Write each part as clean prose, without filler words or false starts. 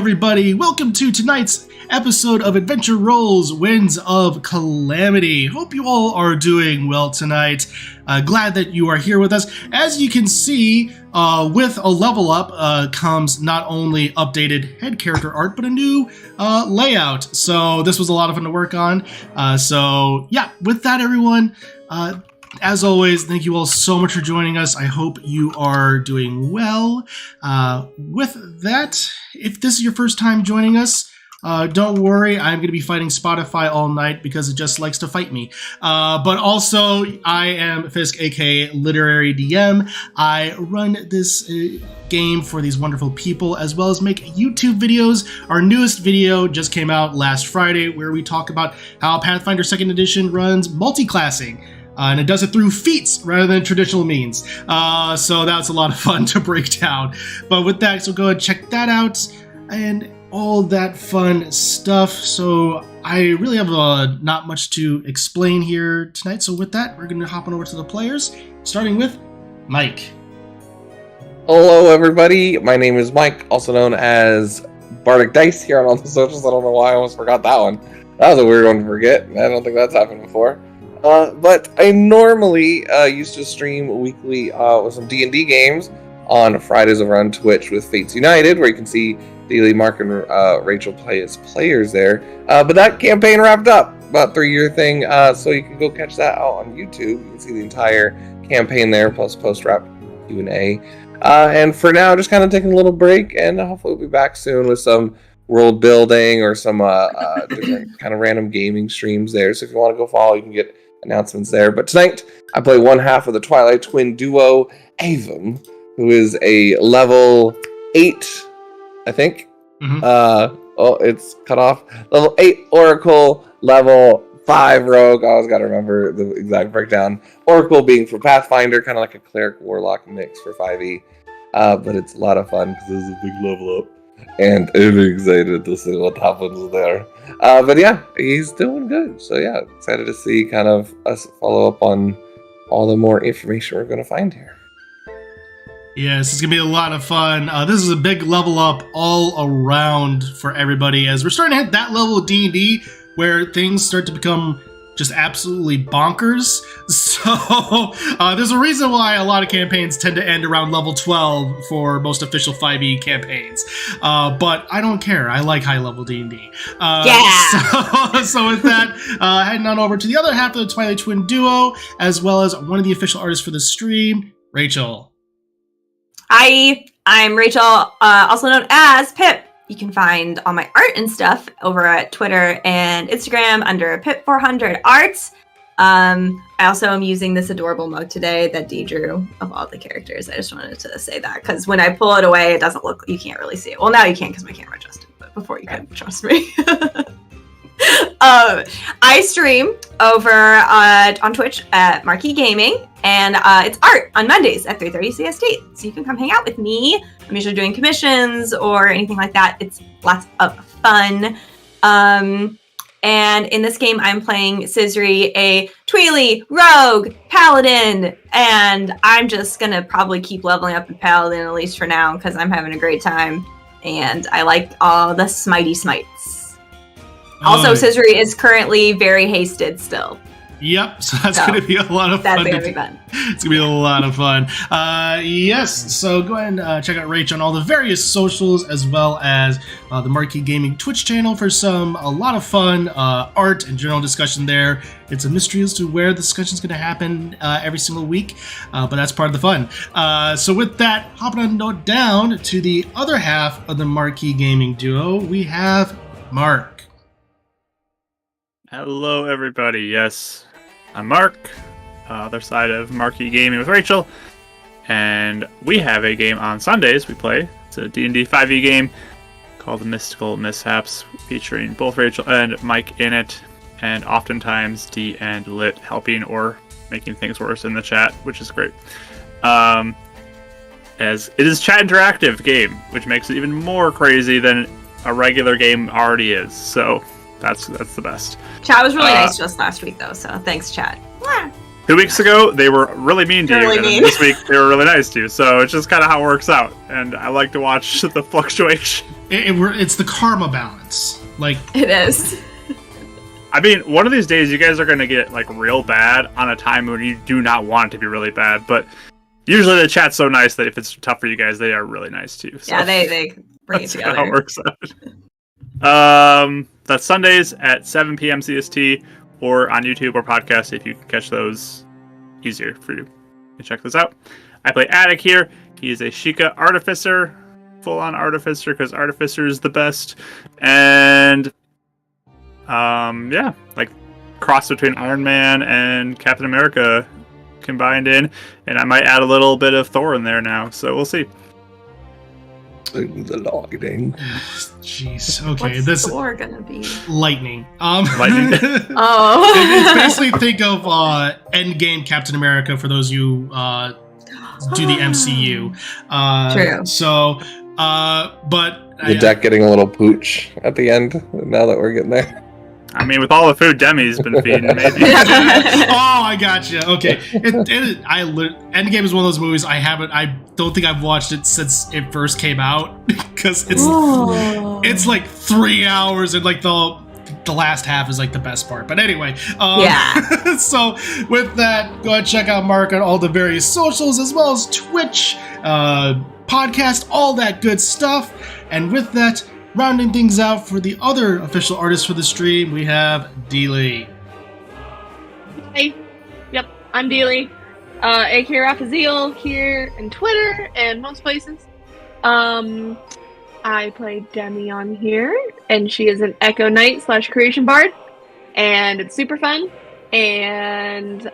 everybody. Welcome to tonight's episode of Adventure Rolls Winds of Calamity. Hope you all are doing well tonight. Glad that you are here with us. As you can see, with a level up comes not only updated head character art, but a new layout. So this was a lot of fun to work on. So yeah, with that, everyone, as always, thank you all so much for joining us. I hope you are doing well. With that, if this is your first time joining us, don't worry, I'm going to be fighting Spotify all night because it just likes to fight me. But also, I am Fisk, aka Literary DM. I run this game for these wonderful people, as well as make YouTube videos. Our newest video just came out last Friday, where we talk about how Pathfinder 2nd Edition runs multi-classing. And it does it through feats rather than traditional means. So that's a lot of fun to break down. But with that, so go ahead and check that out and all that fun stuff. So I really have not much to explain here tonight. So with that, we're going to hop on over to the players, starting with Mike. Hello, everybody. My name is Mike, also known as Bardic Dice here on all the socials. I don't know why I almost forgot that one. That was a weird one to forget. I don't think that's happened before. But I normally used to stream weekly with some D&D games on Fridays over on Twitch with Fates United, where you can see Daily, Mark, and Rachel play as players there. But that campaign wrapped up, about 3-year thing, so you can go catch that out on YouTube. You can see the entire campaign there, plus post-wrap Q&A. And for now, just kind of taking a little break, and hopefully we'll be back soon with some world building or some different kind of random gaming streams there. So if you want to go follow, you can get announcements there. But tonight, I play one half of the Twilight Twin duo, Avon, who is a level 8, I think. Mm-hmm. It's cut off. Level 8 Oracle, level 5 Rogue. I always got to remember the exact breakdown. Oracle being for Pathfinder, kind of like a Cleric Warlock mix for 5e. But it's a lot of fun because it's a big level up. And I'm excited to see what happens there. But yeah, he's doing good. So yeah, excited to see kind of us follow up on all the more information we're going to find here. Yes, it's going to be a lot of fun. This is a big level up all around for everybody, as we're starting to hit that level of D&D where things start to become just absolutely bonkers. So there's a reason why a lot of campaigns tend to end around level 12 for most official 5e campaigns. But I don't care. I like high level D&D. So with that, heading on over to the other half of the Twilight Twin duo, as well as one of the official artists for the stream, Rachel. Hi, I'm Rachel, also known as Pip. You can find all my art and stuff over at Twitter and Instagram under Pip400Arts. I also am using this adorable mug today that Dee drew of all the characters. I just wanted to say that because when I pull it away, it doesn't look, you can't really see it. Well, now you can because my camera adjusted, but before you couldn't, trust me. I stream over on Twitch at Marquee Gaming, and it's art on Mondays at 3:30 CST. So you can come hang out with me. I'm usually doing commissions or anything like that. It's lots of fun. And in this game, I'm playing Scissory, a Tweely Rogue Paladin, and I'm just gonna probably keep leveling up in Paladin, at least for now, because I'm having a great time, and I like all the smitey smites. Also, Scissory is currently very hasted still. Yep, so that's going to be a lot of fun. That's going to be fun. It's going to be a lot of fun. Yes, so go ahead and check out Rach on all the various socials, as well as the Marquee Gaming Twitch channel for a lot of fun art and general discussion there. It's a mystery as to where the discussion is going to happen every single week, but that's part of the fun. So with that, hopping on down to the other half of the Marquee Gaming duo, we have Mark. Hello, everybody. Yes, I'm Mark, other side of Marquee Gaming with Rachel, and we have a game on Sundays we play. It's a D&D 5e game called The Mystical Mishaps, featuring both Rachel and Mike in it, and oftentimes D and Lit helping or making things worse in the chat, which is great. As it is chat interactive game, which makes it even more crazy than a regular game already is, so that's the best. Chat was really nice to us last week, though, so thanks, chat. 2 weeks ago, they were really mean to you, and then this week, they were really nice to you, so it's just kind of how it works out, and I like to watch the fluctuation it's the karma balance. Like It is. I mean, one of these days you guys are going to get like real bad on a time when you do not want it to be really bad, but usually the chat's so nice that if it's tough for you guys, they are really nice too. So Yeah, they bring it that's together. how it works out. That's Sundays at 7 p.m. CST or on YouTube or podcast if you can catch those easier for you to check this out. I play Attic here. He is a Sheikah Artificer, full-on Artificer because Artificer is the best. And yeah, like cross between Iron Man and Captain America combined in, and I might add a little bit of Thor in there now, so we'll see. The lightning. Jeez. Okay, What's this Thor gonna be? lightning. Lightning. Oh. It's basically think of Endgame Captain America for those who do the MCU. True. So, but The deck getting a little pooch at the end. Now that we're getting there. I mean, with all the food Demi's been feeding, maybe. Oh, I gotcha. Okay, Endgame is one of those movies I don't think I've watched it since it first came out because it's like 3 hours and like the last half is like the best part. But anyway, Yeah. So with that, go ahead and check out Mark on all the various socials as well as Twitch, podcast, all that good stuff. And with that, rounding things out for the other official artist for the stream, we have Dealey. Hey, yep, I'm Dealey, aka Raphaziel here in Twitter and most places. I play Demi on here, and she is an Echo Knight / Creation Bard, and it's super fun, and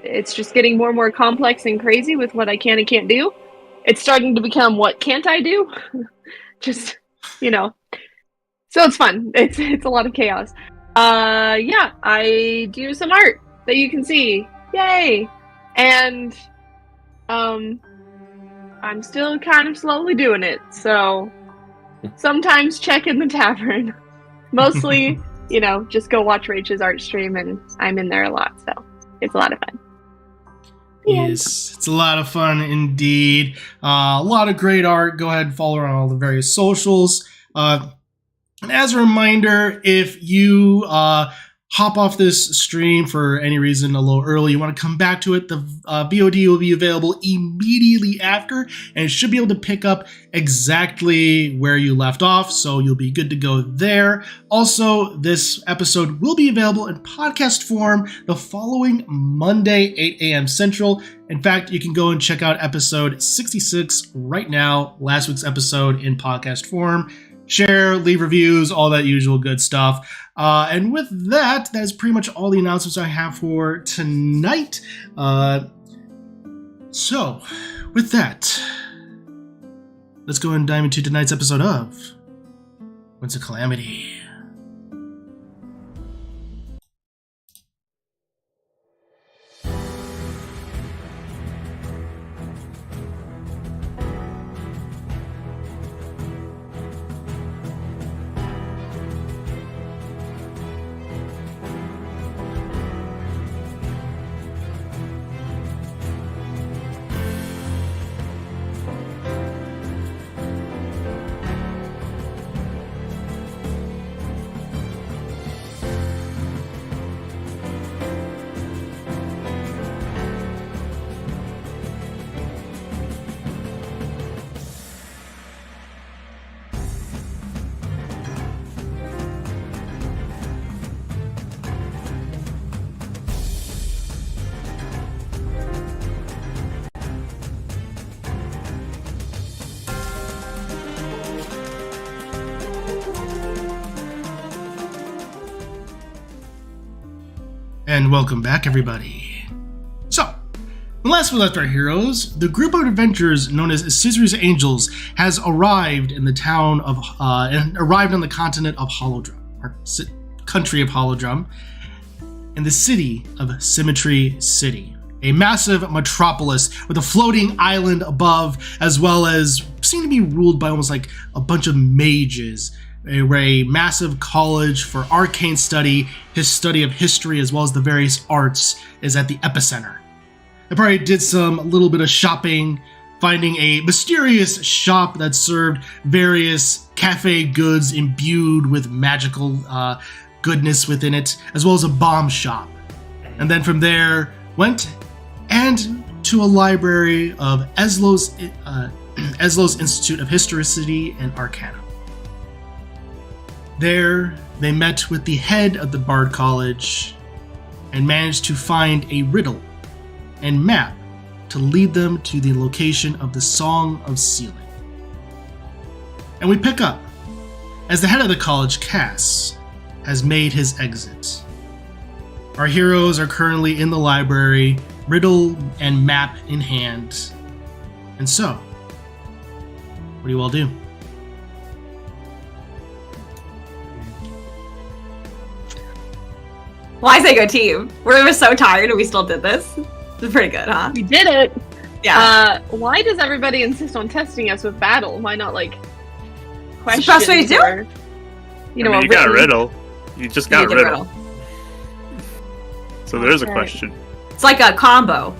it's just getting more and more complex and crazy with what I can and can't do. It's starting to become what can't I do? Just, so it's fun. It's a lot of chaos. Yeah, I do some art that you can see. Yay! And I'm still kind of slowly doing it, so sometimes check in the tavern. Mostly, just go watch Rachel's art stream, and I'm in there a lot, so it's a lot of fun. Yes, it's a lot of fun indeed. A lot of great art. Go ahead and follow her on all the various socials. And as a reminder, if you hop off this stream for any reason a little early, you want to come back to it, the VOD will be available immediately after, and it should be able to pick up exactly where you left off, so you'll be good to go there. Also, this episode will be available in podcast form the following Monday, 8 a.m. Central. In fact, you can go and check out episode 66 right now, last week's episode in podcast form. Share, leave reviews, all that usual good stuff. And with that, that is pretty much all the announcements I have for tonight. So, with that, let's go and dive into tonight's episode of Winds of Calamity. And welcome back, everybody. So, when last we left our heroes, the group of adventurers known as Scissor's Angels has arrived in the town of, arrived on the continent of Holodrum, or country of Holodrum, in the city of Symmetry City, a massive metropolis with a floating island above, as well as seem to be ruled by almost like a bunch of mages. A massive college for arcane study, his study of history as well as the various arts is at the epicenter. I probably did some little bit of shopping, finding a mysterious shop that served various cafe goods imbued with magical goodness within it, as well as a bomb shop. And then from there, went and to a library of Eslo's Institute of Historicity and Arcana. There, they met with the head of the Bard College and managed to find a riddle and map to lead them to the location of the Song of Sealing. And we pick up as the head of the college, Cass, has made his exit. Our heroes are currently in the library, riddle and map in hand. And so, what do you all do? Well, I say go team. We're so tired and we still did this. It's pretty good, huh? We did it. Yeah. Why does everybody insist on testing us with battle? Why not like questions? It's the best way to do or, it. You know, I mean, you got a riddle. You just got You a get riddle. So there is a question. It's like a combo.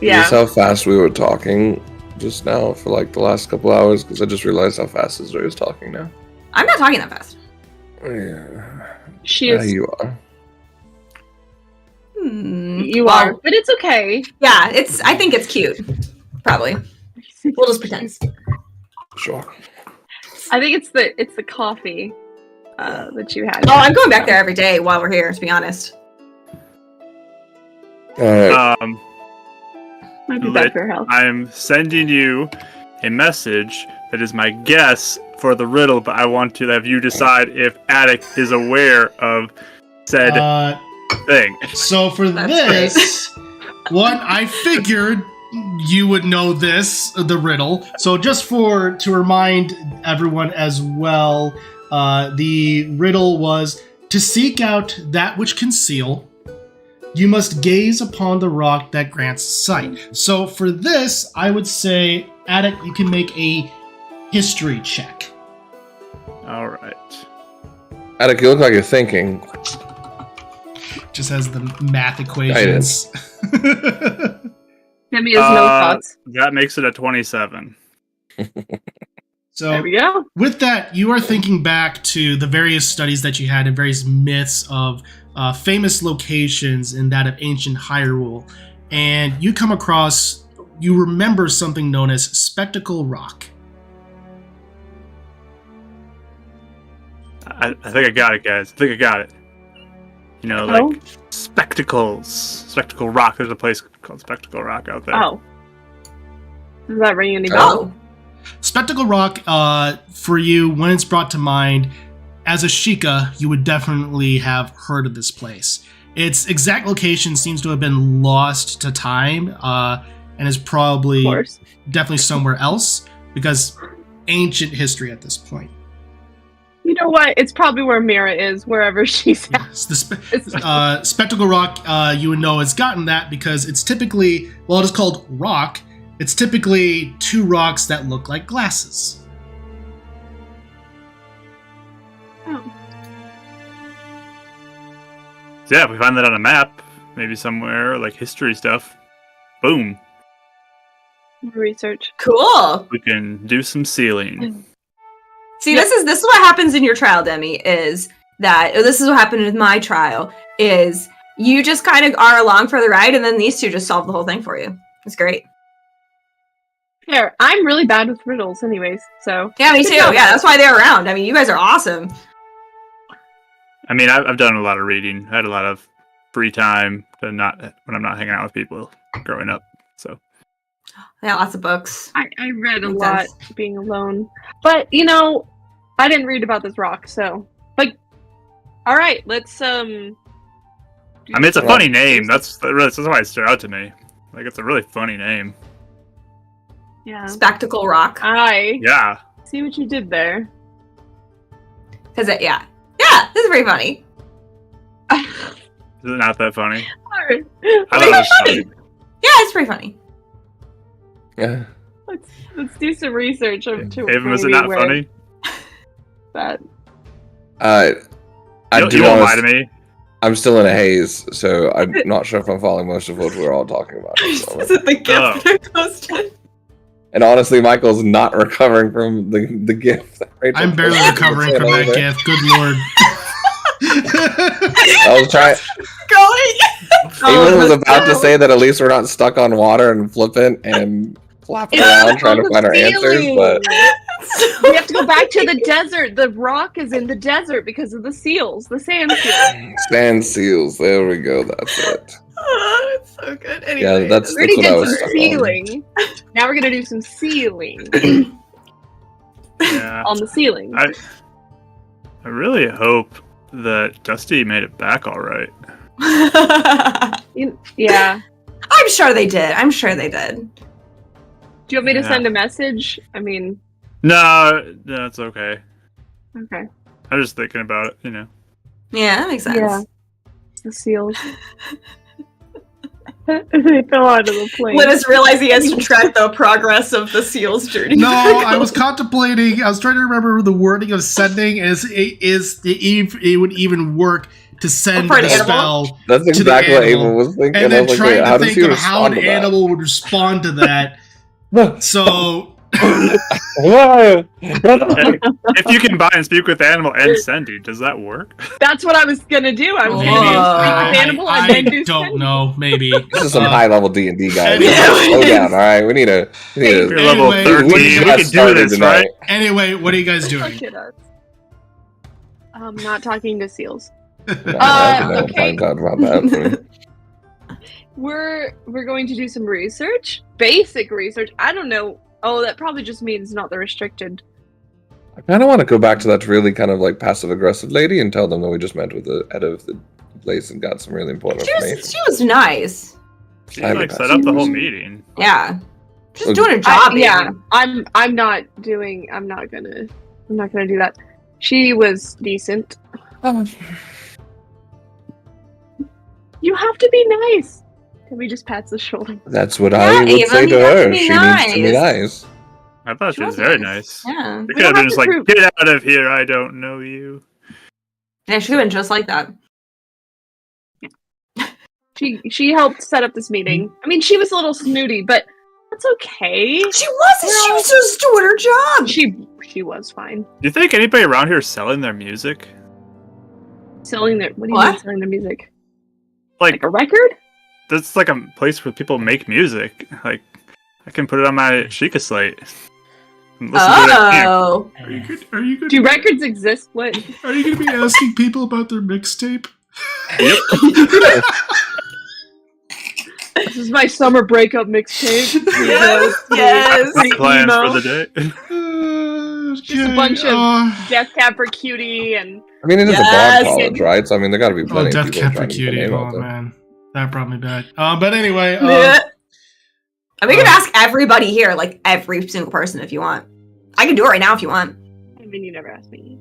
Yeah. Just how fast we were talking just now for like the last couple hours, because I just realized how fast Zoe is talking now. I'm not talking that fast. Yeah. She Yeah, is. you are. You Well, are, but it's okay. Yeah, I think it's cute. Probably. We'll just pretend. Sure. I think it's the coffee that you had. Oh, I'm going back there every day while we're here, to be honest. Alright. Might be Lit, bad for your health. I'm sending you a message that is my guess for the riddle, but I want to have you decide if Attic is aware of said thing. So for That's this one, I figured you would know this, the riddle. So just to remind everyone as well, the riddle was, to seek out that which conceal, you must gaze upon the rock that grants sight. So for this, I would say, Attic, you can make a history check. All right. Attic, you look like you're thinking. Just has the math equations. Demi has no thoughts. That makes it a 27. So There we go. with that, you are thinking back to the various studies that you had and various myths of famous locations in that of ancient Hyrule, and you come across, you remember something known as Spectacle Rock. I think I got it, guys. I think I got it. You know, like spectacles. Spectacle Rock. There's a place called Spectacle Rock out there. Oh. Does that ring any bells? Oh. Spectacle Rock, for you, when it's brought to mind, as a Sheikah, you would definitely have heard of this place. Its exact location seems to have been lost to time, and is probably definitely somewhere else, because ancient history at this point. You know what? It's probably where Mira is, wherever she's at. Yes, the Spectacle Rock, you would know, has gotten that because it's typically, well, it is called rock. It's typically two rocks that look like glasses. Oh. So yeah, if we find that on a map, maybe somewhere, like history stuff, boom. Research. Cool. We can do some sealing. See, this is what happens in your trial, Demi, is that, this is what happened with my trial, is you just kind of are along for the ride, and then these two just solve the whole thing for you. It's great. Fair. I'm really bad with riddles anyways, so. Yeah, me too. Yeah, that's why they're around. I mean, you guys are awesome. I mean, I've done a lot of reading. I had a lot of free time when I'm not hanging out with people growing up. So Yeah, lots of books. I read a Makes lot sense. being alone. But, you know, I didn't read about this rock, so. But, alright, let's, I mean, it's a funny name. That's why it stood out to me. Like, it's a really funny name. Yeah. Spectacle Rock. I Yeah. see what you did there. Because yeah, this is pretty funny. Is it not that funny? Alright. I thought it was funny. Yeah, it's pretty funny. Yeah. Let's do some research to Even was it maybe not where funny? that. I You do won't want lie to me. I'm still in a haze, so I'm not sure if I'm following most of what we're all talking about. Is it the gift I posted? And honestly, Michael's not recovering from the gift. That Rachel I'm barely posted. recovering from that gift. Good lord. I was trying. Going. Eamon was about to say that at least we're not stuck on water and flippant and flapping around trying to find our answers, but We have to go back to the desert. The rock is in the desert because of the seals, the sand seals. sand seals. There we go. That's it. Oh, it's so good. Anyway, Yeah, that's We already what I did was some stuck on. sealing. Now we're gonna do some sealing Yeah. on the ceiling. I really hope that Dusty made it back all right. Yeah. I'm sure they did. I'm sure they did. Do you want me to Yeah. send a message? I mean, No, it's okay. okay. I'm just thinking about it, you know. Yeah, that makes sense. Yeah. The seals. They fell out of the plane. Let us realize he has to track the progress of the seal's journey. No, I was contemplating. I was trying to remember the wording of sending. It would even work to send For an the animal? spell, That's to the exactly what animal. Ava was thinking. and I then was like, wait, trying how to does think he of how respond an to that? animal would respond to that. So If you combine and speak with animal and sending, does that work? That's what I was gonna do. I was maybe gonna do speak with animal and then do don't send. know. Maybe This is some high level D&D guys. Anyway. Slow down, all right? We need to. You're level Anyway, 13. we We just can do started this, tonight. right? Anyway, what are you guys doing? Look at us. I'm not talking to seals. I can okay. find out about that. We're going to do some research. Basic research. I don't know. Oh, that probably just means not the restricted. I kind of want to go back to that really kind of like passive aggressive lady and tell them that we just met with the head of the place and got some really important information. She was nice. She like set up the whole meeting. Yeah. She's Okay. doing her job. Yeah, even. I'm not gonna do that. She was decent. You have to be nice. Can we just pat the shoulder? That's what Yeah, I would Ava, say to you have to her. be She needs to be nice. nice. I thought she was was very nice. nice. Yeah. She We could have don't been have just to like, prove- get out of here, I don't know you. Yeah, she went just like that. She helped set up this meeting. I mean, she was a little snooty, but that's okay. She wasn't. She was just doing her job. She was fine. Do you think anybody around here is selling their music? Selling their what do you What? mean selling their music? Like, Like a record? that's like a place where people make music. Like, I can put it on my Sheikah slate. and listen to it here. Oh. Are you good? Do records exist? What? Are you going to be asking people about their mixtape? Yep. This is my summer breakup mixtape. Yes, yes. Pretty Plans emo. for the day. Just a bunch of Death Cab for Cutie and I mean, it is Yes. a bard college, right? So I mean, there got to be plenty of Death people Cab for trying to get their Cutie. name Oh out there. man, that brought me back. But anyway, We can ask everybody here, like every single person, if you want. I can do it right now if you want. I mean, you never asked me.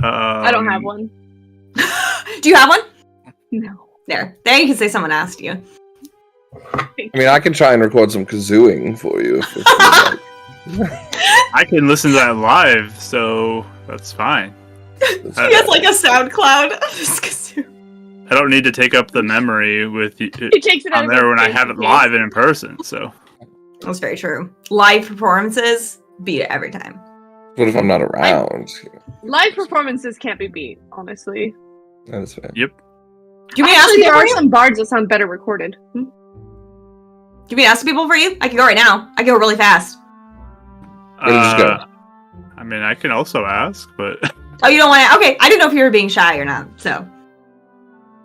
I don't have one. Do you have one? No. There you can say someone asked you. I mean, I can try and record some kazooing for you. If it's I can listen to that live, so that's fine. He has like a SoundCloud. I don't need to take up the memory with He takes it out on of there his when I face have it and live and in person. So That's very true. Live performances beat it every time. what if I'm not around? Live performances can't be beat, honestly. That's fair. Do you mean ask Actually, there people are for you? some bards that sound better recorded. Do you mean ask people for you? I can go right now. I can go really fast. Just go. I mean, I can also ask, but Oh, you don't want to? Okay, I didn't know if you were being shy or not. So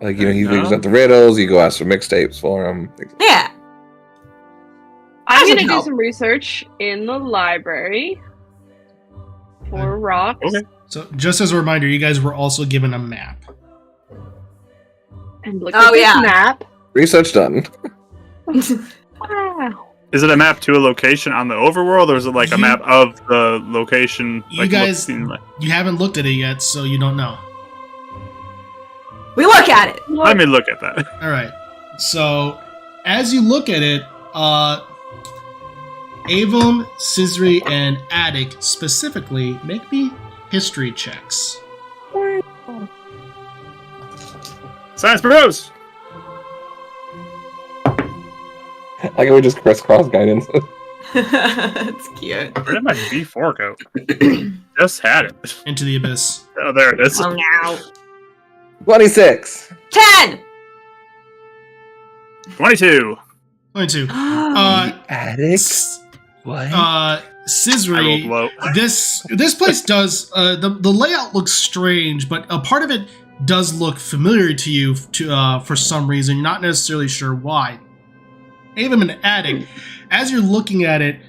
Like, you know, he No. figures out the riddles, you go ask for mixtapes for him. yeah. I'm should gonna do help. some research in the library for rocks. okay. so just as a reminder, you guys were also given a map. And look Oh, at this yeah. map. Research done. Wow. Is it a map to a location on the overworld, or is it like a You- map of the location? You Like guys- looking like- You haven't looked at it yet, so you don't know. We look at it. Let me look at that. All right. So, as you look at it, Avum, Scisri, and Attic specifically make me history checks. Science Bros! Like we just crisscross guidance. It's cute. Where did my D4 go? Just had it. Into the abyss. Oh, there it is. Oh no. 26. 10! 22. 22. Attic? What? I Scissory, rolled low. this place does the layout looks strange, but a part of it does look familiar to you for some reason. You're not necessarily sure why. Even an attic, as you're looking at it,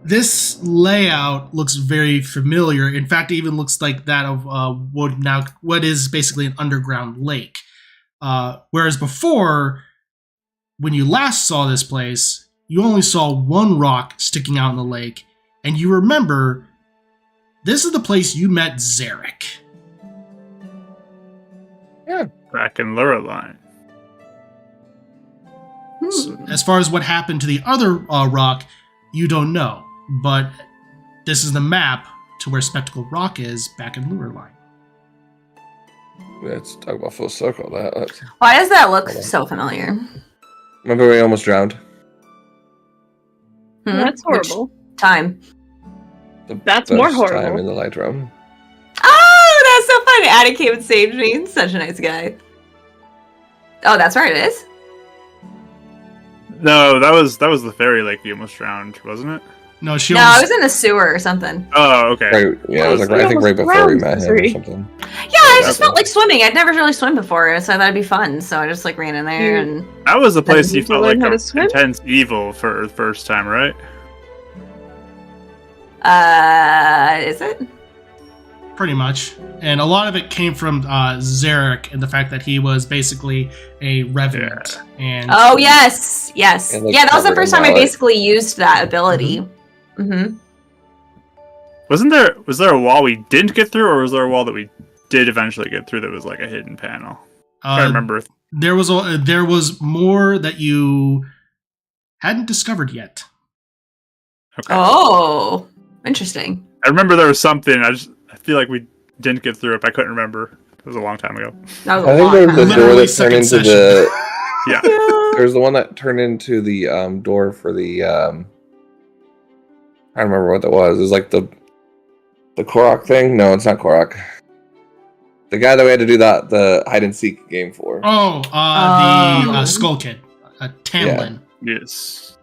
this layout looks very familiar. In fact, it even looks like that of what is basically an underground lake. Whereas before, when you last saw this place, you only saw one rock sticking out in the lake, and you remember this is the place you met Zarek. Yeah. Back in Lurline. As far as what happened to the other rock, you don't know. But this is the map to where Spectacle Rock is back in Lurline. Let's talk about full circle. That's... Why does that look so familiar? Remember we almost drowned? That's horrible. Which time? That's first more horrible. Time in the light room. Oh, that's so funny. Attic came and saved me. Such a nice guy. Oh, that's where it is? No, that was the fairy lake you almost drowned, wasn't it? No, she No, almost... I was in the sewer or something. Oh, okay. Right, yeah, it was like We I think right almost before we drowned, met him or Scissory. something. Yeah, I just that's felt it. like swimming. I'd never really swum before, so I thought it'd be fun. So I just like ran in there and That was the place you you need to felt learn like how to a swim? intense evil for the first time, right? is it? Pretty much. And a lot of it came from Zarek and the fact that he was basically a revenant. And Oh yes, yes. And, like, Yeah, that was the covered first in time I mallet. basically used that ability. Mm-hmm. Was there a wall we didn't get through, or was there a wall that we did eventually get through that was like a hidden panel? I can't remember. there was more that you hadn't discovered yet. Okay. Oh, interesting. I remember there was something. I feel like we didn't get through it, but I couldn't remember. It was a long time ago. That was I a think long there was time the ago. door Literally that turned second into session. the. Yeah. There's the one that turned into the door for the. I don't remember what that was. It was like the Korok thing. No, it's not Korok. The guy that we had to do the hide and seek game for. Oh, the Skull Kid. Tamlin. Yes.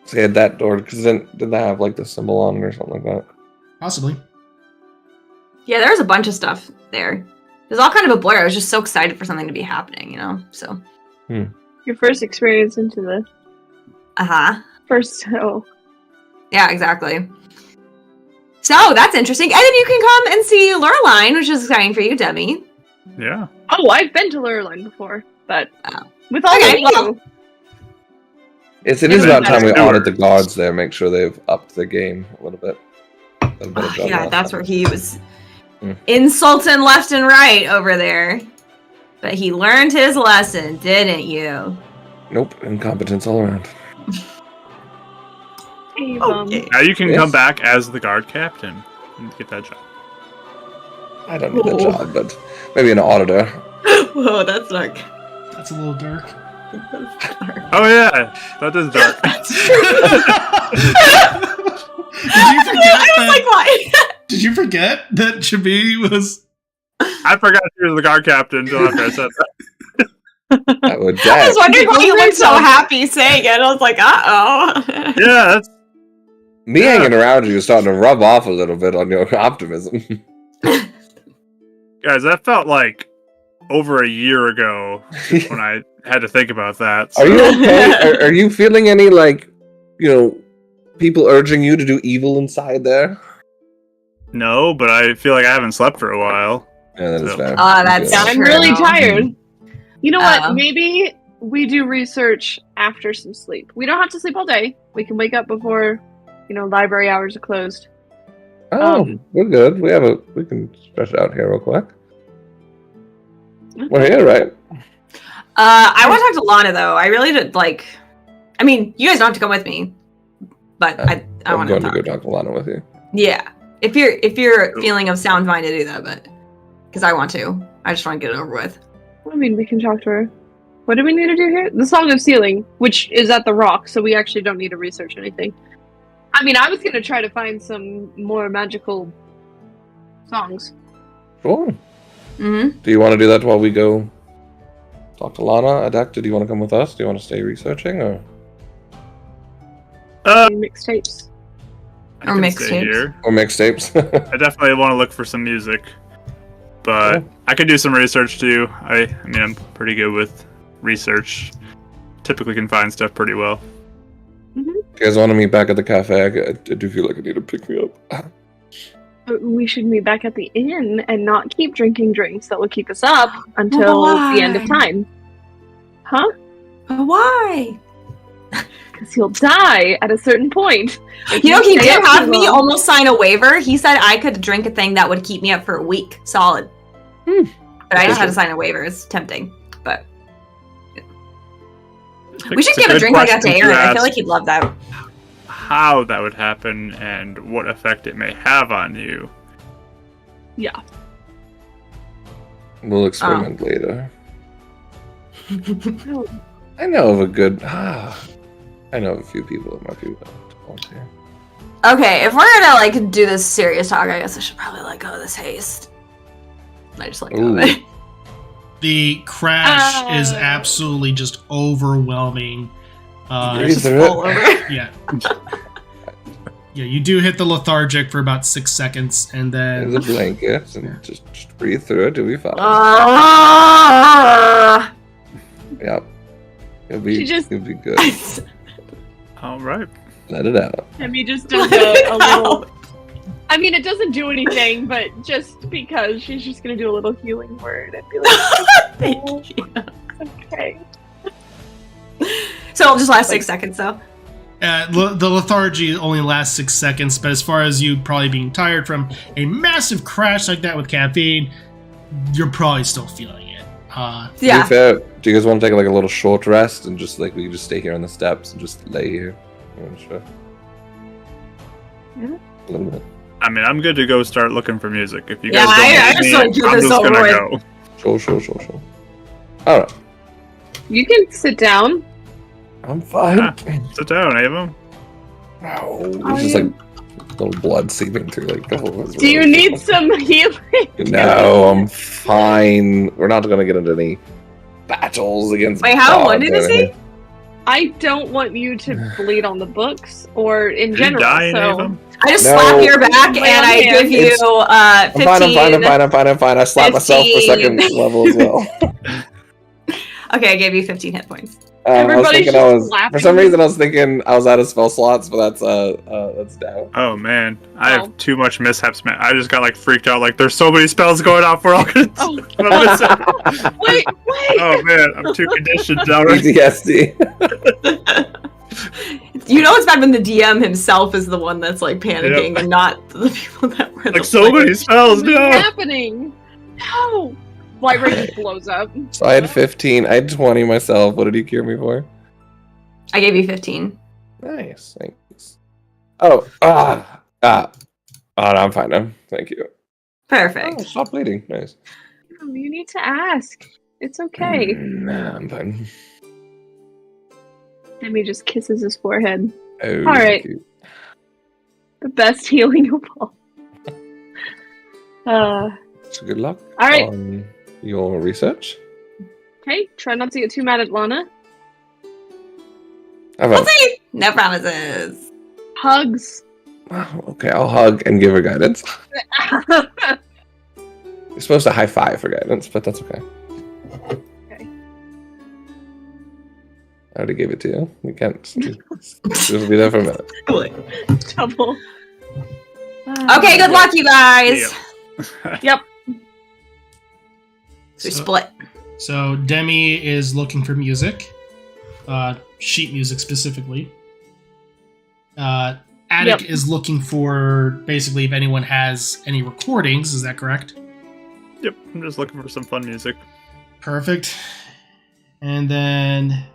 So he had that door because didn't that have like the symbol on it or something like that? Possibly. Yeah, there was a bunch of stuff there. It was all kind of a blur. I was just so excited for something to be happening, you know? So. Your first experience into the Uh-huh. first. Oh, Yeah, exactly. So, that's interesting. And then you can come and see Lurline, which is exciting for you, Demi. Yeah. oh, I've been to Lurline before, but Oh. with all Okay, of well- you. It is Yeah, about time we that's audit the doers. gods there, make sure they've upped the game a little bit. Done a better job Yeah, last that's time. where he was Hmm. insulting left and right over there. But he learned his lesson, didn't you? Nope, incompetence all around. Hey, Okay. Now you can Yes. come back as the guard captain and get that job. I don't need the Cool. job, but maybe an auditor. Whoa, that's dark. That's a little dark. Oh yeah, that is dark. Did you forget I was like, why? Did you forget that Chabi was... I forgot she was the guard captain until after I said that. I would I die. was wondering why you looked so yourself. happy saying it. I was like, uh-oh. Yeah, that's Me hanging around you is starting to rub off a little bit on your optimism. guys. That felt like over a year ago when I had to think about that. Are so- you okay? Are you feeling any, like, people urging you to do evil inside there? No, but I feel like I haven't slept for a while. Yeah, that is No. fair. That's Yeah, I'm true. really tired. You know what? Oh. Maybe we do research after some sleep. We don't have to sleep all day. We can wake up before, library hours are closed. Oh, we're good. We can stretch it out here real quick. We're here, right? I want to talk to Lana, though. I really did, I mean, you guys don't have to come with me. But I I'm want to going to talk. go talk to Lana with you. Yeah. If you're feeling of sound mind to do that, but... Because I want to. I just want to get it over with. I mean, we can talk to her. What do we need to do here? The Song of Sealing, which is at the rock, so we actually don't need to research anything. I mean, I was going to try to find some more magical songs. Cool. Mm-hmm. Do you want to do that while we go talk to Lana? Adacta, do you want to come with us? Do you want to stay researching, or? Mixtapes. I can stay here. Or mixtapes? I definitely want to look for some music, but I could do some research too. I mean, I'm pretty good with research. Typically can find stuff pretty well. You guys want to meet back at the cafe? I do feel like I need to pick me up. We should meet back at the inn and not keep drinking drinks that will keep us up until the end of time. Huh? But why? Because he'll die at a certain point. You know, he did have me almost sign a waiver. He said I could drink a thing that would keep me up for a week, solid. But I just had to sign a waiver. It's tempting, but we should give a drink like that to Aaron. I feel like he'd love that. How that would happen and what effect it may have on you. Yeah. We'll experiment later. I know of a good... I know of a few people that might be willing to volunteer. Okay, if we're gonna like do this serious talk, I guess I should probably let go of this haste. I just let go of it. The crash is absolutely just overwhelming. Breathe through it. Yeah. Yeah, you do hit the lethargic for about 6 seconds, and then... There's a blanket, and just breathe through it, you'll be fine. Yep. You'll be good. Alright. Let it out. Demi just does a little... I mean, it doesn't do anything, but just because she's just going to do a little healing word and be like... Thank you. Okay. So it'll just last 6 seconds, though. The lethargy only lasts 6 seconds, but as far as you probably being tired from a massive crash like that with caffeine, you're probably still feeling it. Yeah. To be fair, do you guys want to take like a little short rest and just like we can just stay here on the steps and just lay here? I'm sure. Yeah. A little bit. I mean, I'm good to go start looking for music. If you Yeah, guys don't I need just me, want to do I'm this just over gonna with. go. Sure. Alright. You can sit down. I'm fine. Sit down, Ava. No, there's just like little blood seeping through. Like, Do you need some healing? No, I'm fine. We're not gonna get into any battles against. Wait, how gods wounded or is he? anything. I don't want you to bleed on the books or in Did you general. die, So Ava? I just No. slap your back and I give you 15. I'm fine. I slapped myself for 15. second level as well. Okay, I gave you 15 hit points. Everybody's just laughing. For some reason I was thinking I was out of spell slots, but that's down. Oh man, I have too much mishaps, man. I just got like freaked out. Like, there's so many spells going off. We're all gonna. Wait. Oh man, I'm too conditioned now. PTSD. You know it's bad when the DM himself is the one that's like panicking and not the people that were Like so many spells. What's No. happening? No. White Ray just blows up. So I had 15. I had 20 myself. What did you cure me for? I gave you 15. Nice, thanks. Oh, no, I'm fine now. Thank you. Perfect. Oh, stop bleeding. Nice. You need to ask. It's okay. Nah, I'm fine. Demi just kisses his forehead. Oh, All right. cute. The best healing of all. So good luck. All right. On your research. Okay, try not to get too mad at Lana. We'll see. No promises. Hugs. Okay, I'll hug and give her guidance. You're supposed to high five for guidance, but that's okay. Okay. I already gave it to you. You can't just be there for a minute. Double. Okay, good luck, you guys. Yep. So we split. So Demi is looking for music, sheet music specifically. Attic is looking for basically if anyone has any recordings. Is that correct? Yep, I'm just looking for some fun music. Perfect. And then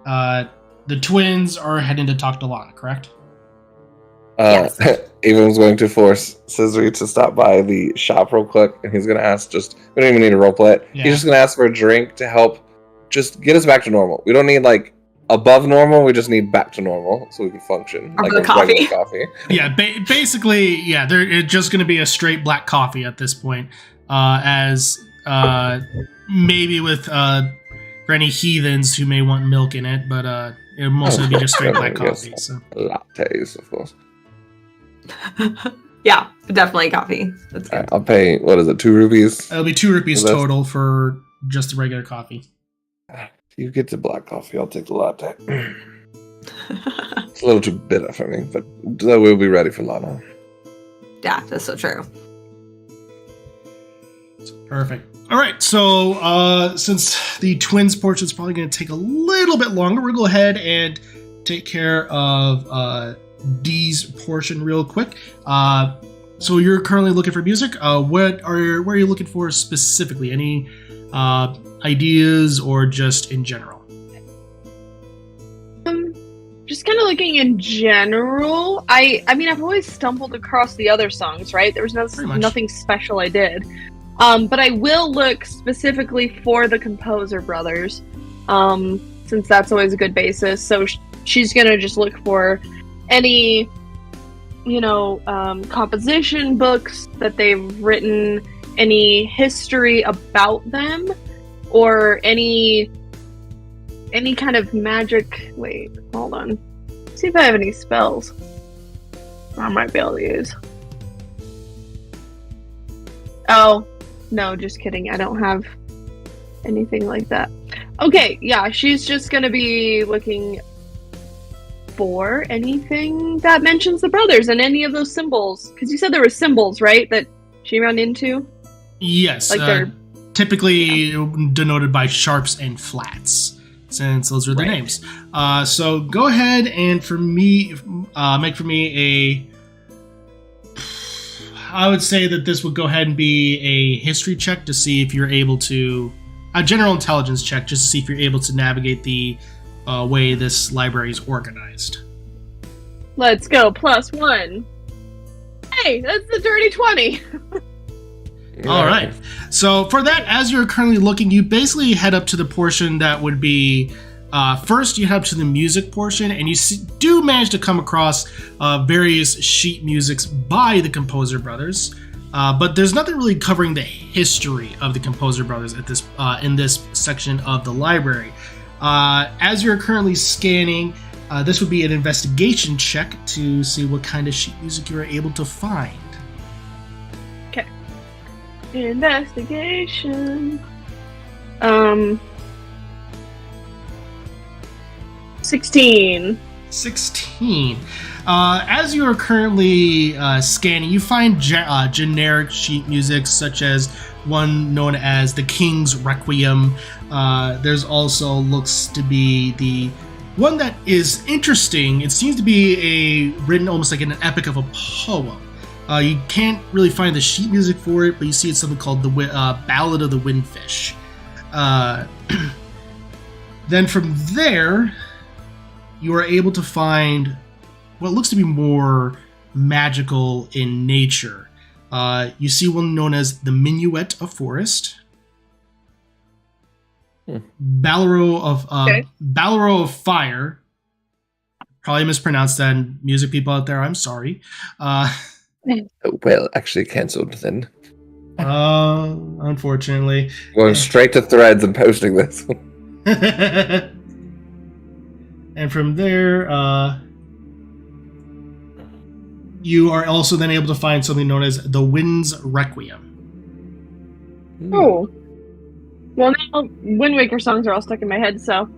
the twins are heading to talk to Lana, correct? Yes. Evan's going to force Scissory to stop by the shop real quick, and he's going to ask we don't even need to roleplay it. Yeah. He's just going to ask for a drink to help just get us back to normal. We don't need, like, above normal, we just need back to normal so we can function. Or like the a coffee. regular coffee. Yeah, basically, yeah, it's just going to be a straight black coffee at this point. Maybe with for any heathens who may want milk in it, but it'll mostly be just straight black coffee. So Lattes, of course. Yeah, definitely coffee. That's good. I'll pay, what is it, 2 rupees? it'll be 2 rupees So that's- total for just the regular coffee. You get the black coffee, I'll take the latte. It's a little too bitter for me, but we'll be ready for Lana. Yeah, that's so true. Perfect. All right, so since the twins portion is probably going to take a little bit longer, we'll go ahead and take care of D's portion real quick. So you're currently looking for music. Where are you looking for specifically? Any ideas or just in general? Just kind of looking in general. I mean, I've always stumbled across the other songs, right? There was Pretty much. nothing special I did. But I will look specifically for the Composer Brothers, since that's always a good basis. So she's gonna just look for any, composition books that they've written, any history about them, or any kind of magic. Wait, hold on. See if I have any spells I might be able to use. Oh, no, just kidding. I don't have anything like that. Okay, yeah, she's just gonna be looking for anything that mentions the brothers and any of those symbols. Because you said there were symbols, right, that she ran into? Yes, Like they're typically denoted by sharps and flats, since those are the Right. names. So go ahead and for me, make for me I would say that this would go ahead and be a history check to see if you're able to, a general intelligence check just to see if you're able to navigate the way this library is organized. Let's go, +1. Hey, that's the dirty 20. All right. So for that, as you're currently looking, you basically head up to the portion that would be first. You head up to the music portion, and you do manage to come across various sheet musics by the Composer Brothers. But there's nothing really covering the history of the Composer Brothers at this in this section of the library. As you're currently scanning, this would be an investigation check to see what kind of sheet music you are able to find. Investigation. 16. 16. As you are currently scanning, you find generic sheet music such as one known as the King's Requiem. There's also looks to be the one that is interesting. It seems to be written almost like in an epic of a poem. You can't really find the sheet music for it, but you see it's something called the Ballad of the Windfish. Then from there, you are able to find what looks to be more magical in nature. You see one known as the Minuet of Forest. Balaro of Fire. Probably mispronounced that. Music people out there, I'm sorry. Well, actually cancelled then. Unfortunately. Going straight to threads and posting this. And from there, you are also then able to find something known as the Wind's Requiem. Oh. Well, now Wind Waker songs are all stuck in my head, so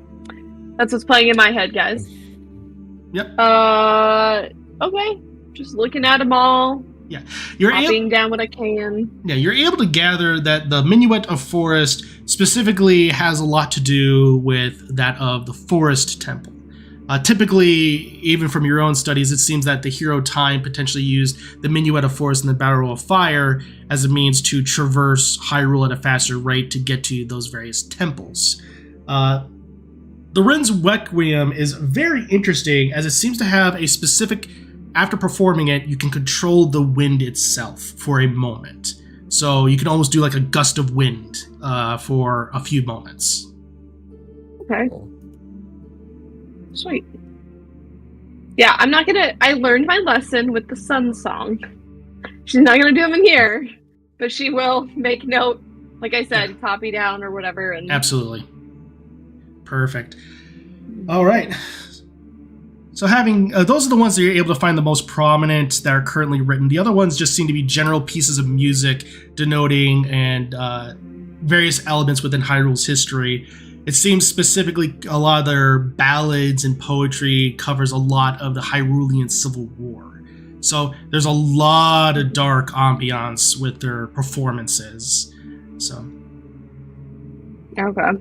that's what's playing in my head, guys. Yep. Okay. Just looking at them all. Yeah, you're copying down what I can. Yeah, you're able to gather that the Minuet of Forest specifically has a lot to do with that of the Forest Temple. Typically, even from your own studies, it seems that the hero Time potentially used the Minuet of Forest and the Barrel of Fire as a means to traverse Hyrule at a faster rate to get to those various temples. The Rin's Requiem is very interesting as it seems to have a specific after performing it, you can control the wind itself for a moment. So you can almost do like a gust of wind for a few moments. Okay. Sweet. Yeah, I learned my lesson with the sun song. She's not gonna do them in here, but she will make note, like I said, copy down or whatever. And Absolutely. Perfect. All right. So having those are the ones that you're able to find the most prominent that are currently written. The other ones just seem to be general pieces of music denoting and various elements within Hyrule's history. It seems specifically a lot of their ballads and poetry covers a lot of the Hyrulean Civil War. So there's a lot of dark ambiance with their performances. So. Okay.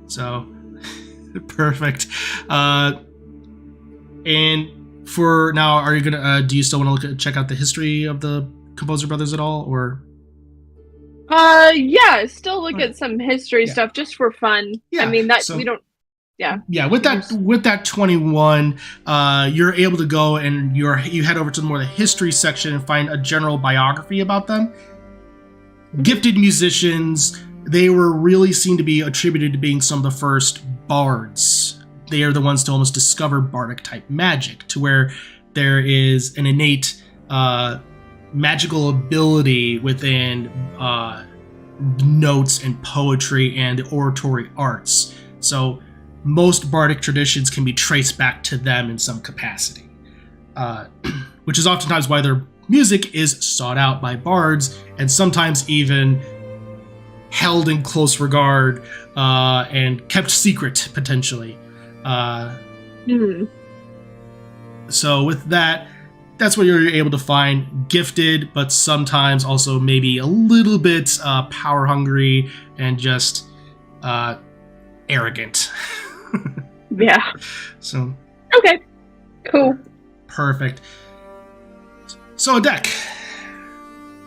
So, perfect. And for now, are you gonna? Do you still want to check out the history of the Composer Brothers at all, or? Yeah, still look at some history stuff just for fun. Yeah, I mean, so, we don't. Yeah. Yeah, with that 21, you're able to go and you head over to more the history section and find a general biography about them. Gifted musicians. They were really seen to be attributed to being some of the first bards. They are the ones to almost discover bardic type magic, to where there is an innate magical ability within notes and poetry and the oratory arts. So most bardic traditions can be traced back to them in some capacity, which is oftentimes why their music is sought out by bards and sometimes even held in close regard and kept secret, potentially. So with that, that's what you're able to find. Gifted, but sometimes also maybe a little bit power hungry and just arrogant. Yeah. So. Okay. Cool. Perfect. So, Adek,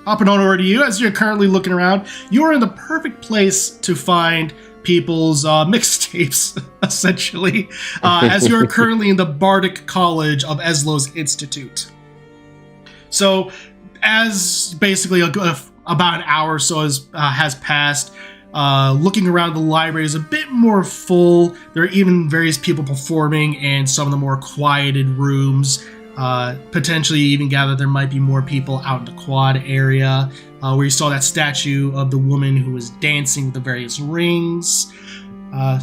hopping on over to you, as you're currently looking around, you're in the perfect place to find people's mixtapes, essentially, as you're currently in the Bardic College of Eslo's Institute. So, as basically about an hour or so has passed, looking around the library is a bit more full. There are even various people performing in some of the more quieted rooms. Potentially even gather there might be more people out in the quad area, where you saw that statue of the woman who was dancing with the various rings.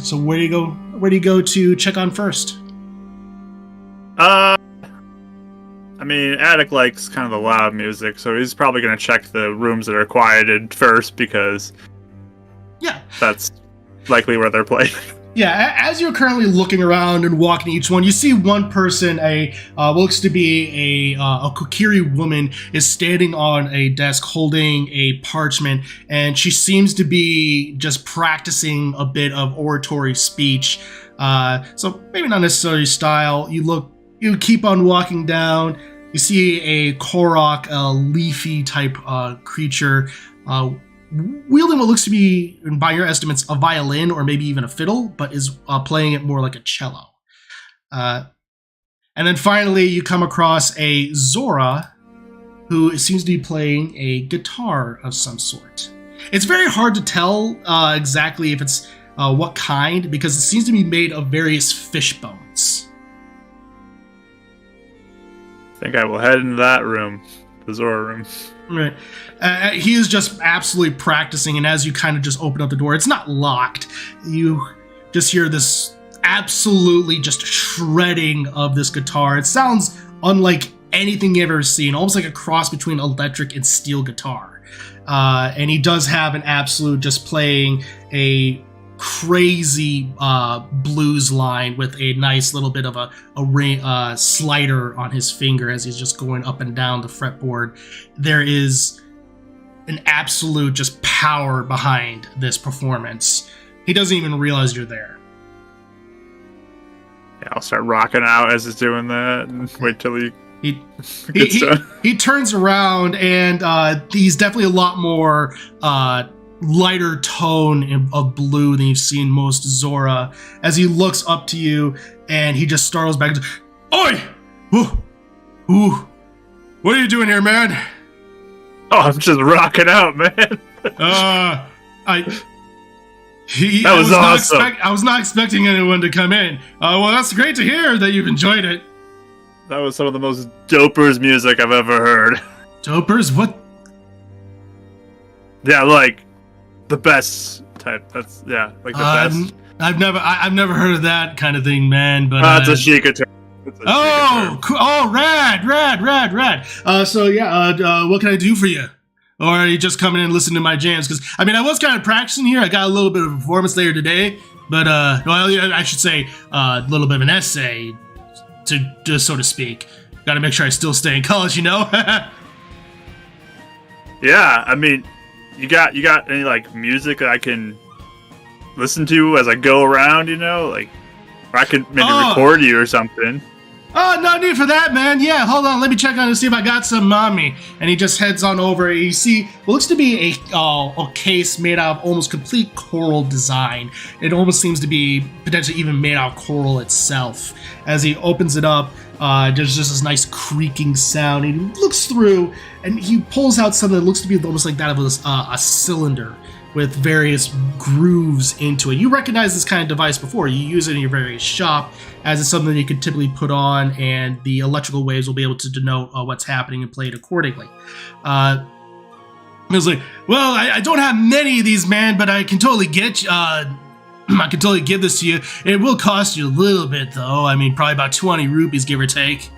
So where do you go to check on first? I mean, Attic likes kind of the loud music, so he's probably going to check the rooms that are quieted first, because that's likely where they're playing. Yeah, as you're currently looking around and walking each one, you see one person, what looks to be a Kokiri woman, is standing on a desk holding a parchment, and she seems to be just practicing a bit of oratory speech. So maybe not necessarily style. You keep on walking down. You see a Korok, a leafy type creature, wielding what looks to be, by your estimates, a violin or maybe even a fiddle, but is playing it more like a cello. And then finally, you come across a Zora, who seems to be playing a guitar of some sort. It's very hard to tell exactly if it's what kind, because it seems to be made of various fish bones. I think I will head into that room, the Zora room. Right. He is just absolutely practicing, and as you kind of just open up the door, it's not locked. You just hear this absolutely just shredding of this guitar. It sounds unlike anything you've ever seen, almost like a cross between electric and steel guitar. And he does have an absolute just playing a crazy blues line with a nice little bit of a slider on his finger as he's just going up and down the fretboard. There is an absolute just power behind this performance. He doesn't even realize you're there. Yeah, I'll start rocking out as he's doing that and wait till he turns around, and he's definitely a lot more lighter tone of blue than you've seen most Zora, as he looks up to you and he just startles back. Oi! Ooh. What are you doing here, man? Oh, I'm just rocking out, man. That was awesome. I was not expecting anyone to come in. Well, that's great to hear that you've enjoyed it. That was some of the most dopers music I've ever heard. Dopers? What? Yeah, like the best type. That's like the best. I've never heard of that kind of thing, man. But it's a Sheikah term. Oh, cool. Oh, rad. So yeah, what can I do for you? Or are you just coming in and listening to my jams? Because I was kind of practicing here. I got a little bit of a performance later today, but I should say a little bit of an essay, to just so to speak. Got to make sure I still stay in college, you know. Yeah, you got any like music that I can listen to as I go around? Like, or I could maybe record you or something. Oh, no need for that, man. Yeah, hold on. Let me check on to see if I got some on me. And he just heads on over. You see what looks to be a case made out of almost complete coral design. It almost seems to be potentially even made out of coral itself. As he opens it up, there's just this nice creaking sound. He looks through, and he pulls out something that looks to be almost like that of a cylinder with various grooves into it. You recognize this kind of device before. You use it in your various shop, as it's something you could typically put on, and the electrical waves will be able to denote what's happening and play it accordingly. I was like, well, I don't have many of these, man, but I can totally get I can totally give this to you. It will cost you a little bit, though. Probably about 20 rupees, give or take.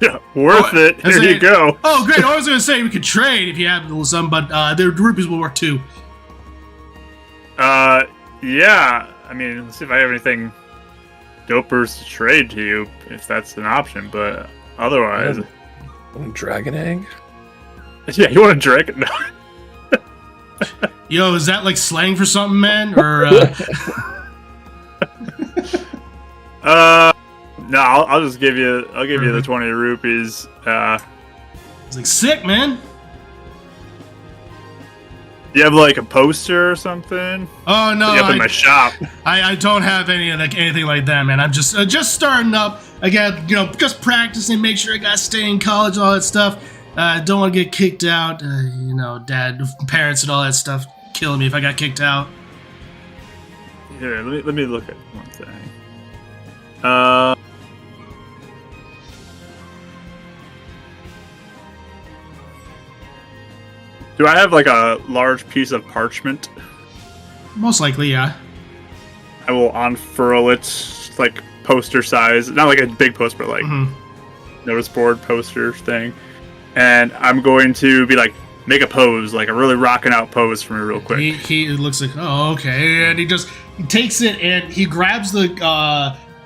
Yeah, worth it. Here you go. Oh, great. I was going to say we could trade if you have some, but the rupees will work too. Yeah. Let's see if I have anything dopers to trade to you, if that's an option, but otherwise... Want a dragon egg? Yeah, you want a dragon? No. Yo, is that like slang for something, man? Or, No, I'll just give you. I'll give you the 20 rupees. It's like sick, man. You have like a poster or something? Oh no, up in my shop. I don't have anything like that, man. I'm just starting up again. Just practicing, make sure I got to stay in college, all that stuff. Don't want to get kicked out. Dad, parents, and all that stuff killing me if I got kicked out. Here, let me look at one thing. Do I have like a large piece of parchment? Most likely, yeah. I will unfurl it like poster size, not like a big poster, but like notice board poster thing. And I'm going to be like, make a pose, like a really rocking out pose for me real quick. He looks like, oh, okay. And he takes it and he grabs the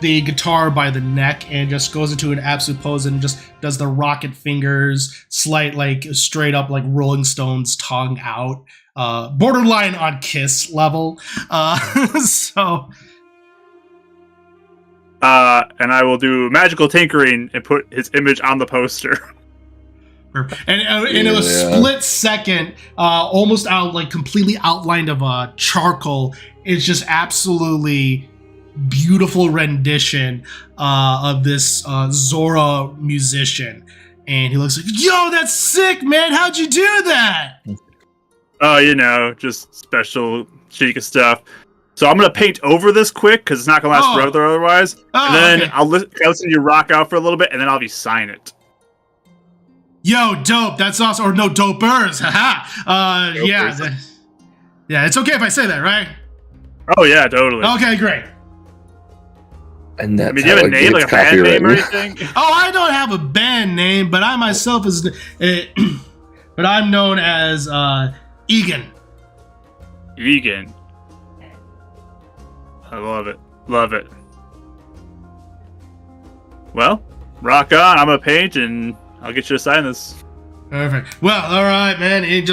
guitar by the neck and just goes into an absolute pose and just does the rocket fingers, slight, like straight up like Rolling Stones tongue out, borderline on Kiss level. And I will do magical tinkering and put his image on the poster. And in a split second, almost out like completely outlined of charcoal, it's just absolutely beautiful rendition of this Zora musician. And he looks like, yo, that's sick, man. How'd you do that? Oh, just special Sheikah stuff. So I'm going to paint over this quick because it's not going to last forever otherwise. And then okay. I'll listen to you rock out for a little bit, and then I'll be sign it. Yo, dope. That's awesome. Or no, dopers. Haha. Yeah. Yeah, it's okay if I say that, right? Oh, yeah, totally. Okay, great. And that's do you have a name, like a band name or anything? Oh, I don't have a band name, but I myself but I'm known as Egan. Egan. I love it. Love it. Well, rock on. I'm going to paint and I'll get you to sign this. Perfect. Well, all right, man. He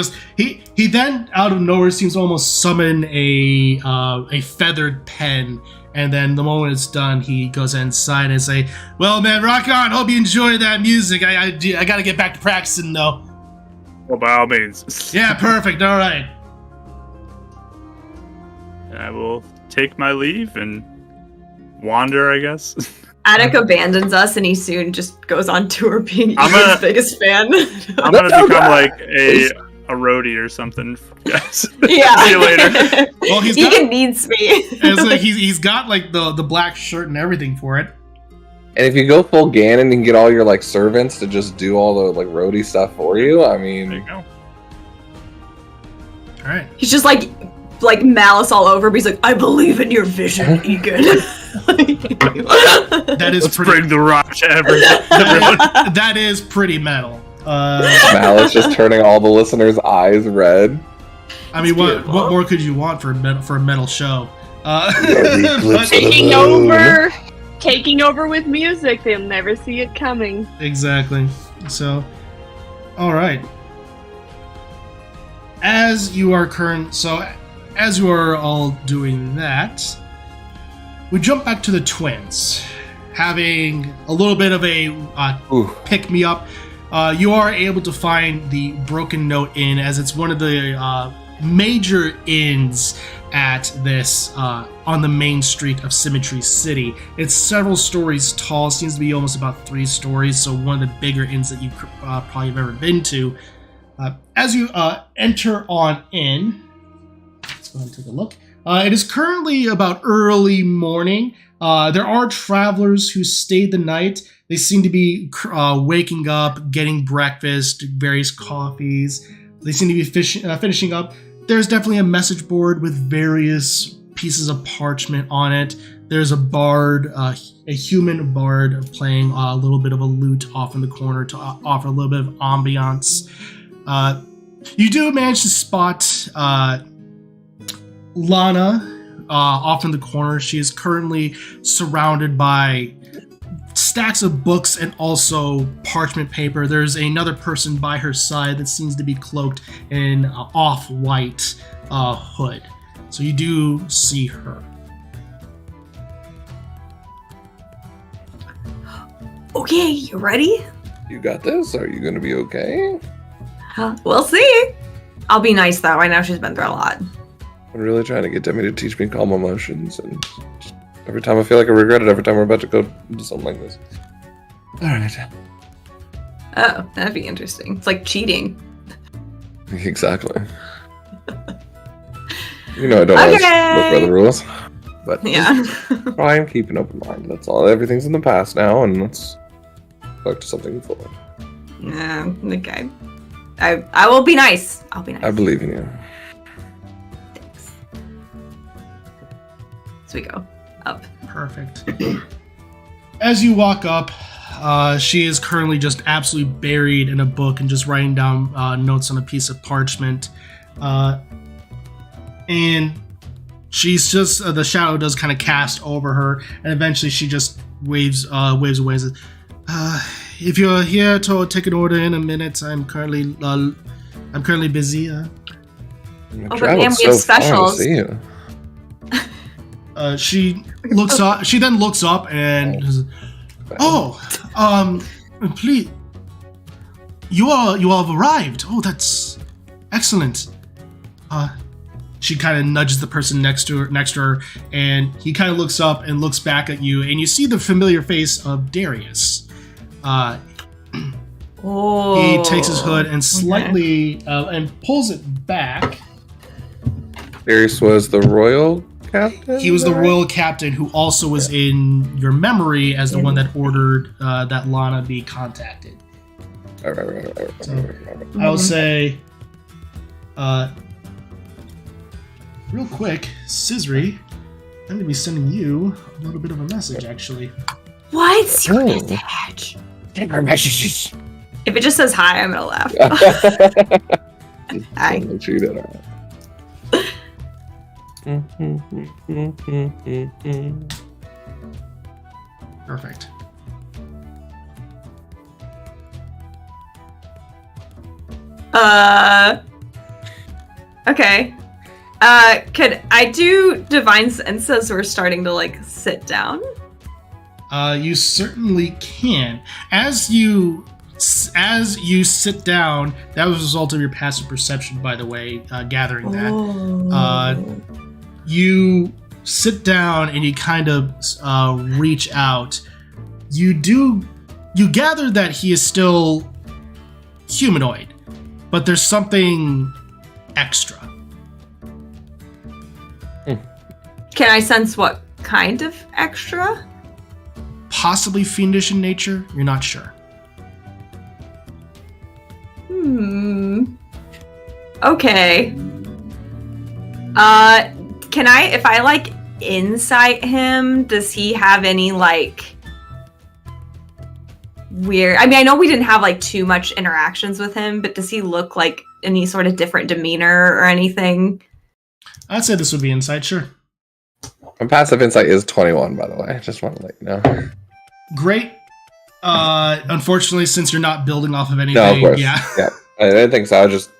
then out of nowhere seems to almost summon a feathered pen, and then the moment it's done, he goes inside and say, "Well, man, rock on. Hope you enjoy that music. I got to get back to practicing though." Well, by all means. Yeah, perfect. All right. I will take my leave and wander, I guess. Attic abandons us, and he soon just goes on tour being I'm Ian's biggest fan. I'm gonna become like a roadie or something. Guys. Yeah. See you later. Well, he needs me. It's like he's got like the black shirt and everything for it. And if you go full Ganon, you can get all your like servants to just do all the like roadie stuff for you. I There you mean, go. All right. He's just like malice all over, but he's like, I believe in your vision, Egan. That is Let's pretty. bring the rock to everyone. That is pretty metal. Malice just turning all the listeners' eyes red. I mean, It's what beautiful. more could you want for a metal show? Eclipse but- Taking over with music. They'll never see it coming. Exactly. So, all right. As you are all doing that, we jump back to the twins, having a little bit of a pick me up. You are able to find the Broken Note Inn, as it's one of the major inns at this on the main street of Symmetry City. It's several stories tall, seems to be almost about 3 stories, so one of the bigger inns that you probably have ever been to. As you enter on in, let's go ahead and take a look. It is currently about early morning. There are travelers who stayed the night. They seem to be waking up, getting breakfast, various coffees. They seem to be finishing up. There's definitely a message board with various pieces of parchment on it. There's a bard, a human bard, playing a little bit of a lute off in the corner to offer a little bit of ambiance. You do manage to spot Lana off in the corner. She is currently surrounded by stacks of books and also parchment paper. There's another person by her side that seems to be cloaked in an off-white hood. So you do see her. Okay, you ready? You got this? Are you gonna be okay? We'll see. I'll be nice though. I know she's been through a lot. I'm really trying to get Demi to teach me calm emotions, and every time I feel like I regret it, every time we're about to go do something like this. Alright. Oh, that'd be interesting. It's like cheating. Exactly. You know I don't always look for the rules. But Yeah. try and keep an open mind. That's all. Everything's in the past now, and let's look to something forward. Yeah. Okay. I will be nice. I'll be nice. I believe in you. Thanks. So we go up. Perfect. As you walk up, she is currently just absolutely buried in a book and just writing down notes on a piece of parchment. And she's just, the shadow does kind of cast over her, and eventually she just waves away and says, if you're here to take an order in a minute, I'm currently busy. I but traveled ma'am, we have so far to specials. see you. She looks up. She then looks up and says, please, you all have arrived. Oh, that's excellent. She kind of nudges the person next to her, and he kind of looks up and looks back at you, and you see the familiar face of Darius. Oh. He takes his hood and slightly and pulls it back. Darius was the royal captain? He was the royal captain who also was in your memory as the one that ordered that Lana be contacted. I will say, real quick, Scissory, I'm going to be sending you a little bit of a message, actually. What? Secret Oh. message. Take our messages. If it just says hi, I'm gonna laugh. Hi. Make sure you did all right. Perfect. Okay. Could I do divine sense as we're starting to like sit down? You certainly can. As you sit down, that was a result of your passive perception, by the way, gathering that. You sit down and you kind of reach out. you gather that he is still humanoid, but there's something extra. Can I sense what kind of extra? Possibly fiendish in nature, you're not sure. Okay. Can I, if I like insight him, does he have any like weird, I mean, I know we didn't have like too much interactions with him, but does he look like any sort of different demeanor or anything? I'd say this would be insight, sure. My passive insight is 21, by the way. I just want to let you know. Great. Unfortunately, since you're not building off of anything, No, of course. yeah. Yeah. I didn't think so. I was just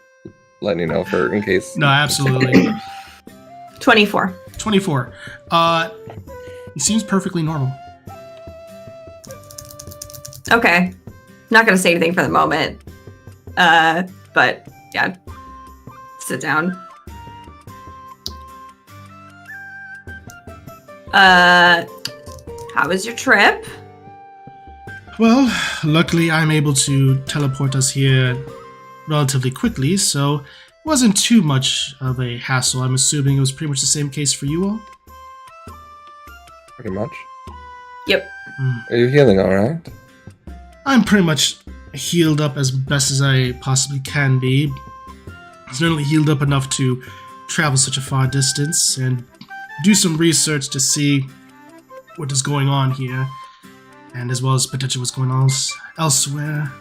letting you know for in case. No, absolutely. 24. 24. It seems perfectly normal. Okay. Not gonna say anything for the moment. But yeah. Sit down. How was your trip? Well, luckily I'm able to teleport us here relatively quickly, so it wasn't too much of a hassle. I'm assuming it was pretty much the same case for you all? Pretty much. Yep. Are you healing all right? I'm pretty much healed up as best as I possibly can be. Certainly healed up enough to travel such a far distance and do some research to see what is going on here, and as well as potentially what's going on elsewhere.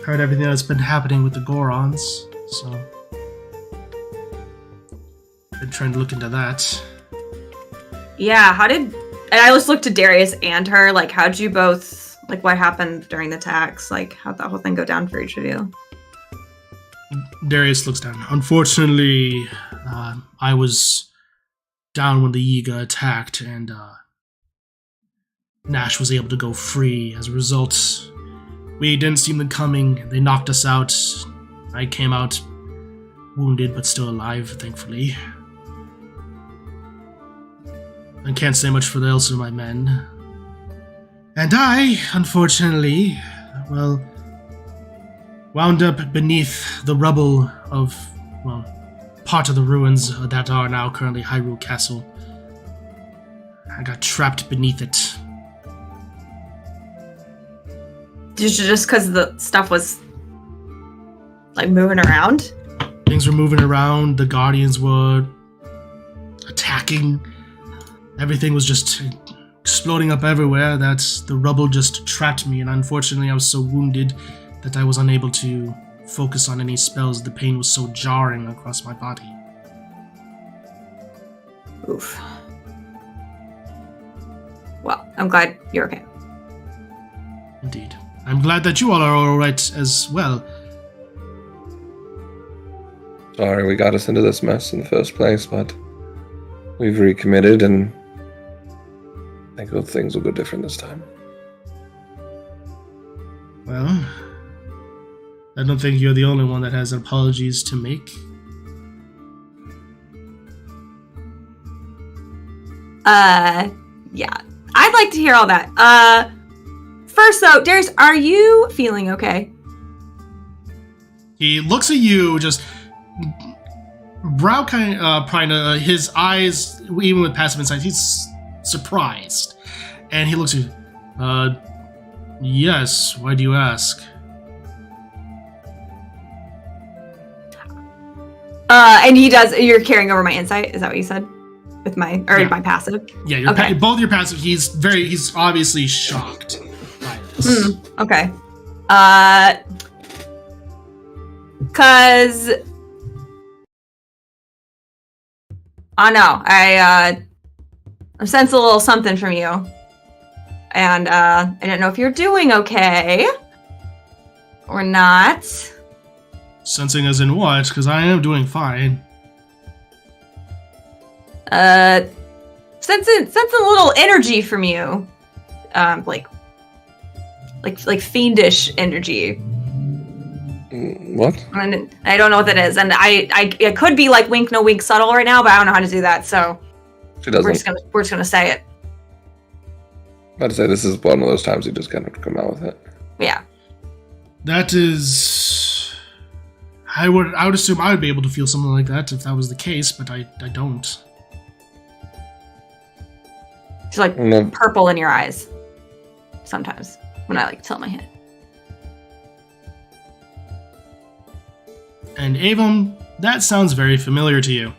Heard everything that's been happening with the Gorons, so been trying to look into that. Yeah, and I just looked to Darius and her, like, how'd you both, like, what happened during the attacks? Like, how'd that whole thing go down for each of you? Darius looks down. Unfortunately, I was down when the Yiga attacked, and Nash was able to go free. As a result, we didn't see them coming. They knocked us out. I came out wounded, but still alive, thankfully. I can't say much for the rest of my men. And I, unfortunately, well, wound up beneath the rubble of, well, part of the ruins that are now currently Hyrule Castle. I got trapped beneath it. Just because the stuff was, like, moving around? Things were moving around, the Guardians were attacking. Everything was just exploding up everywhere that the rubble just trapped me, and unfortunately I was so wounded that I was unable to focus on any spells. The pain was so jarring across my body. Oof. Well, I'm glad you're okay. Indeed. I'm glad that you all are alright as well. Sorry we got us into this mess in the first place, but we've recommitted and I think things will go different this time. Well, I don't think you're the only one that has apologies to make. Yeah. I'd like to hear all that. First though, Darius, are you feeling okay? He looks at you, just brow kind of his eyes, even with passive insight, he's surprised. And he looks at you, yes, why do you ask? And he does, you're carrying over my insight, is that what you said? With my, my passive? Yeah, your okay. Both your passive, he's obviously shocked by this. Okay. Cause I know, I sense a little something from you. And I don't know if you're doing okay or not. Sensing as in what? Because I am doing fine. Sensing a little energy from you. Like fiendish energy. What? And I don't know what that is. And it could be like wink, no wink subtle right now, but I don't know how to do that, so She doesn't. we're just gonna say it. I'd say this is one of those times you just kind of come out with it. Yeah. That is... I would assume I would be able to feel something like that if that was the case, but I don't. It's like purple in your eyes. Sometimes. When I like tilt my head. And Avon, that sounds very familiar to you.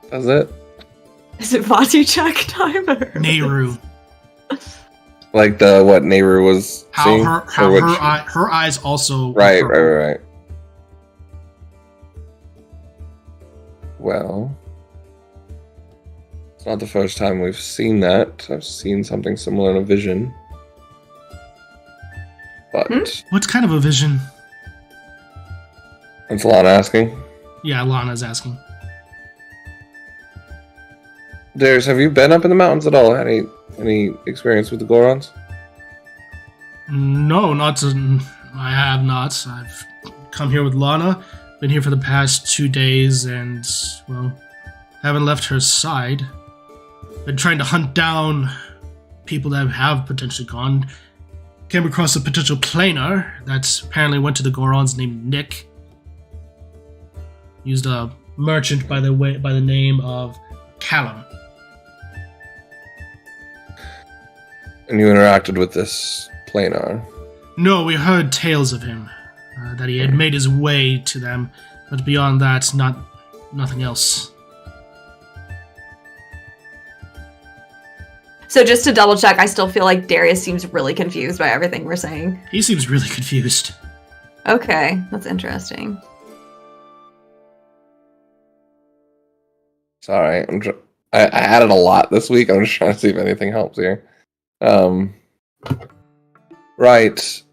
Does it? Is it Vati check time? Nehru. Like what Nehru was seeing? Her eyes also... Right. Well... It's not the first time we've seen that. I've seen something similar in a vision. But... What kind of a vision? That's Lana asking. Yeah, Lana's asking. Darius, have you been up in the mountains at all? Had any experience with the Gorons? No, I have not. I've come here with Lana, been here for the past 2 days, and, well, haven't left her side. Been trying to hunt down people that have potentially gone. Came across a potential planar that apparently went to the Gorons named Nick. Used a merchant by the name of Callum. And you interacted with this planar? No, we heard tales of him. That he had made his way to them, but beyond that, nothing else. So just to double check, I still feel like Darius seems really confused by everything we're saying. He seems really confused. Okay, that's interesting. Sorry, I added a lot this week. I'm just trying to see if anything helps here. Right.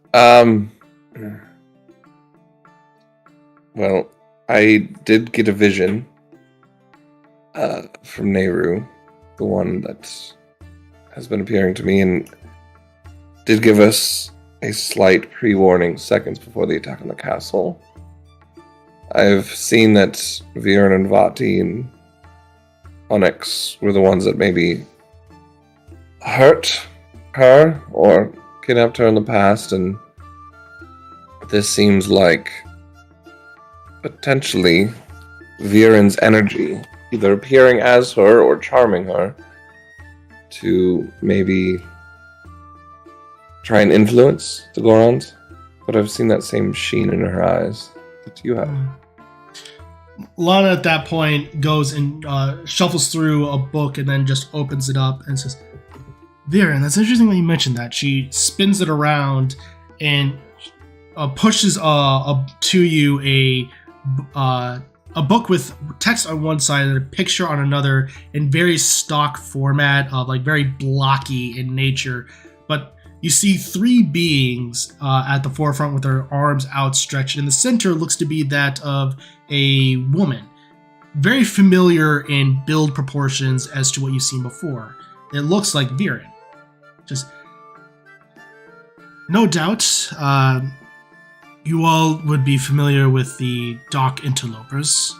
Well, I did get a vision from Nehru, the one that has been appearing to me, and did give us a slight pre-warning seconds before the attack on the castle. I've seen that Viren and Vati and Onyx were the ones that maybe hurt her or kidnapped her in the past, and this seems like potentially Viren's energy either appearing as her or charming her to maybe try and influence the Gorons. But I've seen that same sheen in her eyes that you have. Lana at that point goes and shuffles through a book and then just opens it up and says, Viren, that's interesting that you mentioned that. She spins it around and pushes to you a book with text on one side and a picture on another in very stock format of like very blocky in nature. But you see 3 beings at the forefront with their arms outstretched. In the center looks to be that of a woman. Very familiar in build proportions as to what you've seen before. It looks like Viren. Just, no doubt, you all would be familiar with the Dock Interlopers.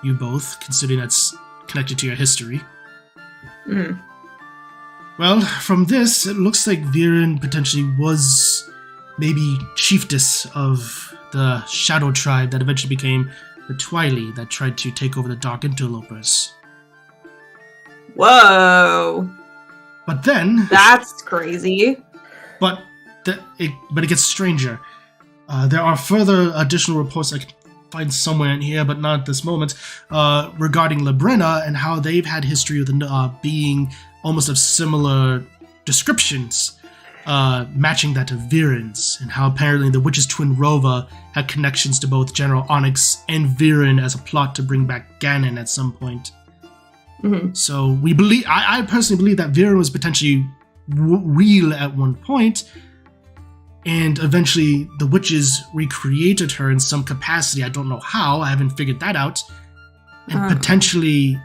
You both, considering that's connected to your history. Mm. Well, from this, it looks like Viren potentially was maybe chiefess of the Shadow Tribe that eventually became the Twily that tried to take over the Dock Interlopers. Whoa! But then... That's crazy. But it gets stranger. There are further additional reports I can find somewhere in here, but not at this moment, regarding Labrena and how they've had history with being almost of similar descriptions, matching that of Viren's, and how apparently the witch's twin Rova had connections to both General Onyx and Viren as a plot to bring back Ganon at some point. Mm-hmm. So we believe, I personally believe that Viren was potentially real at one point, and eventually the witches recreated her in some capacity. I don't know how, I haven't figured that out. And potentially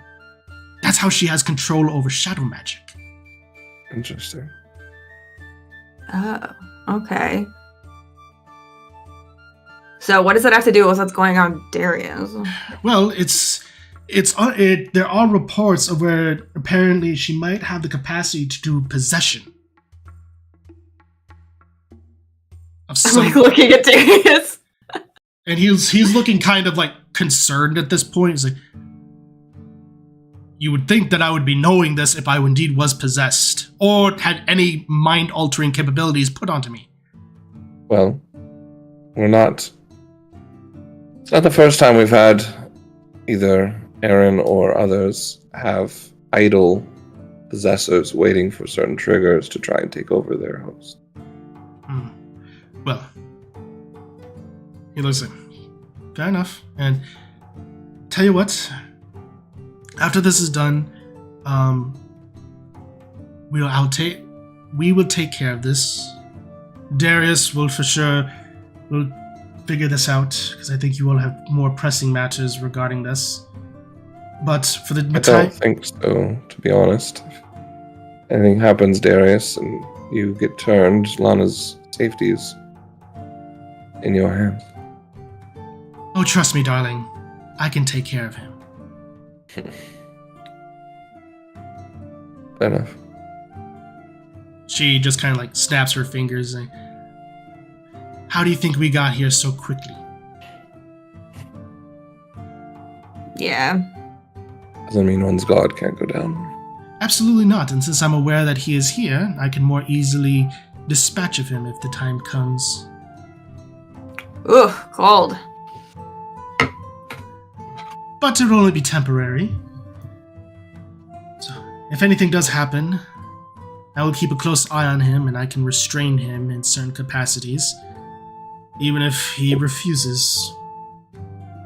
that's how she has control over shadow magic. Interesting. Oh, okay. So what does that have to do with what's going on with Darius? Well, it's There are reports of where apparently she might have the capacity to do possession. I'm like looking at Darius. And he's looking kind of like concerned at this point. He's like, you would think that I would be knowing this if I indeed was possessed, or had any mind-altering capabilities put onto me. Well, we're not... It's not the first time we've had either Aaron or others have idle possessors waiting for certain triggers to try and take over their host. Well, he looks like, fair enough. And tell you what, after this is done, we will take care of this. Darius will for sure figure this out, because I think you all have more pressing matters regarding this. But for the I don't think so, to be honest. If anything happens, Darius, and you get turned, Lana's safety is in your hands. Oh, trust me, darling. I can take care of him. Fair enough. She just kind of like snaps her fingers and, how do you think we got here so quickly? Yeah. Doesn't mean one's god can't go down. Absolutely not, and since I'm aware that he is here, I can more easily dispatch of him if the time comes. Ooh, cold. But it will only be temporary. So, if anything does happen, I will keep a close eye on him, and I can restrain him in certain capacities, even if he refuses.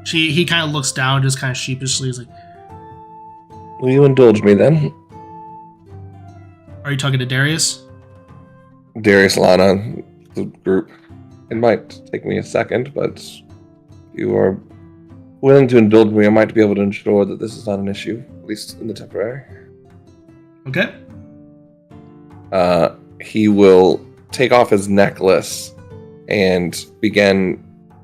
He kind of looks down, just kind of sheepishly, he's like, will you indulge me then? Are you talking to Darius? Darius, Lana, the group. It might take me a second, but if you are willing to indulge me, I might be able to ensure that this is not an issue, at least in the temporary. Okay. He will take off his necklace and begin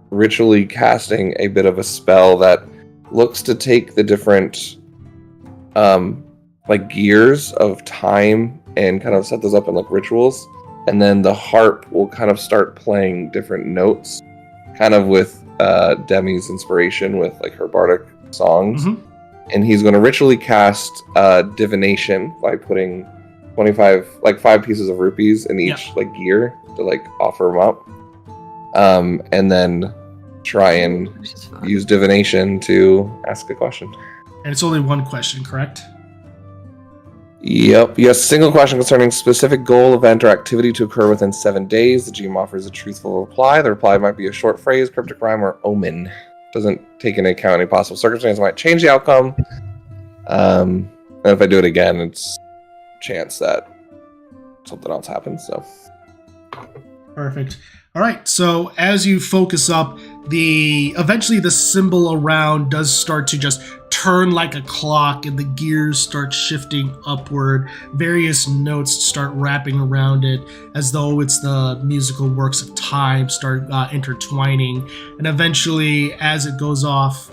ritually casting a bit of a spell that looks to take the different like gears of time and kind of set those up in like rituals, and then the harp will kind of start playing different notes, kind of with Demi's inspiration with like her bardic songs. Mm-hmm. And he's going to ritually cast divination by putting 5 pieces of rupees in each like gear to like offer them up, and then try and use divination to ask a question. And it's only one question, correct? Yep. Yes, single question concerning specific goal, event, or activity to occur within 7 days. The GM offers a truthful reply. The reply might be a short phrase, cryptic rhyme, or omen. Doesn't take into account any possible circumstances might change the outcome. And if I do it again, it's a chance that something else happens. So perfect. All right. So as you focus up, eventually the symbol around does start to just turn like a clock, and the gears start shifting upward. Various notes start wrapping around it as though it's the musical works of time start intertwining. And eventually, as it goes off,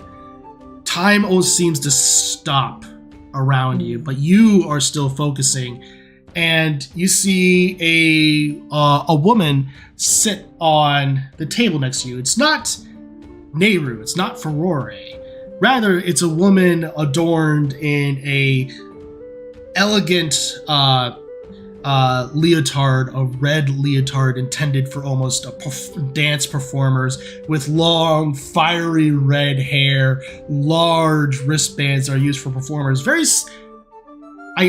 time almost seems to stop around you, but you are still focusing. And you see a woman sit on the table next to you. It's not Nehru, it's not Furore. Rather, it's a woman adorned in a elegant leotard, a red leotard intended for almost dance performers, with long, fiery red hair. Large wristbands are used for performers.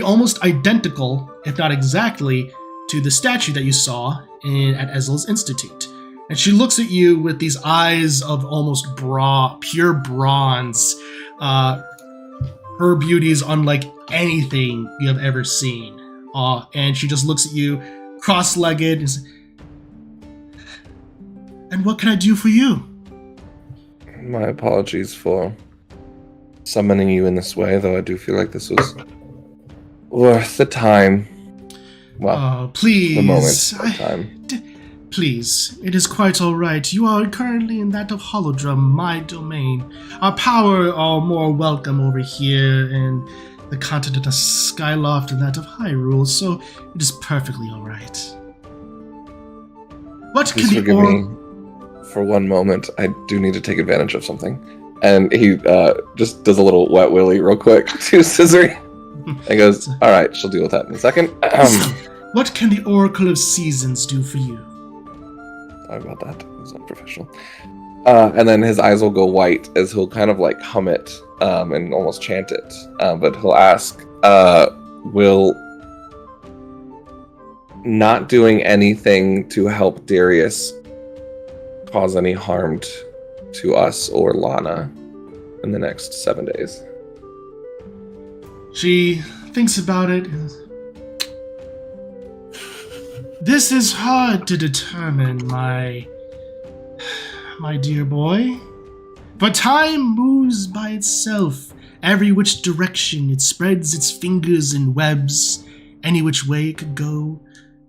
Almost identical, if not exactly, to the statue that you saw at Ezla's Institute. And she looks at you with these eyes of almost pure bronze. Her beauty is unlike anything you have ever seen. And she just looks at you, cross-legged, and says, and what can I do for you? My apologies for summoning you in this way, though I do feel like this was worth the time. Well, please. the moment of time. Please, it is quite all right. You are currently in that of Holodrum, my domain. Our power are more welcome over here in the continent of Skyloft and that of Hyrule, so it is perfectly all right. What Please can forgive the me for one moment. I do need to take advantage of something. And he just does a little wet willy real quick to Scissory. And goes, all right, she'll deal with that in a second. What can the Oracle of Seasons do for you? Sorry about that. It was unprofessional. And then his eyes will go white as he'll kind of like hum it and almost chant it. But he'll ask, will not doing anything to help Darius cause any harm to us or Lana in the next 7 days? She thinks about it. This is hard to determine, my dear boy. But time moves by itself. Every which direction it spreads its fingers and webs. Any which way it could go.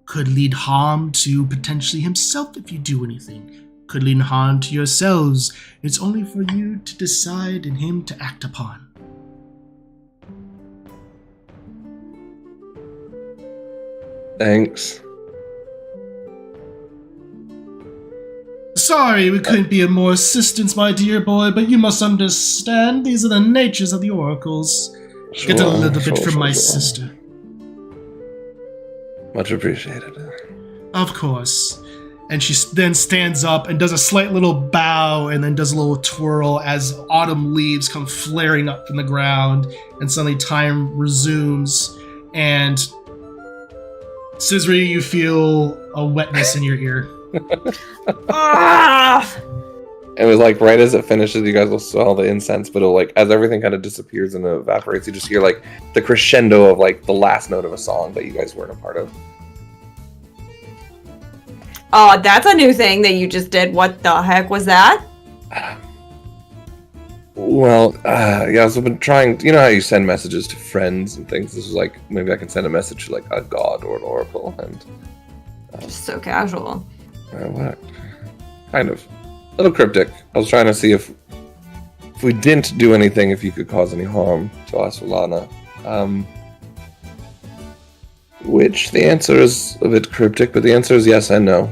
Could lead harm to potentially himself if you do anything. Could lead harm to yourselves. It's only for you to decide and him to act upon. Thanks. Sorry we couldn't be of more assistance, my dear boy, but you must understand these are the natures of the oracles. Get a little bit from my sister. Much appreciated. Of course. And she then stands up and does a slight little bow and then does a little twirl as autumn leaves come flaring up from the ground and suddenly time resumes and Scissory, you feel a wetness in your ear. It was like right as it finishes, you guys will smell the incense, but it'll like as everything kind of disappears and evaporates, you just hear like the crescendo of like the last note of a song that you guys weren't a part of. Oh, that's a new thing that you just did. What the heck was that? Well, yeah, so I've been trying. You know how you send messages to friends and things. This was like maybe I can send a message to like a god or an oracle, and Just so casual. what? Kind of a little cryptic. I was trying to see if we didn't do anything, if you could cause any harm to us or Lana. Which the answer is a bit cryptic, but the answer is yes and no.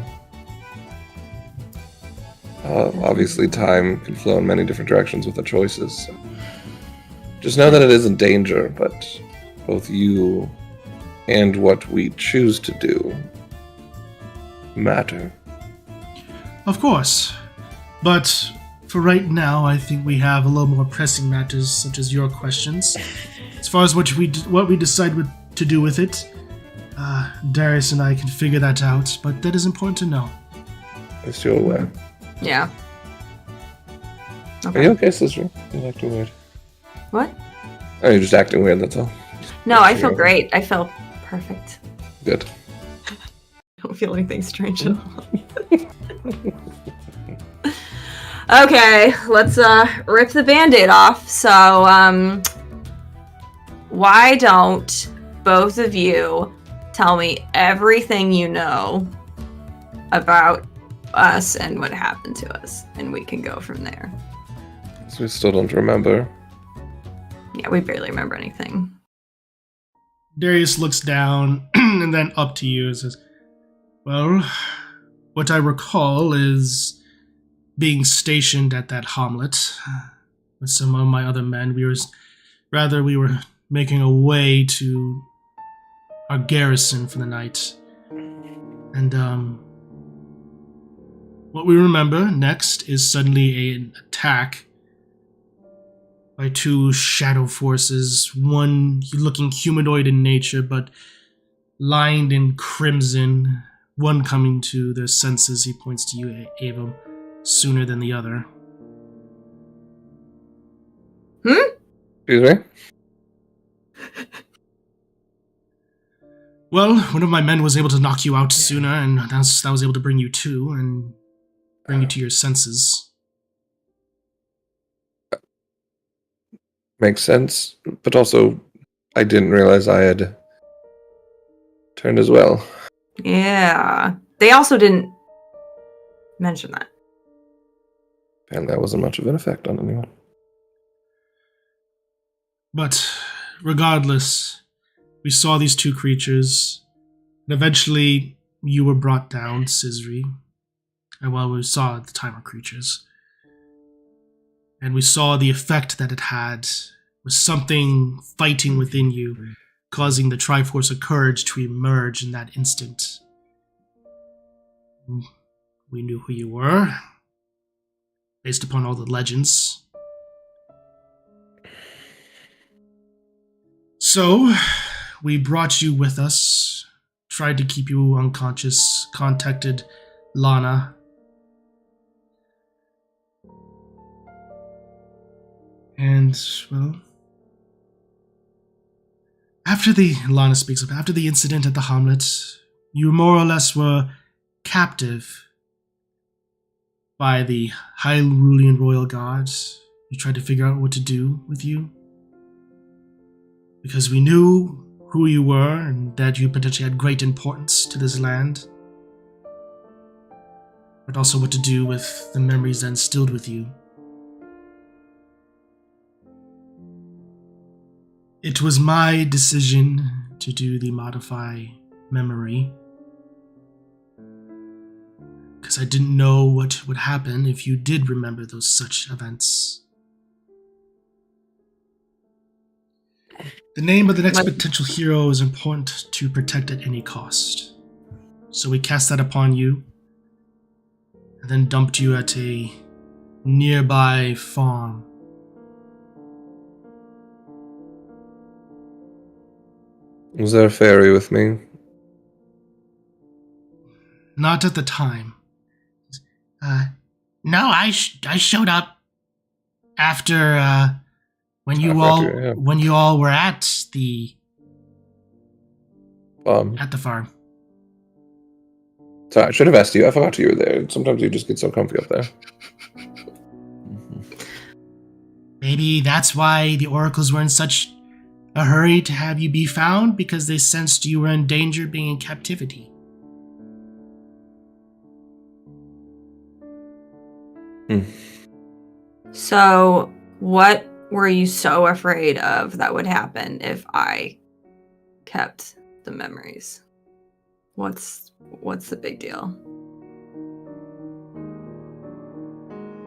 Obviously, time can flow in many different directions with our choices. So. Just know that it isn't danger, but both you and what we choose to do matter. Of course. But for right now, I think we have a little more pressing matters, such as your questions. As far as what we decide to do with it, Darius and I can figure that out, but that is important to know. Just you're aware. Yeah. Are you okay, sister? You're acting weird. What? Oh, you're just acting weird, that's all. No, I feel great. I feel perfect. Good. I don't feel anything strange at all. Okay, let's rip the band-aid off. So, why don't both of you tell me everything you know about us and what happened to us, and we can go from there. So we still don't remember. Yeah, we barely remember anything. Darius looks down and then up to you and says, well, what I recall is being stationed at that hamlet with some of my other men. We were making a way to our garrison for the night. And, what we remember next is suddenly an attack by two shadow forces, one looking humanoid in nature, but lined in crimson, one coming to their senses, he points to you, Ava, sooner than the other. Excuse me? Well, one of my men was able to knock you out sooner, and that was able to bring you to, and bring you to your senses. Makes sense, but also I didn't realize I had turned as well. Yeah. They also didn't mention that. And that wasn't much of an effect on anyone. But regardless, we saw these two creatures, and eventually you were brought down, Sisri. And well, we saw at the time our creatures. And we saw the effect that it had was something fighting within you, causing the Triforce of Courage to emerge in that instant. We knew who you were, based upon all the legends. So, we brought you with us, tried to keep you unconscious, contacted Lana. And, well, after the incident at the Hamlet, you more or less were captive by the Hyrulean royal guards. We tried to figure out what to do with you, because we knew who you were and that you potentially had great importance to this land, but also what to do with the memories that instilled with you. It was my decision to do the modify memory, because I didn't know what would happen if you did remember those such events. The name of the next potential hero is important to protect at any cost. So we cast that upon you, and then dumped you at a nearby farm. Was there a fairy with me? Not at the time. No, I showed up after when you all were at the farm. Sorry, I should have asked you. I forgot you were there. Sometimes you just get so comfy up there. Maybe that's why the oracles were in such a hurry to have you be found, because they sensed you were in danger being in captivity. So, what were you so afraid of that would happen if I kept the memories? What's the big deal?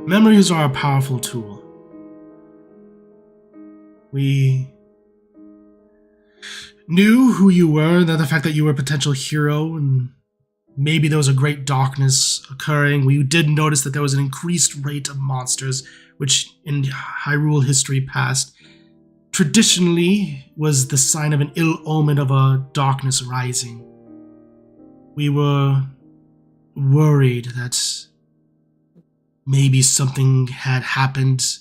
Memories are a powerful tool. We knew who you were, the fact that you were a potential hero, and maybe there was a great darkness occurring. We did notice that there was an increased rate of monsters, which in Hyrule history past traditionally was the sign of an ill omen of a darkness rising. We were worried that maybe something had happened,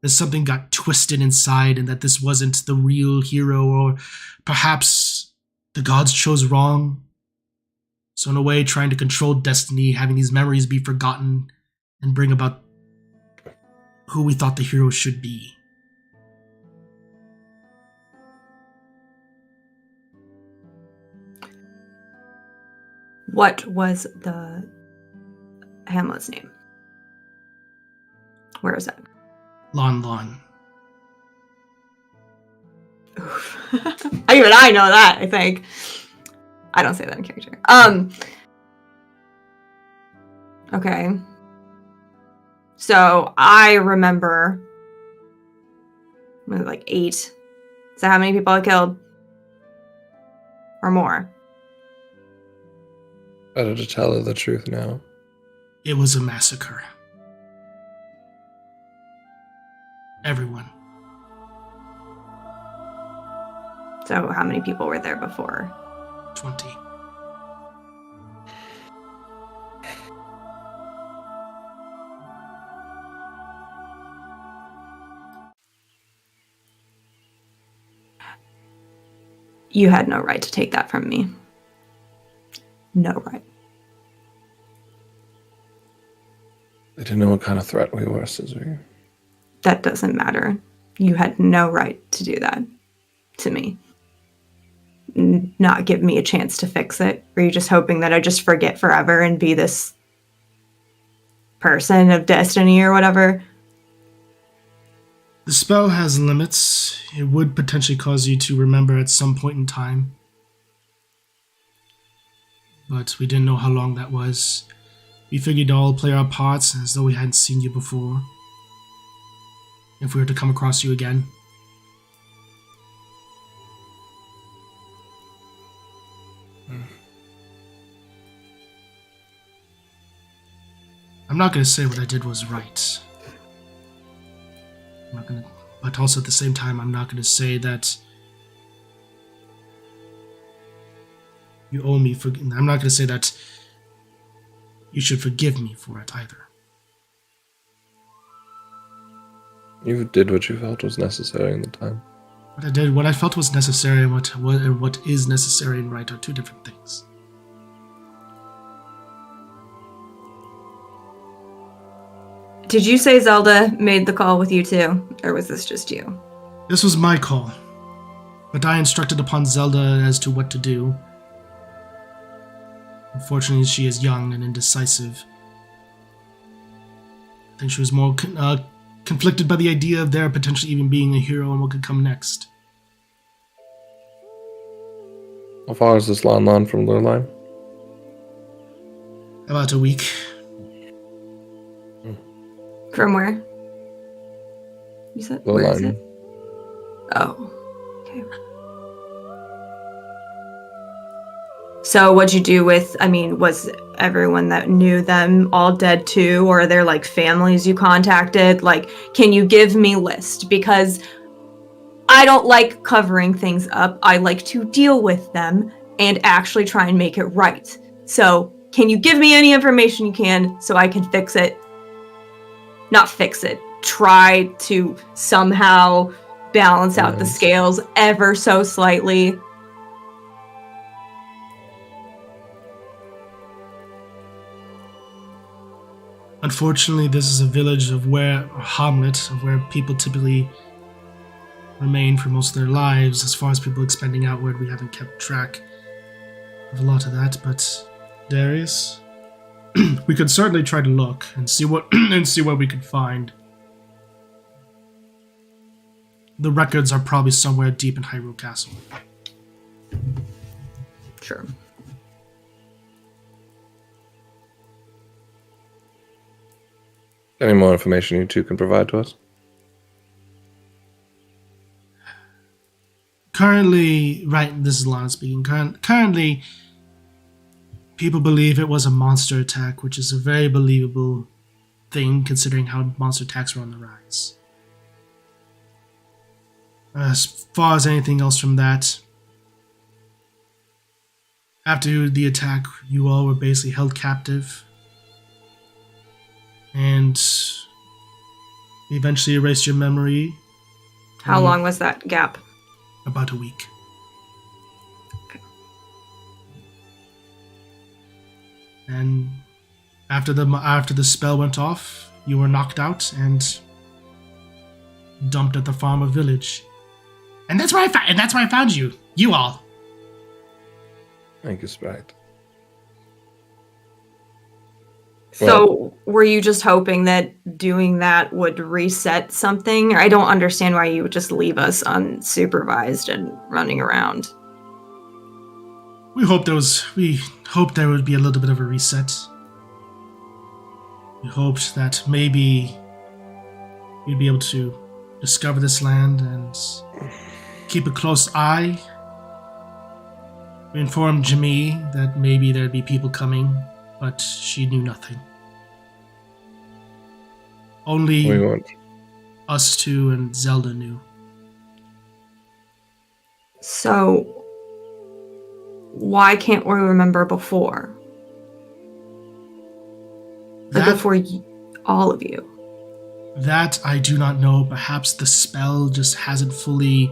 that something got twisted inside, and that this wasn't the real hero, or perhaps the gods chose wrong. So in a way, trying to control destiny, having these memories be forgotten, and bring about who we thought the hero should be. What was the Hamlet's name? Where is that? Lon Lon. Even I know that, I think. I don't say that in character. Okay. So I remember like 8. Is that how many people I killed? Or more? Better to tell her the truth now. It was a massacre. Everyone. So how many people were there before? 20. You had no right to take that from me. No right. I didn't know what kind of threat we were, Sisri. That doesn't matter. You had no right to do that to me. Not give me a chance to fix it. Were you just hoping that I just forget forever and be this person of destiny or whatever? The spell has limits. It would potentially cause you to remember at some point in time. But we didn't know how long that was. We figured all play our parts as though we hadn't seen you before. If we were to come across you again. I'm not going to say what I did was right. But also at the same time, I'm not going to say that you owe me for. I'm not going to say that you should forgive me for it either. You did what you felt was necessary in the time. What I did, what I felt was necessary, and what is necessary and right are two different things. Did you say Zelda made the call with you too, or was this just you? This was my call, but I instructed upon Zelda as to what to do. Unfortunately, she is young and indecisive. I think she was more conflicted by the idea of there potentially even being a hero and what could come next. How far is this Lon from Lurline? About a week. From where? You said where is Lurline. it? Oh, okay. So what'd you do with, I mean, was everyone that knew them all dead too? Or are there like families you contacted? Like, can you give me a list? Because I don't like covering things up. I like to deal with them and actually try and make it right. So can you give me any information you can so I can fix it? Not fix it. Try to somehow balance out the scales ever so slightly. Unfortunately, this is a village of a hamlet of where people typically remain for most of their lives. As far as people expanding outward, we haven't kept track of a lot of that. But Darius, we could certainly try to look and see what we could find. The records are probably somewhere deep in Hyrule Castle. Sure. Any more information you two can provide to us? Currently, right, this is Lana speaking. Currently, people believe it was a monster attack, which is a very believable thing considering how monster attacks were on the rise. As far as anything else from that, after the attack, you all were basically held captive. And we eventually erased your memory. How long was that gap? About a week. Okay. And after the spell went off, you were knocked out and dumped at the farmer village. And that's where I found you. You all. Thank you, Sprite. So were you just hoping that doing that would reset something? I don't understand why you would just leave us unsupervised and running around. We hoped there would be a little bit of a reset. We hoped that maybe we'd be able to discover this land and keep a close eye. We informed Jimmy that maybe there'd be people coming, but she knew nothing. Only us two and Zelda knew. So why can't we remember before? Before all of you. That I do not know. Perhaps the spell just hasn't fully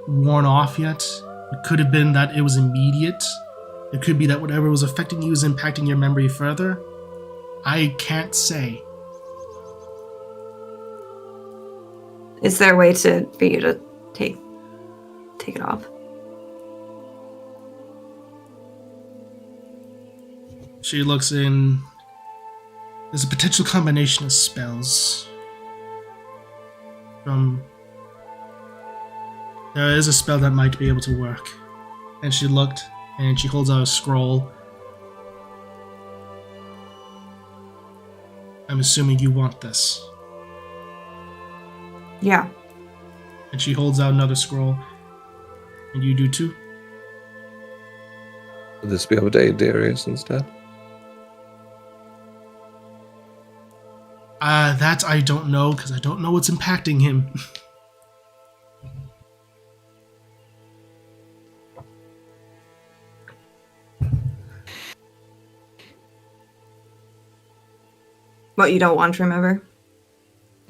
worn off yet. It could have been that it was immediate. It could be that whatever was affecting you is impacting your memory further. I can't say. Is there a way for you to take it off? She looks in There's a potential combination of spells. There is a spell that might be able to work. And she looked, and she holds out a scroll. I'm assuming you want this. Yeah. And she holds out another scroll. And you do too. Would this be of Darius instead? That I don't know, because I don't know what's impacting him. What you don't want to remember?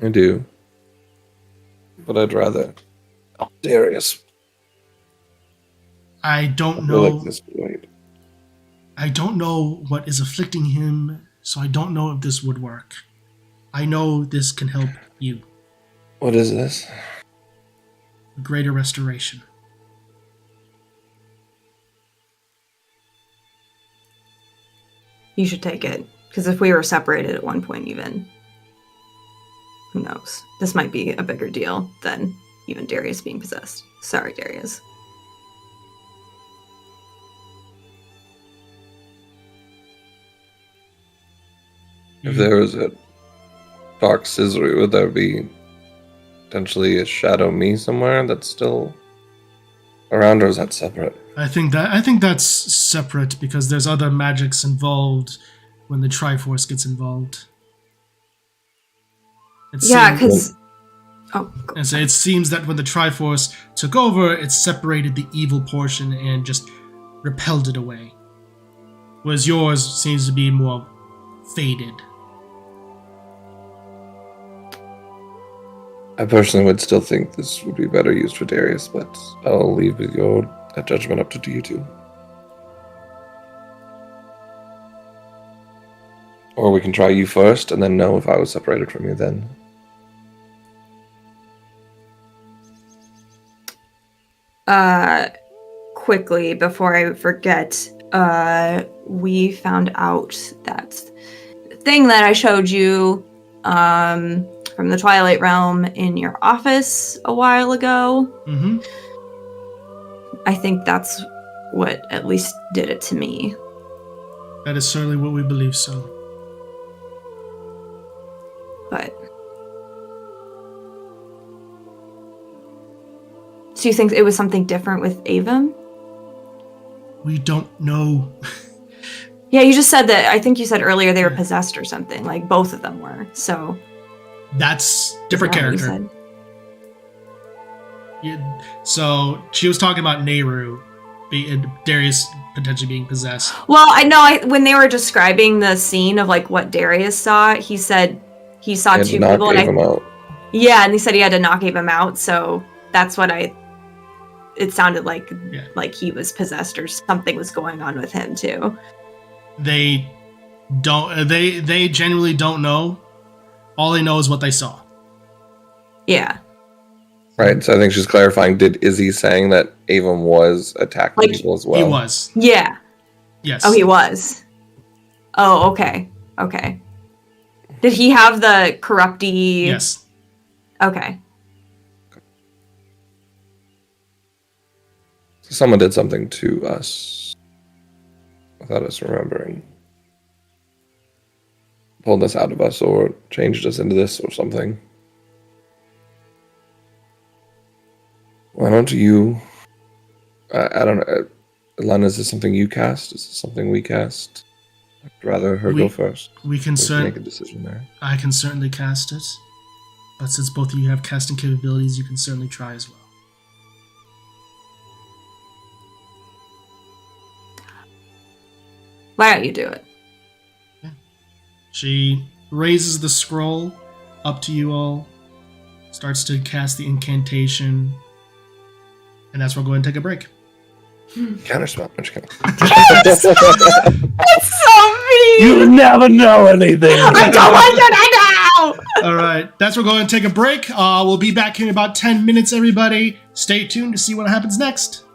I do. But I'd rather Darius. I don't I feel know. like this would wait. I don't know what is afflicting him, so I don't know if this would work. I know this can help you. What is this? Greater restoration. You should take it. Because if we were separated at one point even, who knows? This might be a bigger deal than even Darius being possessed. Sorry, Darius. If there was a dark scissory, would there be potentially a shadow me somewhere that's still around, or is that separate? I think that's separate because there's other magics involved when the Triforce gets involved. Yeah, because it seems that when the Triforce took over, it separated the evil portion and just repelled it away. Whereas yours seems to be more faded. I personally would still think this would be better used for Darius, but I'll leave that judgment up to you two. Or we can try you first and then know if I was separated from you then. Quickly, before I forget, we found out that the thing that I showed you from the Twilight Realm in your office a while ago. Mm-hmm. I think that's what at least did it to me. That is certainly what we believe so. But so you think it was something different with Avon? We don't know. Yeah, you just said that. I think you said earlier they were possessed or something. Like both of them were. So that's different character. So she was talking about Nehru, Darius potentially being possessed. Well, I know when they were describing the scene of like what Darius saw, he said he saw two people, and yeah, and he said he had to knock Avon out. So that's what it sounded like, like he was possessed or something was going on with him too. They don't. They genuinely don't know. All they know is what they saw. Yeah. Right. So I think she's clarifying. Did Izzy saying that Avon was attacking people as well? He was. Yeah. Yes. Oh, he was. Oh, okay. Okay. Did he have the corrupty? Yes. Okay. So someone did something to us without us remembering. Pulled us out of us or changed us into this or something. Why don't you... I don't know. Elena, is this something you cast? Is this something we cast? I'd rather her go first. We can make a decision there. I can certainly cast it. But since both of you have casting capabilities, you can certainly try as well. Why don't you do it? Yeah. She raises the scroll up to you all, starts to cast the incantation, and that's where we're going to take a break. Counterspell. Yes! That's so mean! You never know anything! I don't like it, I know! All right, that's where we're going to take a break. We'll be back in about 10 minutes, everybody. Stay tuned to see what happens next.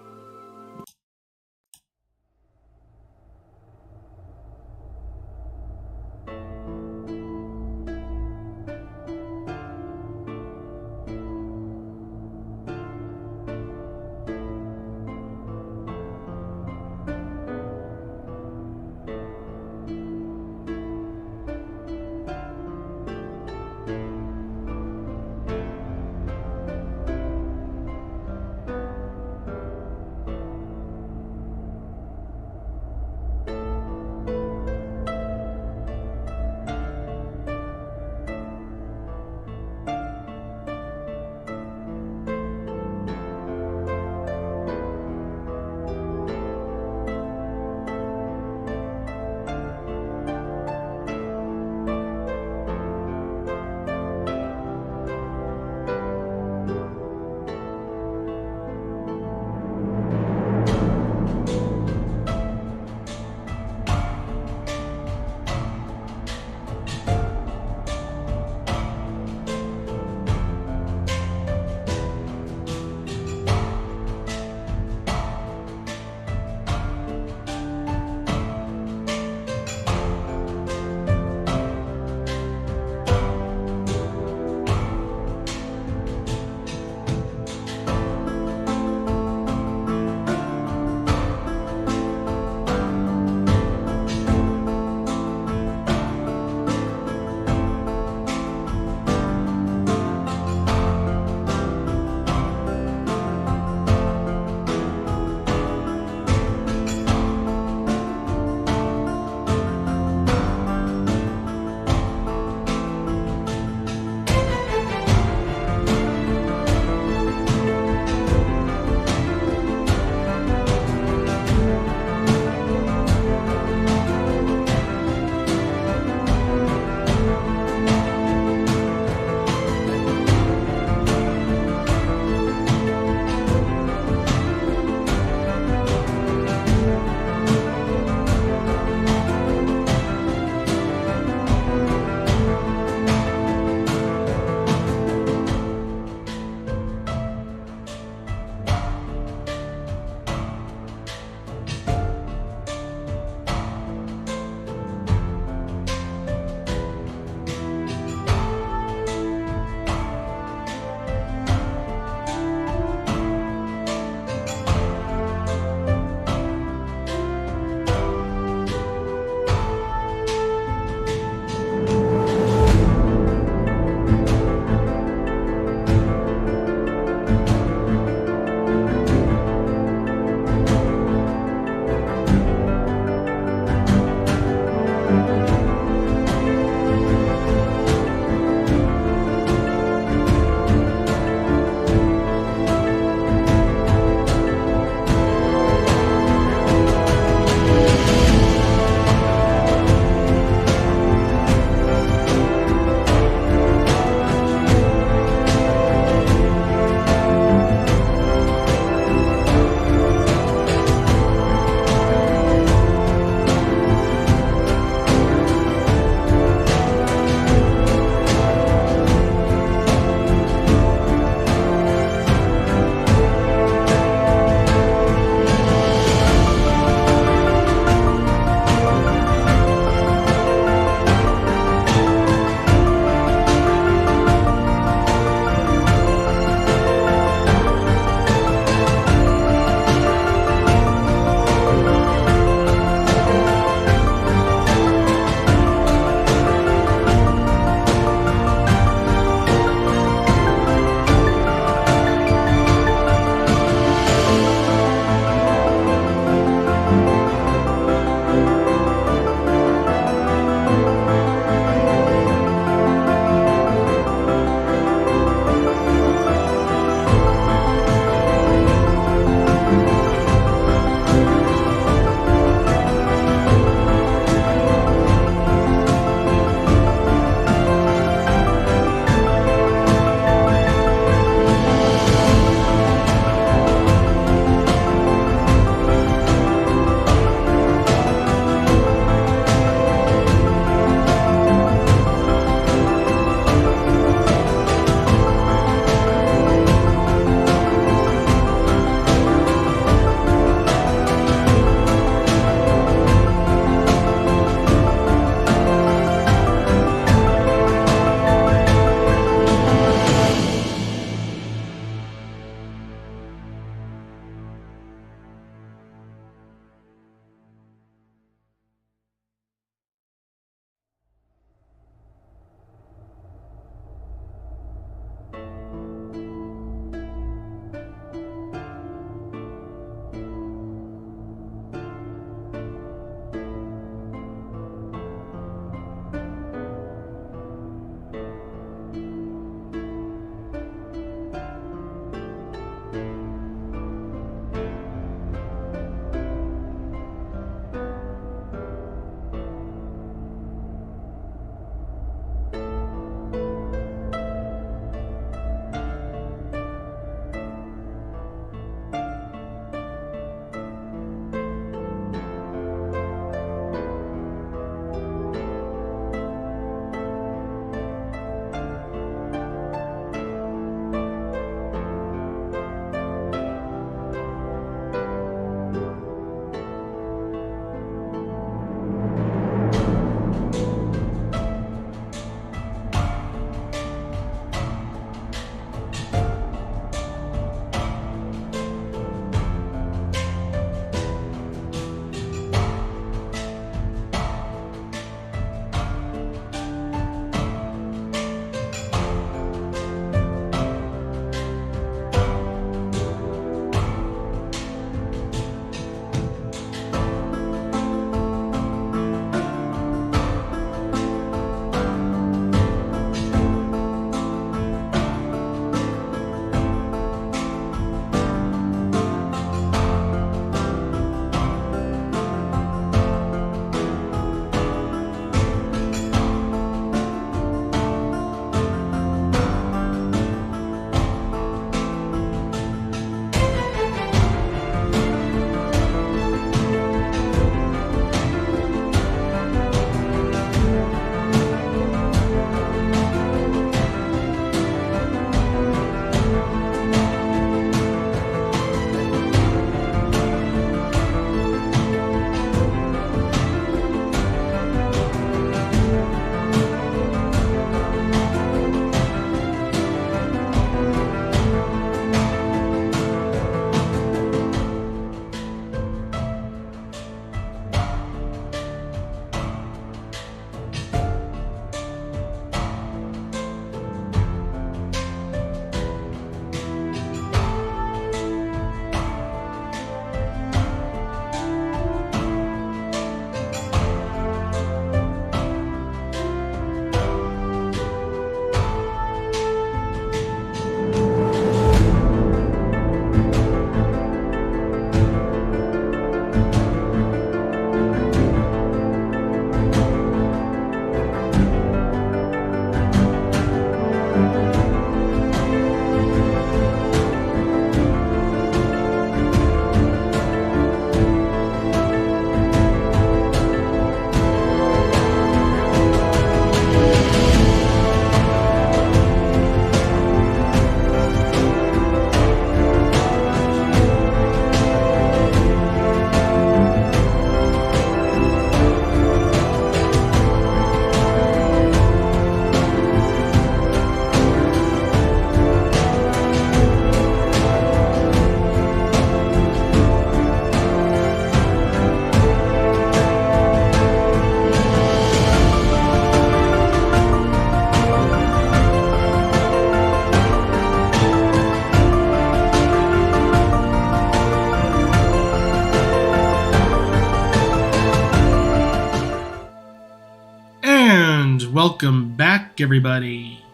welcome back, everybody.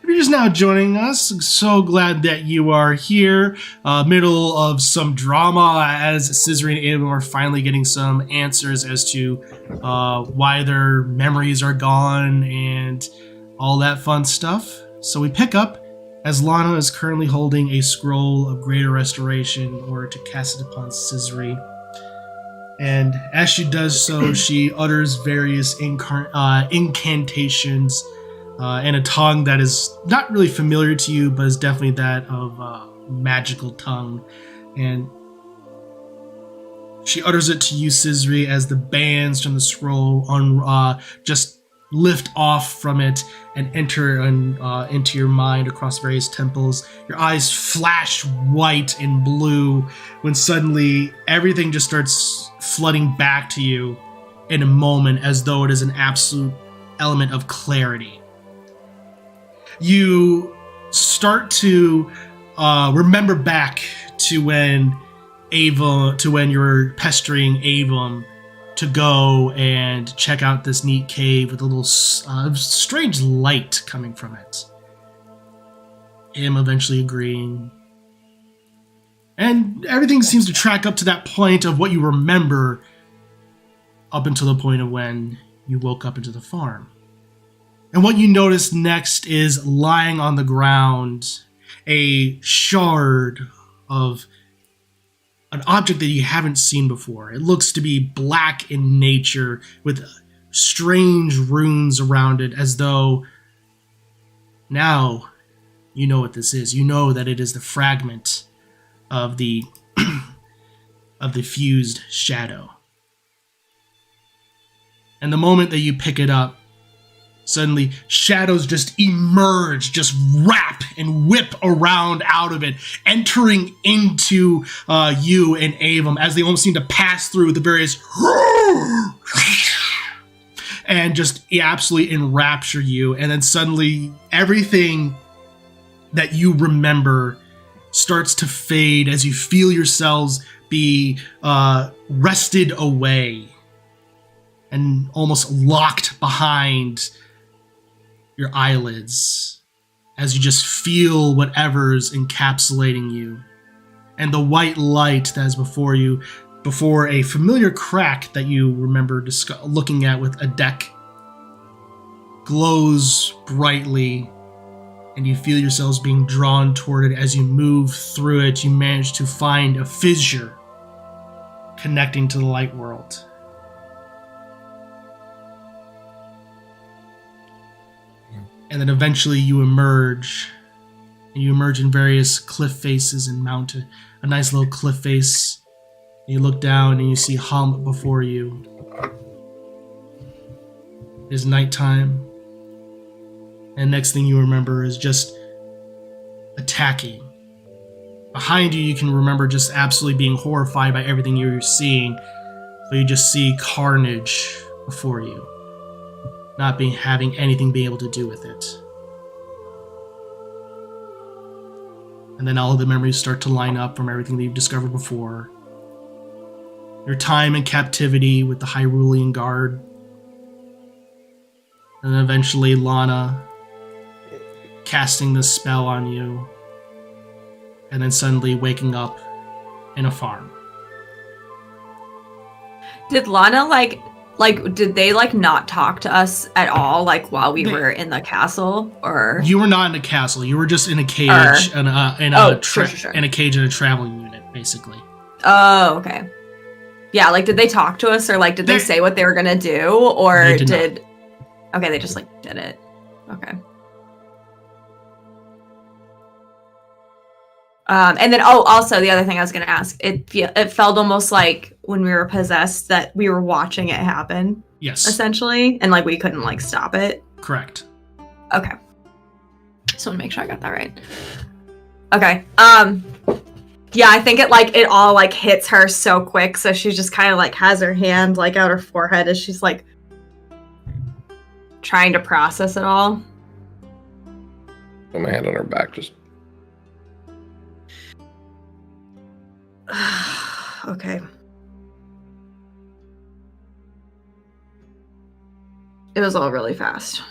If you're just now joining us, so glad that you are here. Middle of some drama as Scissory and Abel are finally getting some answers as to why their memories are gone and all that fun stuff. So we pick up as Lana is currently holding a scroll of greater restoration in order to cast it upon Scissory. And as she does so, she utters various incantations in a tongue that is not really familiar to you, but is definitely that of magical tongue. And she utters it to you, Scissory, as the bands from the scroll just lift off from it and enter into your mind across various temples. Your eyes flash white and blue when suddenly everything just starts flooding back to you in a moment, as though it is an absolute element of clarity. You start to remember back to when you're pestering Avum to go and check out this neat cave with a little strange light coming from it. Him eventually agreeing. And everything seems to track up to that point of what you remember up until the point of when you woke up into the farm. And what you notice next is lying on the ground a shard of an object that you haven't seen before. It looks to be black in nature with strange runes around it, as though now you know what this is. You know that it is the fragment of the of the fused shadow. And the moment that you pick it up, suddenly, shadows just emerge, just wrap and whip around out of it, entering into you and Avum as they almost seem to pass through the various and just absolutely enrapture you. And then suddenly, everything that you remember starts to fade as you feel yourselves be wrested away and almost locked behind your eyelids as you just feel whatever's encapsulating you. And the white light that is before you, before a familiar crack that you remember looking at with a deck, glows brightly, and you feel yourselves being drawn toward it. As you move through it, you manage to find a fissure connecting to the light world. And then eventually you emerge. And you emerge in various cliff faces and mount a nice little cliff face. And you look down and you see Hum before you. It is nighttime. And next thing you remember is just attacking. Behind you, you can remember just absolutely being horrified by everything you're seeing. But you just see carnage before you. Not having anything be able to do with it. And then all of the memories start to line up from everything that you've discovered before. Your time in captivity with the Hyrulean Guard. And then eventually Lana casting this spell on you. And then suddenly waking up in a farm. Did Lana did they not talk to us at all while we were in the castle, or you were not in a castle? You were just in a cage in a cage in a traveling unit, basically. Oh, okay. Yeah, did they talk to us, or did they say what they were gonna do, or they did not. Okay, they just did it. Okay. And then, also the other thing I was going to ask, it felt almost like when we were possessed that we were watching it happen. Yes. Essentially, and we couldn't stop it. Correct. Okay. Just want to make sure I got that right. Okay. Yeah, I think it all hits her so quick, so she just kind of has her hand out her forehead as she's trying to process it all. Put my hand on her back, just. Okay. It was all really fast.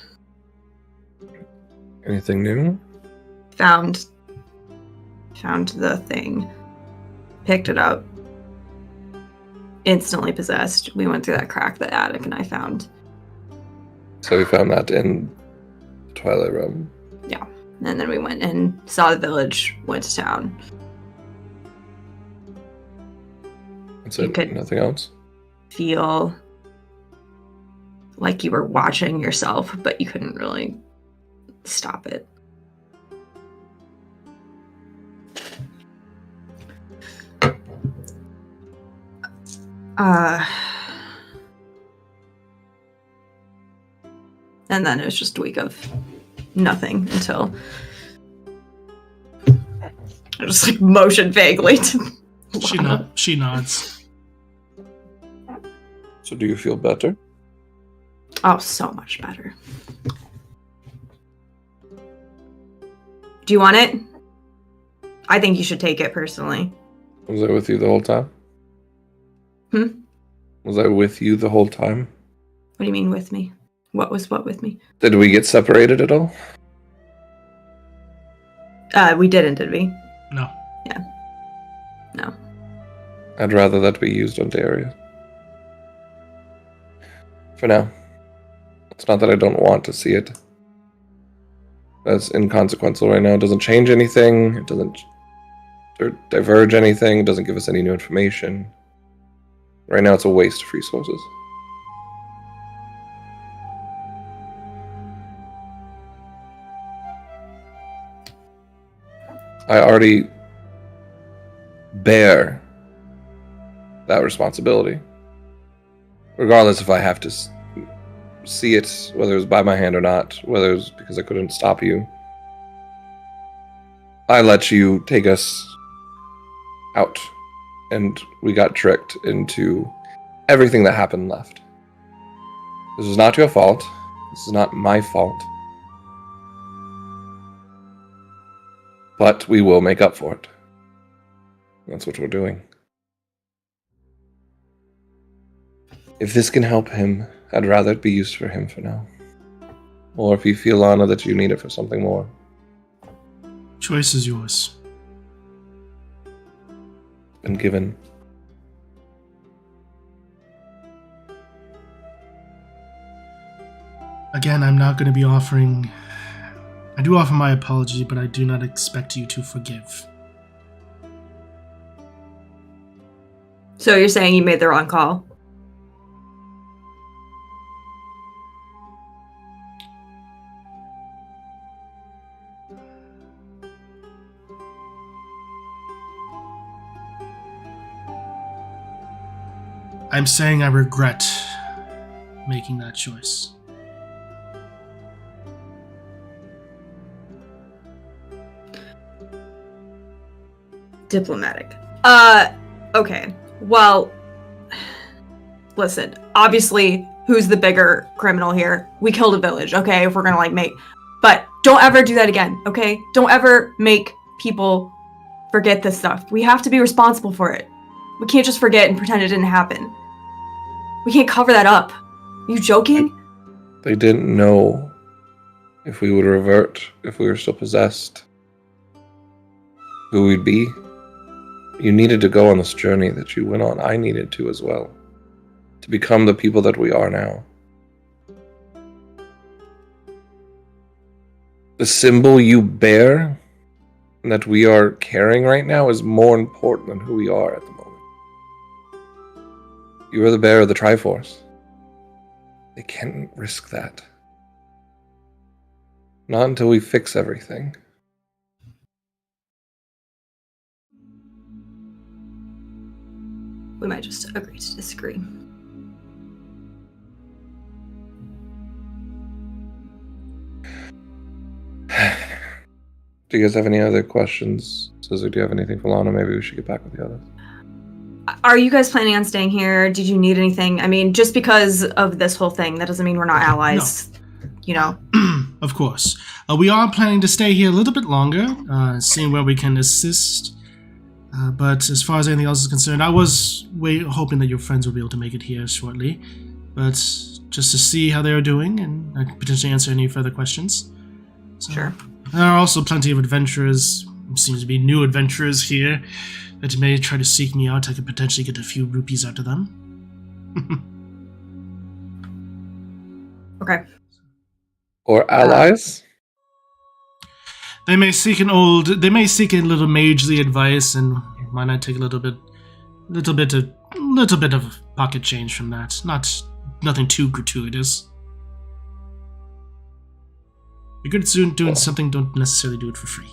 Anything new? Found the thing. Picked it up. Instantly possessed. We went through that crack, the attic, and I found. So we found that in the Twilight Realm. Yeah. And then we went and saw the village, went to town. That's You it? could- Nothing else? Feel like you were watching yourself, but you couldn't really stop it. And then it was just a week of nothing until I just like motion vaguely to She nods. So do you feel better? Oh, so much better. Do you want it? I think you should take it personally. Was I with you the whole time? Hmm? Was I with you the whole time? What do you mean with me? What was what with me? Did we get separated at all? We didn't, did we? No. Yeah. No. I'd rather that be used on Daria. For now. It's not that I don't want to see it. That's inconsequential right now. It doesn't change anything. It doesn't diverge anything. It doesn't give us any new information. Right now it's a waste of resources. I already bear that responsibility. Regardless if I have to see it, whether it was by my hand or not, whether it was because I couldn't stop you. I let you take us out, and we got tricked into everything that happened left. This is not your fault. This is not my fault. But we will make up for it. That's what we're doing. If this can help him, I'd rather it be used for him for now. Or if you feel, Lana, that you need it for something more. Choice is yours. Been given. Again, I'm not going to be offering... I do offer my apology, but I do not expect you to forgive. So you're saying you made the wrong call? I'm saying I regret making that choice. Diplomatic. Okay. Well, listen, obviously, who's the bigger criminal here? We killed a village, okay, if we're gonna, like, make... But don't ever do that again, okay? Don't ever make people forget this stuff. We have to be responsible for it. We can't just forget and pretend it didn't happen. We can't cover that up. Are you joking? They didn't know if we would revert, if we were still possessed, who we'd be. You needed to go on this journey that you went on. I needed to as well. To become the people that we are now. The symbol you bear, that we are carrying right now, is more important than who we are at the moment. You are the bearer of the Triforce. They can't risk that. Not until we fix everything. We might just agree to disagree. Do you guys have any other questions? Suzu, do you have anything for Lana? Maybe we should get back with the others. Are you guys planning on staying here? Did you need anything? I mean, just because of this whole thing, that doesn't mean we're not allies. No. You know? Of course. We are planning to stay here a little bit longer, seeing where we can assist. But as far as anything else is concerned, I was hoping that your friends would be able to make it here shortly. But just to see how they are doing and potentially answer any further questions. So, Sure. there are also plenty of adventurers, seems to be new adventurers here, that may try to seek me out. I could potentially get a few rupees out of them. Okay. Or allies? They may seek a little magely advice, and why not take a little bit of pocket change from that? Nothing too gratuitous. You're good at doing something, don't necessarily do it for free.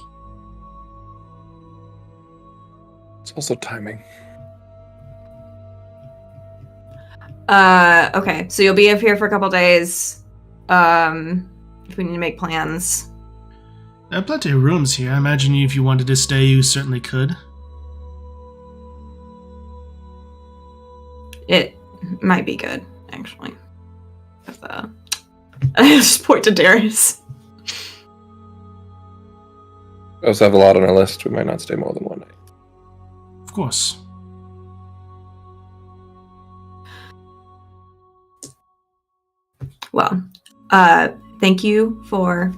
It's also timing. Okay, so you'll be up here for a couple days. If we need to make plans. There are plenty of rooms here. I imagine if you wanted to stay, you certainly could. It might be good, actually. I just point to Darius. We also have a lot on our list. We might not stay more than one night. Of course. Well, thank you for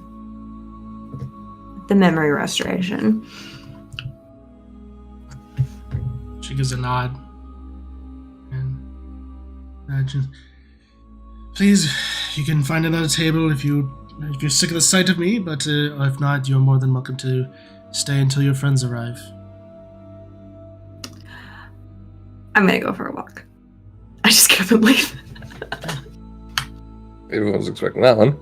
the memory restoration. She gives a nod. And please, you can find another table if you're sick of the sight of me, but if not, you're more than welcome to stay until your friends arrive. I'm gonna go for a walk. I just get up and leave. Everyone was expecting that one.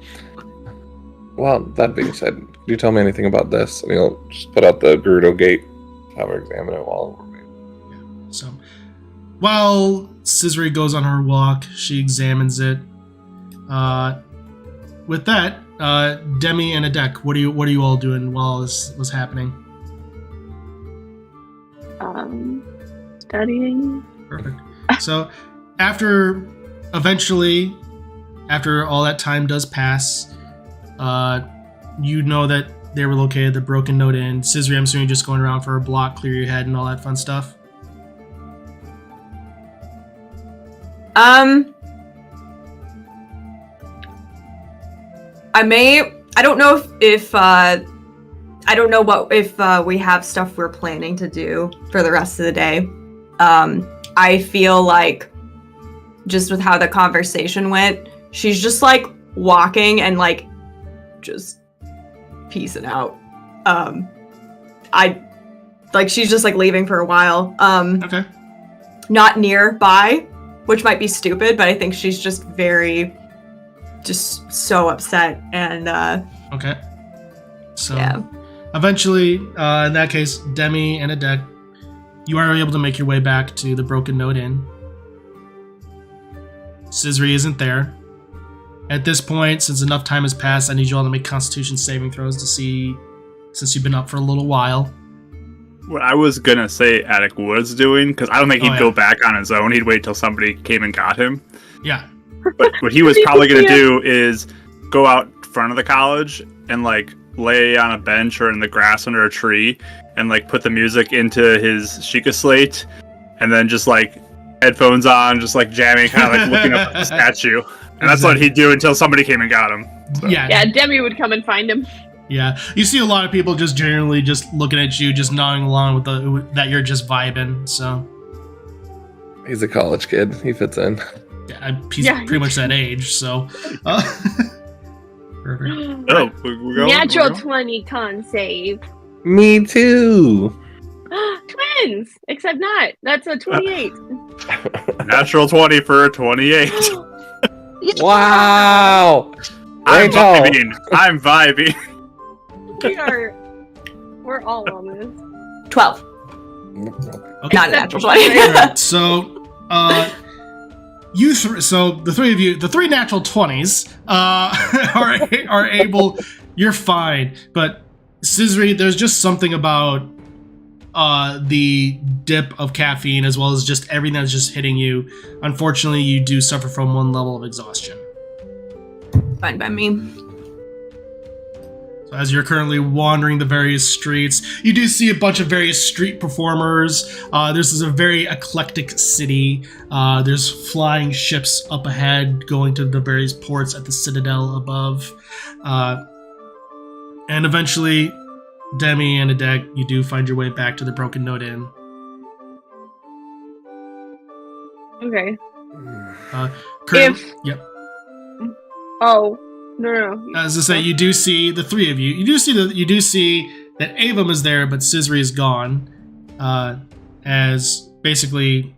Well, that being said, could you tell me anything about this? And he'll just put out the Gerudo gate, have her examine it while we're waiting. So, while Scissory goes on her walk, she examines it. With that, Demi and Adek, what are you all doing while this was happening? Studying. Perfect. So, after all that time does pass, you know that they were located at the Broken Note Inn. Scissory, I'm assuming, just going around for a block, clear your head, and all that fun stuff. I don't know if I don't know if we have stuff we're planning to do for the rest of the day. I feel like just with how the conversation went, she's just like walking and like just peacing out. She's just like leaving for a while. Okay. Not nearby, which might be stupid, but I think she's just so upset and Okay. So yeah. Eventually, in that case, Demi and Adek, you are able to make your way back to the Broken Note Inn. Scissory isn't there. At this point, since enough time has passed, I need you all to make Constitution saving throws to see, since you've been up for a little while. What I was gonna say Attic was doing, because I don't think he'd go back on his own. He'd wait till somebody came and got him. Yeah. But what he was probably gonna do is go out front of the college and like lay on a bench or in the grass under a tree and like put the music into his Sheikah slate and then just like headphones on, just like jamming, kind of like looking up at the statue. And that's what he'd do until somebody came and got him. So. Yeah, Demi would come and find him. Yeah, you see a lot of people just generally just looking at you, just nodding along with that you're just vibing. So He's a college kid. He fits in. Yeah, he's pretty much that age. So perfect. Oh, we're going. Natural 20 con save. Me too. Twins, except not. That's a 28. Natural 20 for a 28. Wow. I'm vibing. We're all on this. 12. Okay. Not a natural 20. Alright, so the three of you, the three natural 20s, are able. You're fine, but Scissory, there's just something about the dip of caffeine as well as just everything that's just hitting you. Unfortunately, you do suffer from one level of exhaustion. Fine by me. So as you're currently wandering the various streets, you do see a bunch of various street performers. This is a very eclectic city. There's flying ships up ahead going to the various ports at the Citadel above. And eventually, Demi and Adek, you do find your way back to the Broken Note Inn. Okay. Yep. Oh, no. As I say, you do see the three of you. You do see that Avum is there, but Scissory is gone. As basically,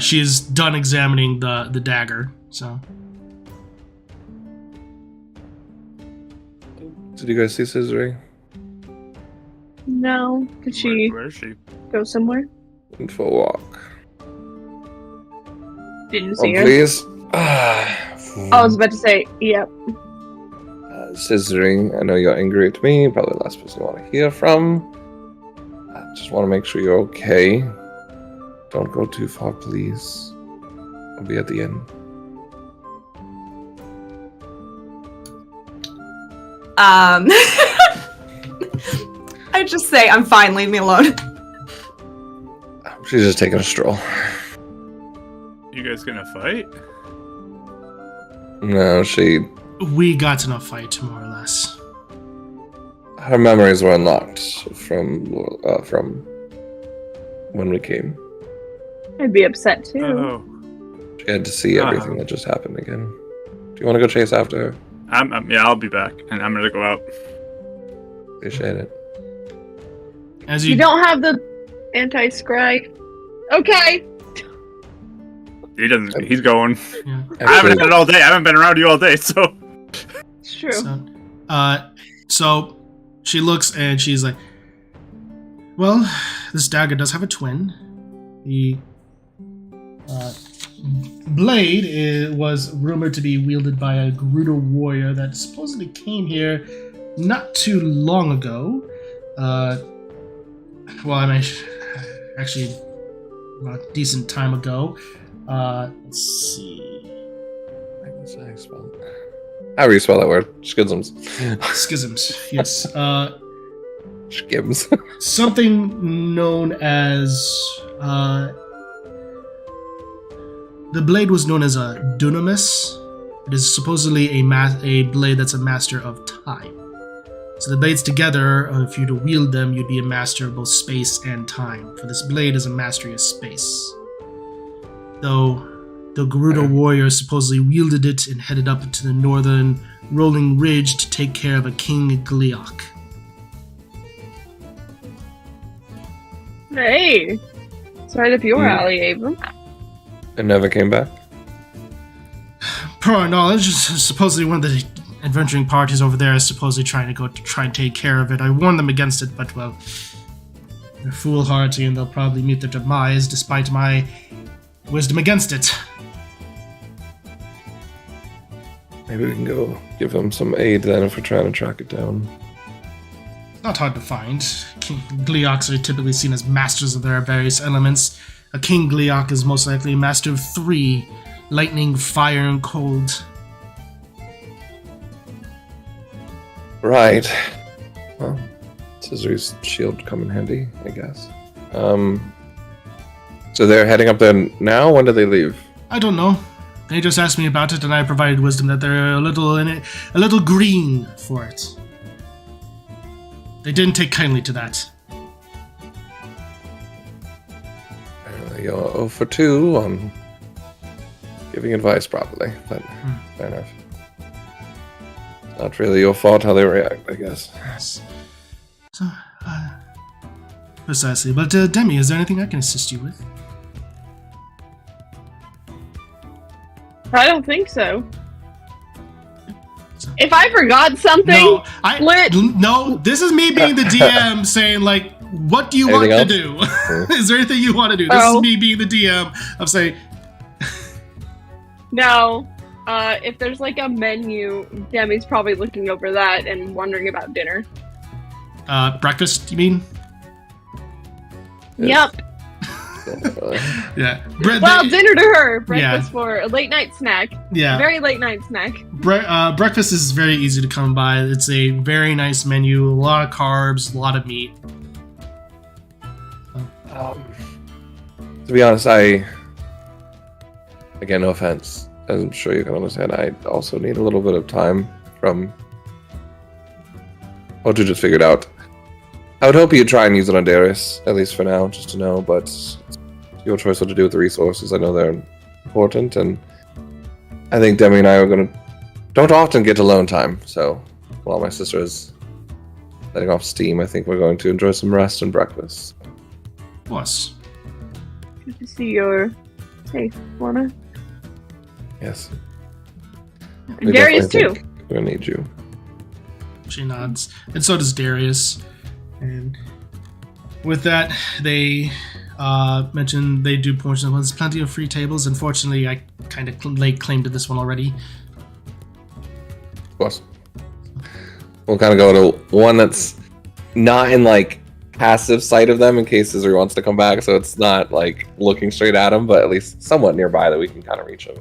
she is done examining the dagger. So. Did you guys see Scissory? No. Did she Where is she? go somewhere? Went for a walk. Didn't see her. Please. I was about to say, yep. Scissory, I know you're angry at me. Probably the last person you want to hear from. I just want to make sure you're okay. Don't go too far, please. I'll be at the end. I just say, I'm fine, leave me alone. She's just taking a stroll. You guys gonna fight? No, We got in a fight, more or less. her memories were unlocked from when we came. I'd be upset too. Oh. She had to see everything that just happened again. Do you want to go chase after her? Yeah, I'll be back, and I'm gonna go out. Appreciate it. As You don't have the anti-scry. Okay. He doesn't. He's going. Yeah. I haven't had it all day. I haven't been around you all day, so. It's true. So she looks and she's like, well, this dagger does have a twin. The blade was rumored to be wielded by a Gerudo warrior that supposedly came here not too long ago. Actually, a decent time ago. Let's see. How do you spell that word? Schisms. Schisms, yes. Skims. Something known as... the blade was known as a dunamis. It is supposedly a blade that's a master of time. So the blades together, if you were to wield them, you'd be a master of both space and time. For this blade is a mastery of space. Though the Gerudo warrior supposedly wielded it and headed up into the northern rolling ridge to take care of a King Gleok. Hey. It's right up your alley, Abram. It never came back? Per our knowledge, supposedly one of the adventuring parties over there is supposedly trying to go to try and take care of it. I warned them against it, but, well, they're foolhardy and they'll probably meet their demise despite my wisdom against it. Maybe we can go give them some aid then if we're trying to track it down. It's not hard to find. King Gleoks are typically seen as masters of their various elements. A King Gleok is most likely a master of 3, lightning, fire, and cold. Right. Well, Scissory's shield come in handy, I guess. So they're heading up there now? When do they leave? I don't know. They just asked me about it, and I provided wisdom that they're a little green for it. They didn't take kindly to that. You're 0 for 2 on giving advice properly, but fair enough. Not really your fault how they react, I guess. Yes. So, precisely. But, Demi, is there anything I can assist you with? I don't think so. If I forgot something, No, this is me being the DM saying, like, what do you want to do? Is there anything you want to do? This is me being the DM of saying... No. If there's like a menu, Demi's probably looking over that and wondering about dinner. Breakfast, you mean? Yep. Yeah. Dinner to her. Breakfast for a late night snack. Yeah. Very late night snack. Breakfast is very easy to come by. It's a very nice menu, a lot of carbs, a lot of meat. To be honest, again, no offense, as I'm sure you can understand, I also need a little bit of time from what you just figured out. I would hope you'd try and use it on Darius, at least for now, just to know, but it's your choice what to do with the resources. I know they're important, and I think Demi and I don't often get alone time, so while my sister is letting off steam, I think we're going to enjoy some rest and breakfast. Plus. Good to see you're safe, Lana. Yes. And Darius, too. We're going to need you. She nods. And so does Darius. And with that, they mentioned they do portions. There's plenty of free tables. Unfortunately, I kind of laid claim to this one already. Of course. We'll kind of go to one that's not in like passive sight of them in case Cizri wants to come back, so it's not like looking straight at him, but at least somewhat nearby that we can kind of reach him.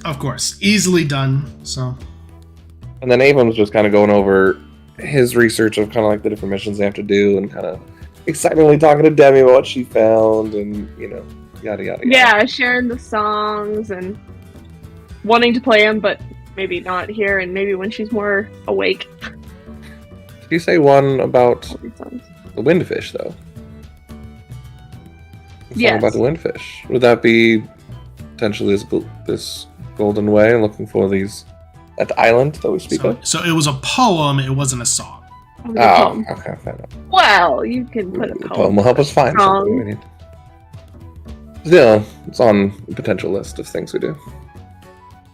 Of course, easily done. So, and then Avon's just kind of going over his research of kind of like the different missions they have to do, and kind of excitingly talking to Demi about what she found, and yada yada yada. Yeah, sharing the songs and wanting to play them, but maybe not here, and maybe when she's more awake. Did you say one about the windfish, though? Yes. About the windfish. Would that be potentially this golden way, looking for that island that we speak of? So it was a poem, it wasn't a song. Oh, okay, fair enough. Well, you can put a The poem. poem will help us find something we need. Still, it's on the potential list of things we do.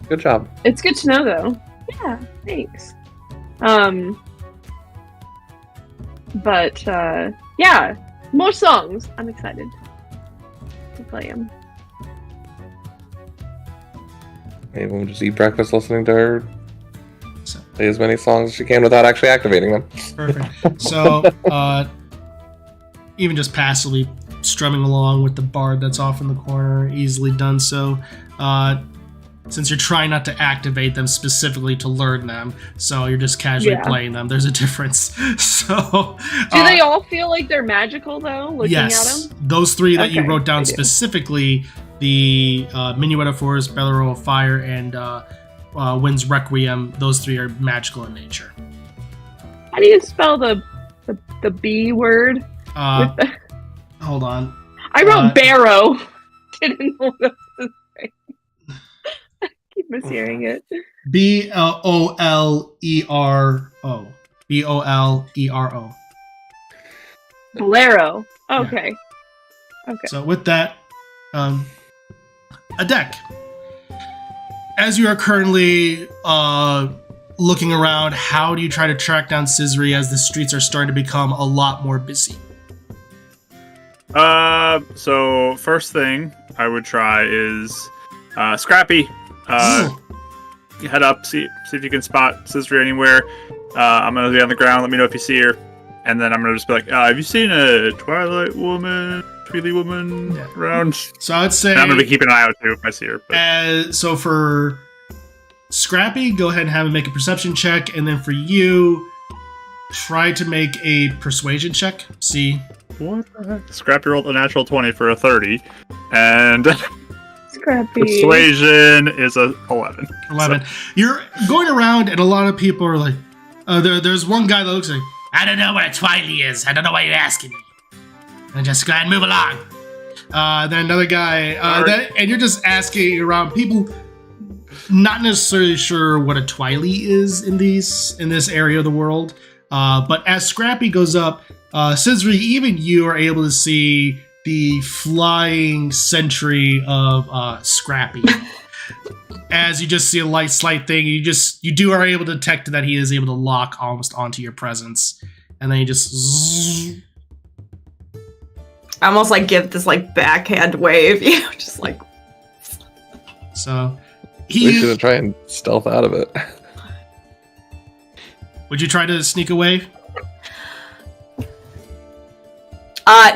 Good job. It's good to know, though. Yeah, thanks. But yeah, more songs. I'm excited to play them. Maybe we'll just eat breakfast listening to her play as many songs as she can without actually activating them. Perfect. So, even just passively strumming along with the bard that's off in the corner, easily done so. Since you're trying not to activate them specifically to learn them, so you're just casually playing them, there's a difference. So, do they all feel like they're magical, though, looking at them? Those three that you wrote down specifically, the Minuet of Forest, Bellerow of Fire, and Wind's Requiem, those three are magical in nature. How do you spell the B word? Hold on. I wrote barrow. Didn't know that was right. I keep mishearing it. Bolero. Bolero. Bolero. Okay. Yeah. Okay. So with that, a deck. As you are currently looking around, how do you try to track down Cizri as the streets are starting to become a lot more busy? So first thing I would try is Scrappy. Head up, see if you can spot Cizri anywhere. I'm gonna be on the ground. Let me know if you see her, and then I'm gonna just be like, "Have you seen a Twilight woman around?" So I would say and I'm gonna be keeping an eye out too if I see her. So for Scrappy, go ahead and have him make a perception check, and then for you, try to make a persuasion check. See. What the heck? Scrappy rolled a natural 20 for a 30, and Scrappy. Persuasion is a 11. 11. So. You're going around, and a lot of people are like, there's one guy that looks like, I don't know what a Twilight is. I don't know why you're asking me. And just go ahead and move along. Then another guy, and you're just asking around people, not necessarily sure what a Twilight is in this area of the world. But as Scrappy goes up, Cizri, even you are able to see the flying sentry of Scrappy. As you just see a slight thing, you are able to detect that he is able to lock almost onto your presence, and then you just. I almost give this backhand wave, just like. So, we should try and stealth out of it. Would you try to sneak away?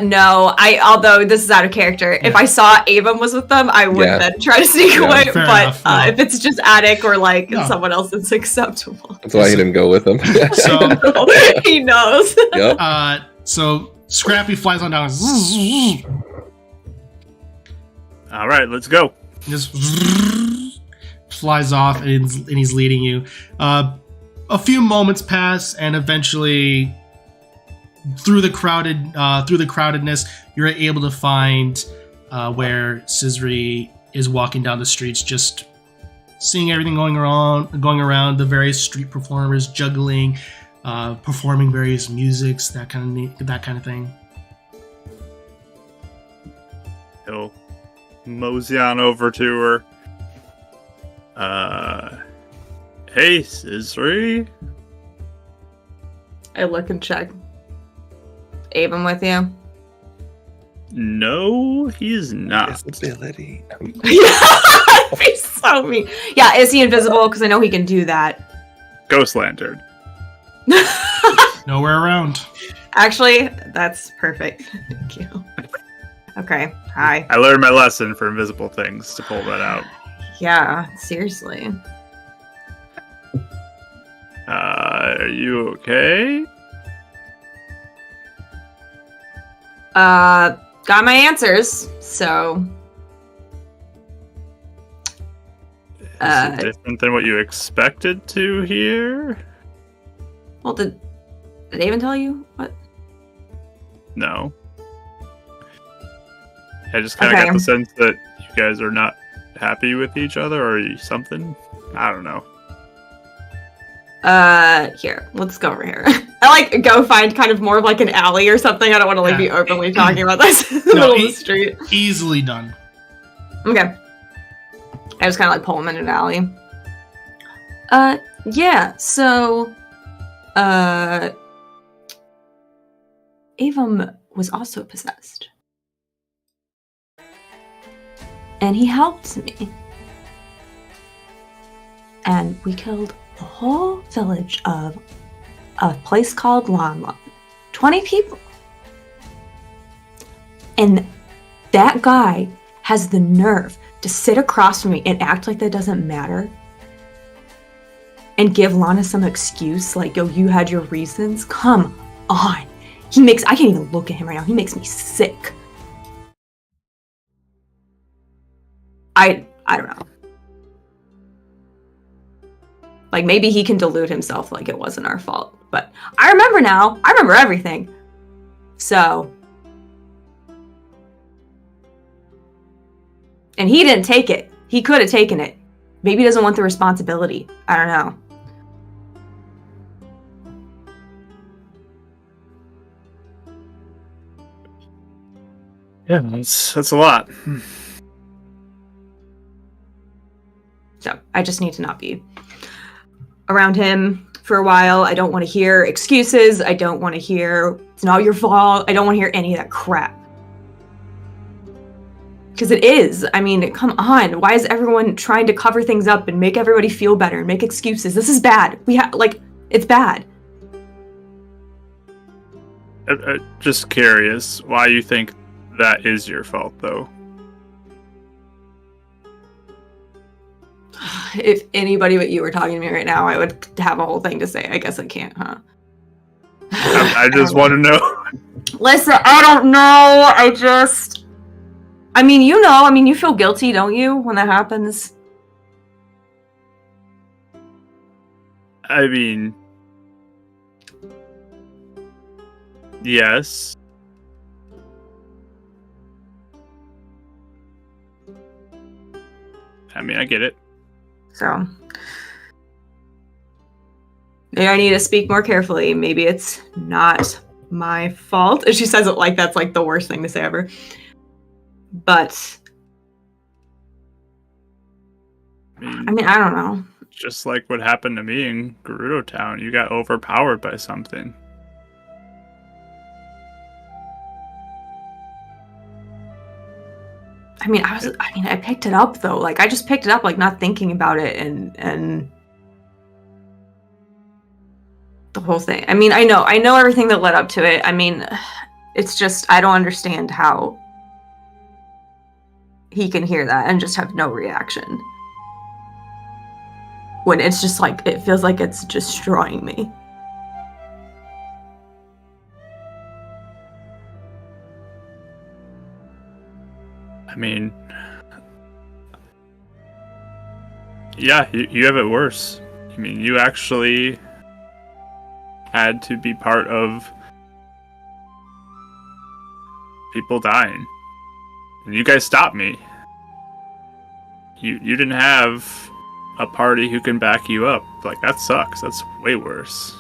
No. Although this is out of character. Yeah. If I saw Avon was with them, I would then try to sneak away. But if it's just Attic or someone else, it's acceptable. That's why he didn't go with him. So he knows. Yep. So Scrappy flies on down. All right, let's go. Just flies off, and he's leading you. a few moments pass, and eventually, through the crowdedness, you're able to find where Scisri is walking down the streets, just seeing everything going around. The various street performers juggling, performing various musics, that kind of thing. He'll mosey on over to her. Hey, Scisri. I look and check. Avon with you? No, he's not. Visibility. He's so mean. Yeah, is he invisible? Because I know he can do that. Ghost lantern. Nowhere around. Actually, that's perfect. Thank you. Okay, hi. I learned my lesson for invisible things to pull that out. Yeah, seriously. Are you okay? Got my answers, so... Is it different than what you expected to hear? Well, did they even tell you? What? No. I just kind of got the sense that you guys are not happy with each other or something. I don't know. Here, let's go over here. I go find kind of more of like an alley or something. I don't want to be openly talking about this in the middle of the street. Easily done. Okay. I just kind of pull him in an alley. Yeah, so, Avon was also possessed. And he helped me. And we killed the whole village of a place called Lon. 20 people. And that guy has the nerve to sit across from me and act like that doesn't matter. And give Lana some excuse like, yo, you had your reasons. Come on. I can't even look at him right now. He makes me sick. I don't know. Like, maybe he can delude himself like it wasn't our fault. But I remember now. I remember everything. So. And he didn't take it. He could have taken it. Maybe he doesn't want the responsibility. I don't know. Yeah, that's a lot. So I just need to not be around him for a while. I don't want to hear excuses. I don't want to hear it's not your fault. I don't want to hear any of that crap. Because it is. I mean, come on. Why is everyone trying to cover things up and make everybody feel better and make excuses? This is bad. It's bad. Just curious why you think that is your fault, though. If anybody but you were talking to me right now, I would have a whole thing to say. I guess I can't, huh? I just want to know. Listen, I don't know. You feel guilty, don't you, when that happens? I mean, yes. I mean, I get it. So, maybe I need to speak more carefully. Maybe it's not my fault. And she says it like that's like the worst thing to say ever. But, I mean, I don't know. Just like what happened to me in Gerudo Town. You got overpowered by something. I picked it up though. Like, I just picked it up, like, not thinking about it and the whole thing. I mean, I know everything that led up to it. I mean, it's just, I don't understand how he can hear that and just have no reaction. When it's just like, it feels like it's destroying me. I mean, yeah, you have it worse. I mean, you actually had to be part of people dying. And you guys stopped me. You didn't have a party who can back you up. Like, that sucks. That's way worse.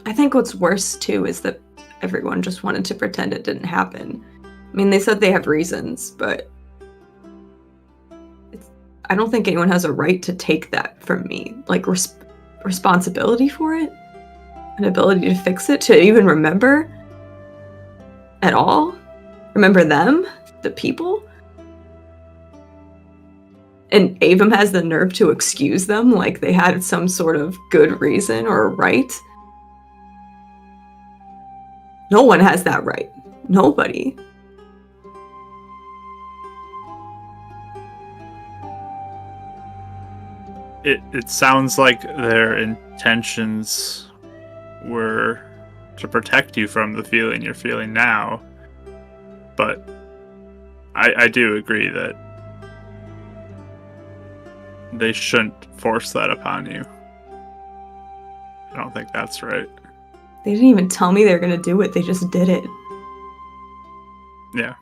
I think what's worse, too, is that everyone just wanted to pretend it didn't happen. I mean, they said they have reasons, but I don't think anyone has a right to take that from me. Like, responsibility for it? An ability to fix it? To even remember? At all? Remember them? The people? And Avum has the nerve to excuse them like they had some sort of good reason or right? No one has that right. Nobody. It sounds like their intentions were to protect you from the feeling you're feeling now. But I do agree that they shouldn't force that upon you. I don't think that's right. They didn't even tell me they were going to do it. They just did it. Yeah.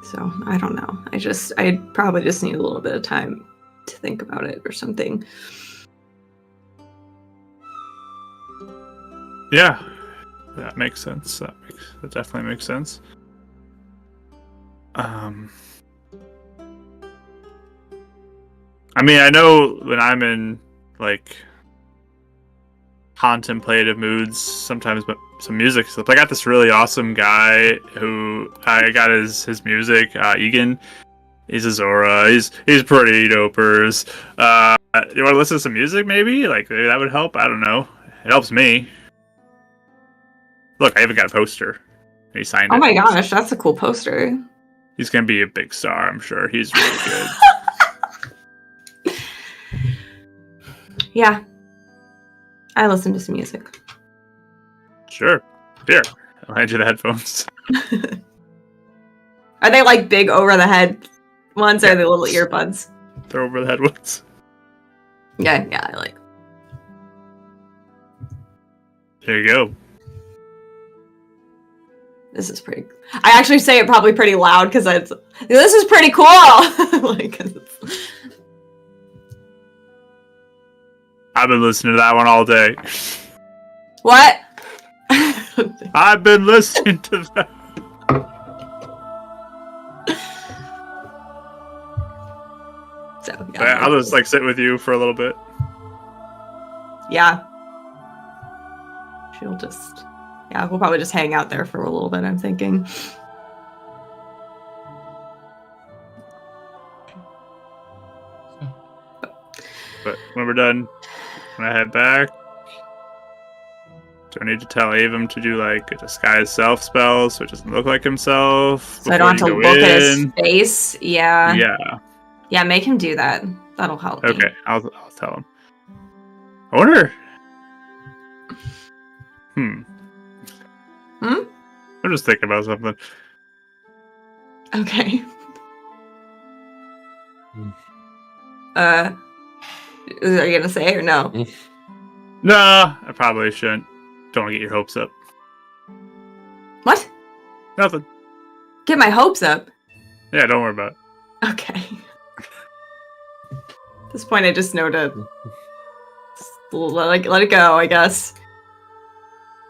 So, I don't know. I probably just need a little bit of time to think about it or something. Yeah. That makes sense. That definitely makes sense. I mean, I know when I'm in, like, contemplative moods, sometimes but some music stuff. I got this really awesome guy who I got his music, Egan. He's a Zora. He's pretty dopers. You want to listen to some music, maybe? Like, maybe that would help? I don't know. It helps me. Look, I even got a poster. He signed it. Oh my gosh, that's a cool poster. He's going to be a big star, I'm sure. He's really good. Yeah. I listen to some music. Sure. Here, I'll hand you the headphones. Are they like big over the head ones or are they little earbuds? They're over the head ones. Yeah, I like. There you go. This is pretty. I actually say it probably pretty loud because this is pretty cool. Like, I've been listening to that one all day. what? I've been listening to that. So Yeah, I'll just like sit with you for a little bit. Yeah. She'll just. Yeah, we'll probably just hang out there for a little bit, I'm thinking. But when we're done, when I head back, do I need to tell Avum to do like a disguise self spell so it doesn't look like himself? So I don't have to look at his face? Yeah. Yeah. Yeah, make him do that. That'll help. Okay, me. I'll tell him. I wonder. I'm just thinking about something. Okay. Are you gonna say it or no? Nah, I probably shouldn't. Don't want to get your hopes up. What? Nothing. Get my hopes up? Yeah, don't worry about it. Okay. At this point, I just know to let it go, I guess.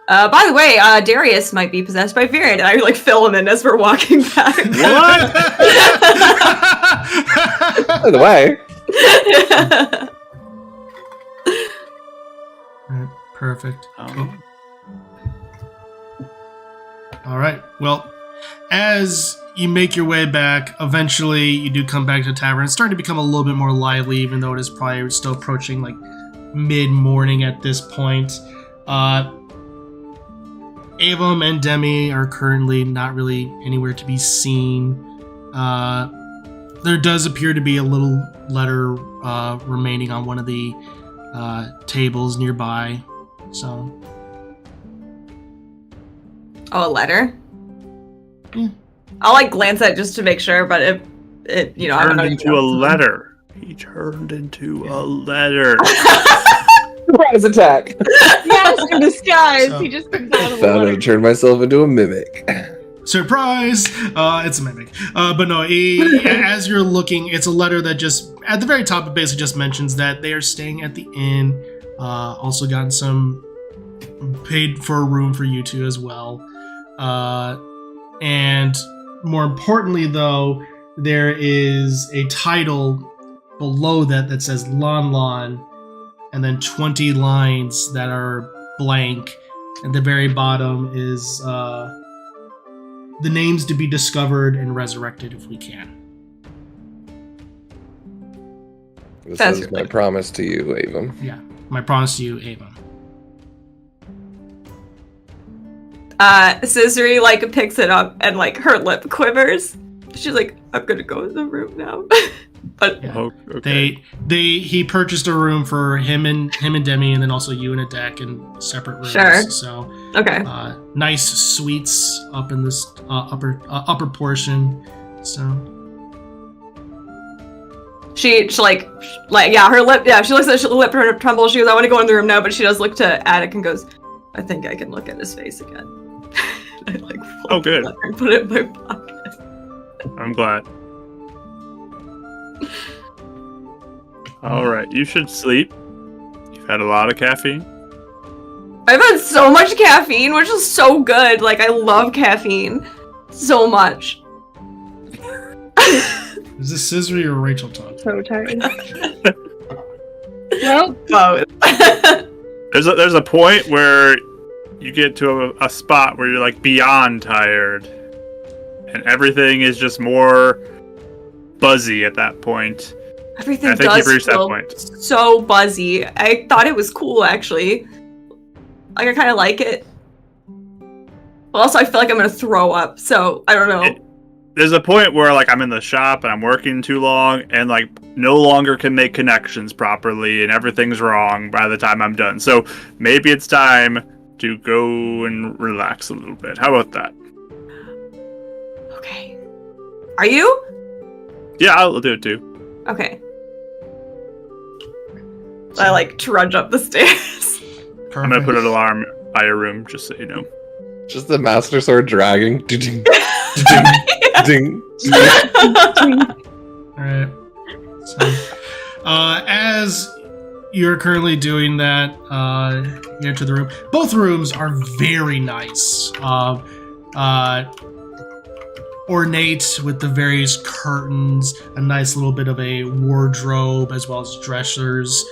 By the way, Darius might be possessed by Virid, and I like fill him in as we're walking back. What? By the way. Perfect. All right. Well, as you make your way back, eventually you do come back to the tavern. It's starting to become a little bit more lively, even though it is probably still approaching like mid-morning at this point. Avum and Demi are currently not really anywhere to be seen. There does appear to be a little letter remaining on one of the tables nearby. So. Oh, a letter? Yeah. I'll like glance at it just to make sure, but it you know, I don't know. Turned into a letter. He turned into a letter. Surprise attack! Yes, in disguise. So- He just comes out of the Found out water. to turn myself into a mimic. Surprise! It's a mimic. But no, as you're looking, it's a letter that just, at the very top, it basically just mentions that they are staying at the inn. Also gotten some, paid for a room for you two as well. And more importantly, though, there is a title below that says Lon Lon, and then 20 lines that are blank. At the very bottom is the names to be discovered and resurrected if we can. This That's is my really- promise to you, Avon. Yeah, my promise to you, Ava. Scissory like picks it up and like her lip quivers. She's like, I'm gonna go in the room now. But Yeah. Oh, okay. He purchased a room for him and Demi, and then also you and a deck in separate rooms. Sure. So okay. nice suites up in this upper portion. So She like yeah, her lip, yeah, she looks at her lip tremble. She goes, I want to go in the room now, but she does look to Attic and goes, I think I can look at his face again. I like Oh, good. fold the letter and put it in my pocket. I'm glad. All right, you should sleep. You've had a lot of caffeine. I've had so much caffeine, which is so good. Like I love caffeine so much. is this Scissory or Rachel talking? So tired. Well, Both. There's a point where you get to a spot where you're like beyond tired, and everything is just more buzzy at that point. Everything I think does you've reached that feel point. so buzzy. I thought it was cool actually. Like I kind of like it. But also I feel like I'm gonna throw up, so I don't know. There's a point where like I'm in the shop and I'm working too long and like no longer can make connections properly and everything's wrong by the time I'm done. So maybe it's time to go and relax a little bit. How about that? Okay. Are you? Yeah, I'll do it too. Okay. So I like trudge up the stairs. Perfect. I'm gonna put an alarm by your room just so you know. Just the Master Sword dragging. Ding, ding, ding. All right. So, as you're currently doing that, you enter the room. Both rooms are very nice. Ornate with the various curtains, a nice little bit of a wardrobe, as well as dressers.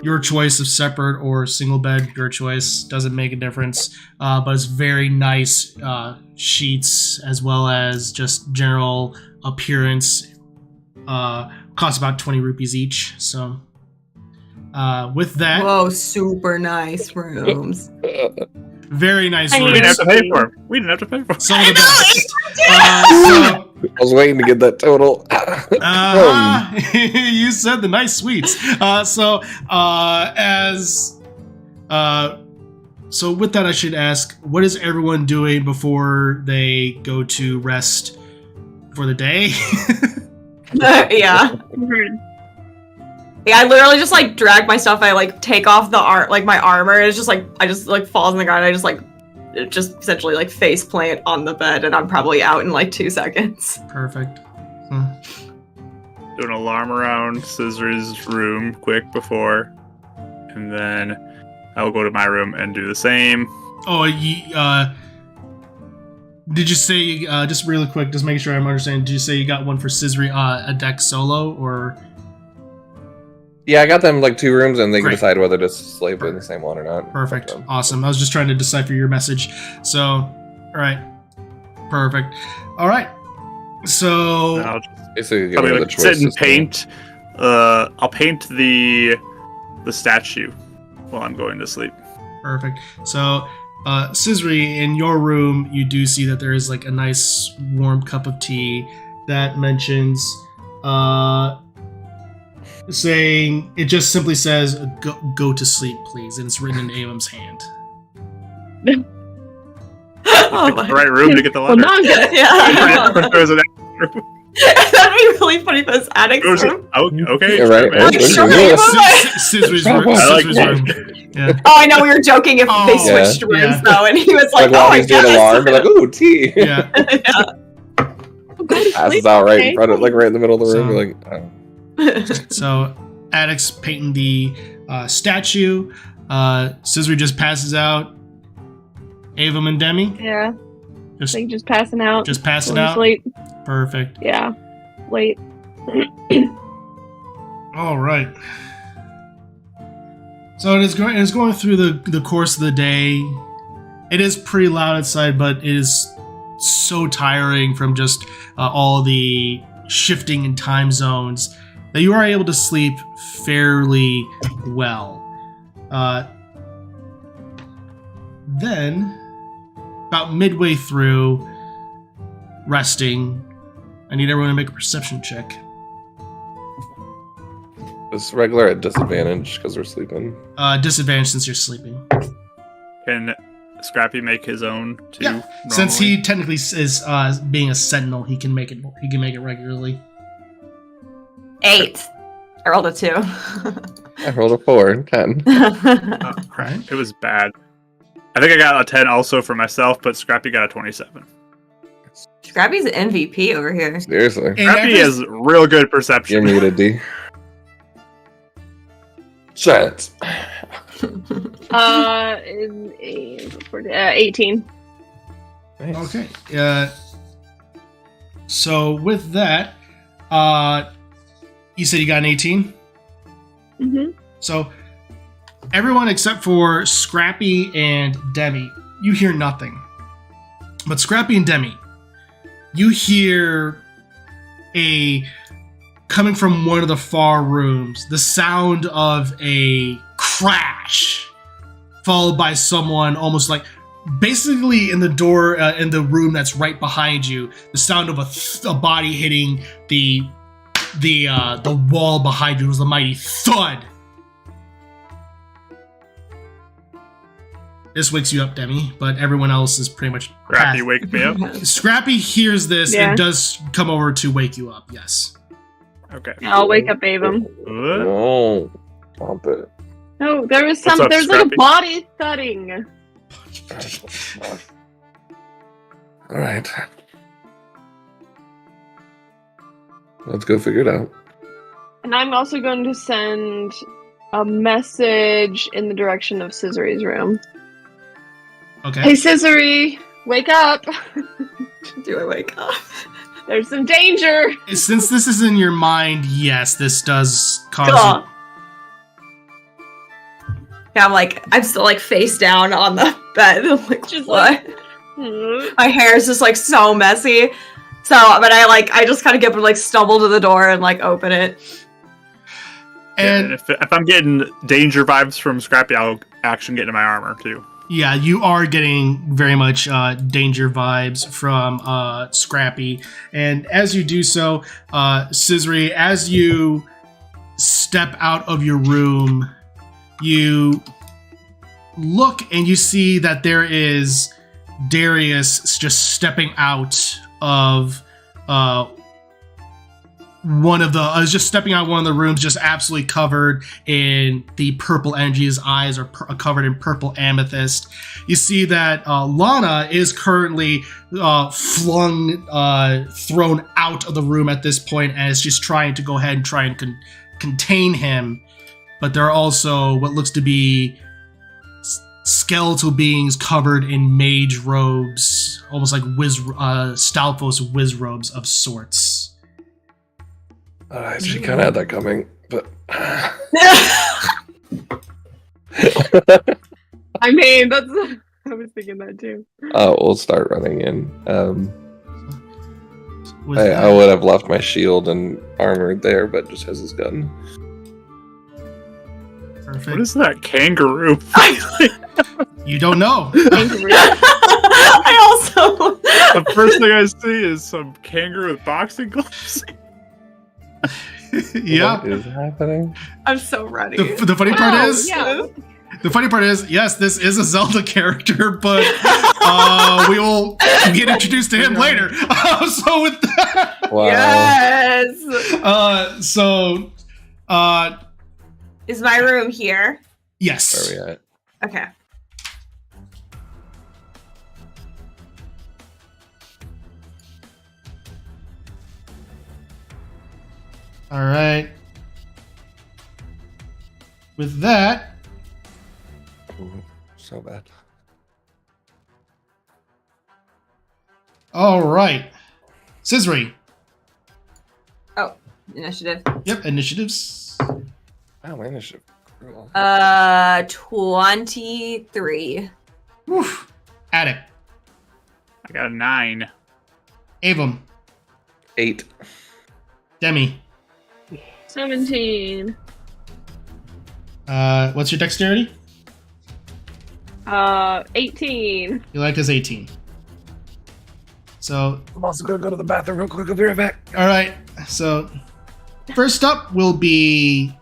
Your choice of separate or single bed, your choice, doesn't make a difference. But it's very nice sheets, as well as just general appearance. Cost about 20 rupees each. So with that, Whoa, super nice rooms. very nice I mean, We rooms. didn't have to pay for them. We didn't have to pay for them. Some of the best. I was waiting to get that total. You said the nice sweets. So with that, I should ask, what is everyone doing before they go to rest for the day? Yeah. Yeah, I literally just like drag my stuff. I like take off the my armor. It's just like I just like falls on the ground. I just like essentially like face plant on the bed, and I'm probably out in like 2 seconds. Perfect. Do an alarm around Scissor's room quick before, and then I will go to my room and do the same. Oh, did you say, just really quick, just making sure I'm understanding, did you say you got one for Scissory, a deck solo, or? Yeah, I got them like 2 rooms, and they can Great. decide whether to sleep in the same one or not. Perfect. So, Awesome. I was just trying to decipher your message. So, all right. Perfect. All right. So, And I'll just basically, give probably me the like choice. sit and system. paint. I'll paint the statue while I'm going to sleep. perfect. So, Scissory, in your room, you do see that there is like a nice warm cup of tea, that mentions saying it just simply says go to sleep, please, and it's written in Avum's hand. Oh The right room to get the Well, letter. now I'm good. Yeah. There's an That'd be really funny for this attic room. okay. Yeah, right. Like, Right. sure, Yeah. Scissor's room. I like Scissor's room. Yeah. Oh, I know we were joking if Oh, they switched rooms yeah. though, and he was like, Like "Oh while my he's doing god!" alarm, be like, "Ooh, tea." Yeah. Passes out right in front of, like right in the middle of the room. You're like, oh. So Addict's painting the statue. Scissory just passes out. Avum and Demi Yeah, I just think just passing out. passing Going to out. sleep. Perfect. Yeah, late. All right. So it is going through the course of the day. It is pretty loud outside, but it is so tiring from just all the shifting in time zones that you are able to sleep fairly well. Then, about midway through resting, I need everyone to make a perception check. It's regular at disadvantage because we're sleeping. Disadvantage since you're sleeping. Can Scrappy make his own too? Yeah, normally? since he technically is being a sentinel, he can make it. He can make it regularly. 8. I rolled a 2. I rolled a 4, 10. Oh, crap. Right. It was bad. I think I got a 10 also for myself, but Scrappy got a 27. Scrappy's an MVP over here. Seriously. And Scrappy every- has real good You're perception. muted, D. Shut. In 18. Nice. Okay. So with that, you said you got an 18. Mm-hmm. So everyone except for Scrappy and Demi, you hear nothing. But Scrappy and Demi, you hear coming from one of the far rooms, the sound of a crash, followed by someone almost like basically in the door in the room that's right behind you. The sound of a body hitting the wall behind you. It was a mighty thud. This wakes you up, Demi, but everyone else is pretty much Scrappy, passed. wake me up. Scrappy hears this Yeah. and does come over to wake you up. Yes. Okay. I'll wake up Avum. What? Oh, bump it. No, there was What's up, there's like Scrappy? a body thudding. All right. Let's go figure it out. And I'm also going to send a message in the direction of Scissory's room. Okay. Hey Scissory, wake up! Do I wake up? There's some danger! Since this is in your mind, yes, this does cause. Cool. Yeah, I'm still like face down on the bed. I'm like, Just what? Hmm. My hair is just like so messy. So, but I just kind of get up and like stumble to the door and like open it. And if I'm getting danger vibes from Scrappy, I'll action get into my armor too. yeah, you are getting very much danger vibes from Scrappy. And as you do so, Scissory, as you step out of your room, you look and you see that there is Darius just stepping out of one of the rooms, just absolutely covered in the purple energy. His eyes are covered in purple amethyst. You see that Lana is currently thrown out of the room at this point, and is just trying to go ahead and try and contain him. But there are also what looks to be skeletal beings covered in mage robes, almost like Stalfos wiz robes of sorts. She kind of had that coming, but I mean, I was thinking that too. we'll start running in. With I that- would have left my shield and armor there, but just has his gun. Perfect. What is that kangaroo? You don't know. Kangaroo. I The first thing I see is some kangaroo with boxing gloves. Yeah. What is happening? I'm so ready. The funny part Oh, is, yeah. the funny part is, yes, this is a Zelda character, but we will get introduced to him later. So with that, Wow. Yes. Is my room here? Yes. Where are we at? Okay. All right. With that, Ooh, so bad. all right. Scissory. Oh, initiative. Yep, initiatives. Wow, my initiative. Cool. 23. Woof. Attic. I got a 9. Avum. 8. Demi. 17. What's your dexterity? 18. You like his 18. So, I'm also gonna go to the bathroom real quick. I'll be right back. all right. So, first up will be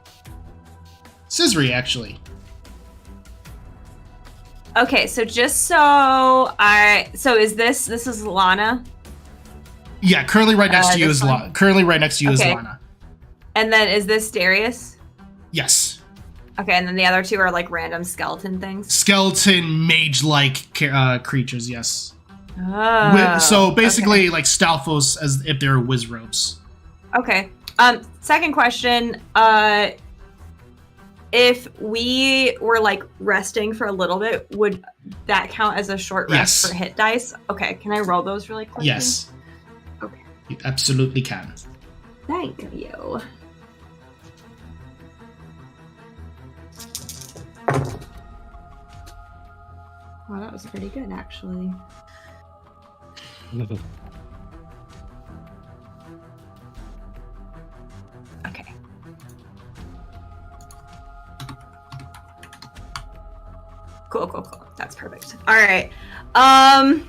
Scissory, actually. Okay, so just so is this is Lana, Yeah, currently right next to you this is one? Currently right next to you is Okay. Lana. and then is this Darius? Yes. Okay, and then the other two are like random skeleton things. Skeleton mage-like creatures. Yes. Oh, So basically, like Stalfos, as if they're Wizropes. Okay. Second question. If we were like resting for a little bit, would that count as a short rest Yes. for hit dice? Okay. Can I roll those really quickly? Yes. Okay. You absolutely can. Thank you. Well, that was pretty good, actually. Okay. Cool. That's perfect. All right. And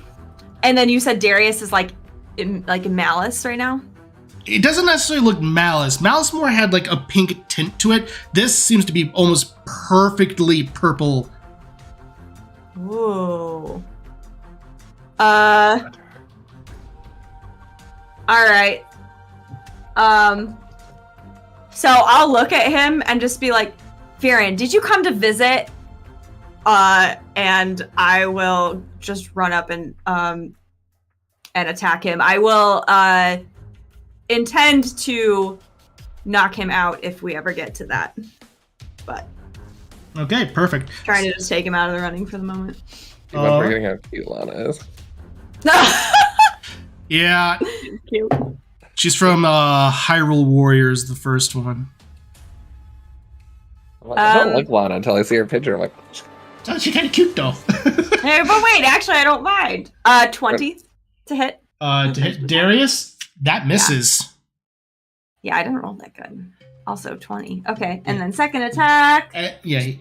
then you said Darius is like in malice right now. It doesn't necessarily look malice. Malice more had like a pink tint to it. This seems to be almost perfectly purple. Ooh. All right. So I'll look at him and just be like, Viren, did you come to visit? And I will just run up and attack him. I will intend to knock him out if we ever get to that. But Okay, perfect. trying to just take him out of the running for the moment. Keep on forgetting how cute Lana is. Yeah, Cute. she's from Hyrule Warriors, the first one. I don't like Lana until I see her picture. I'm like, Oh, she's kind of cute though. Hey, but wait, actually, I don't mind. 20 to hit. To hit Darius, that misses. Yeah, I didn't roll that good. Also 20. Okay, and then second attack. Yeah,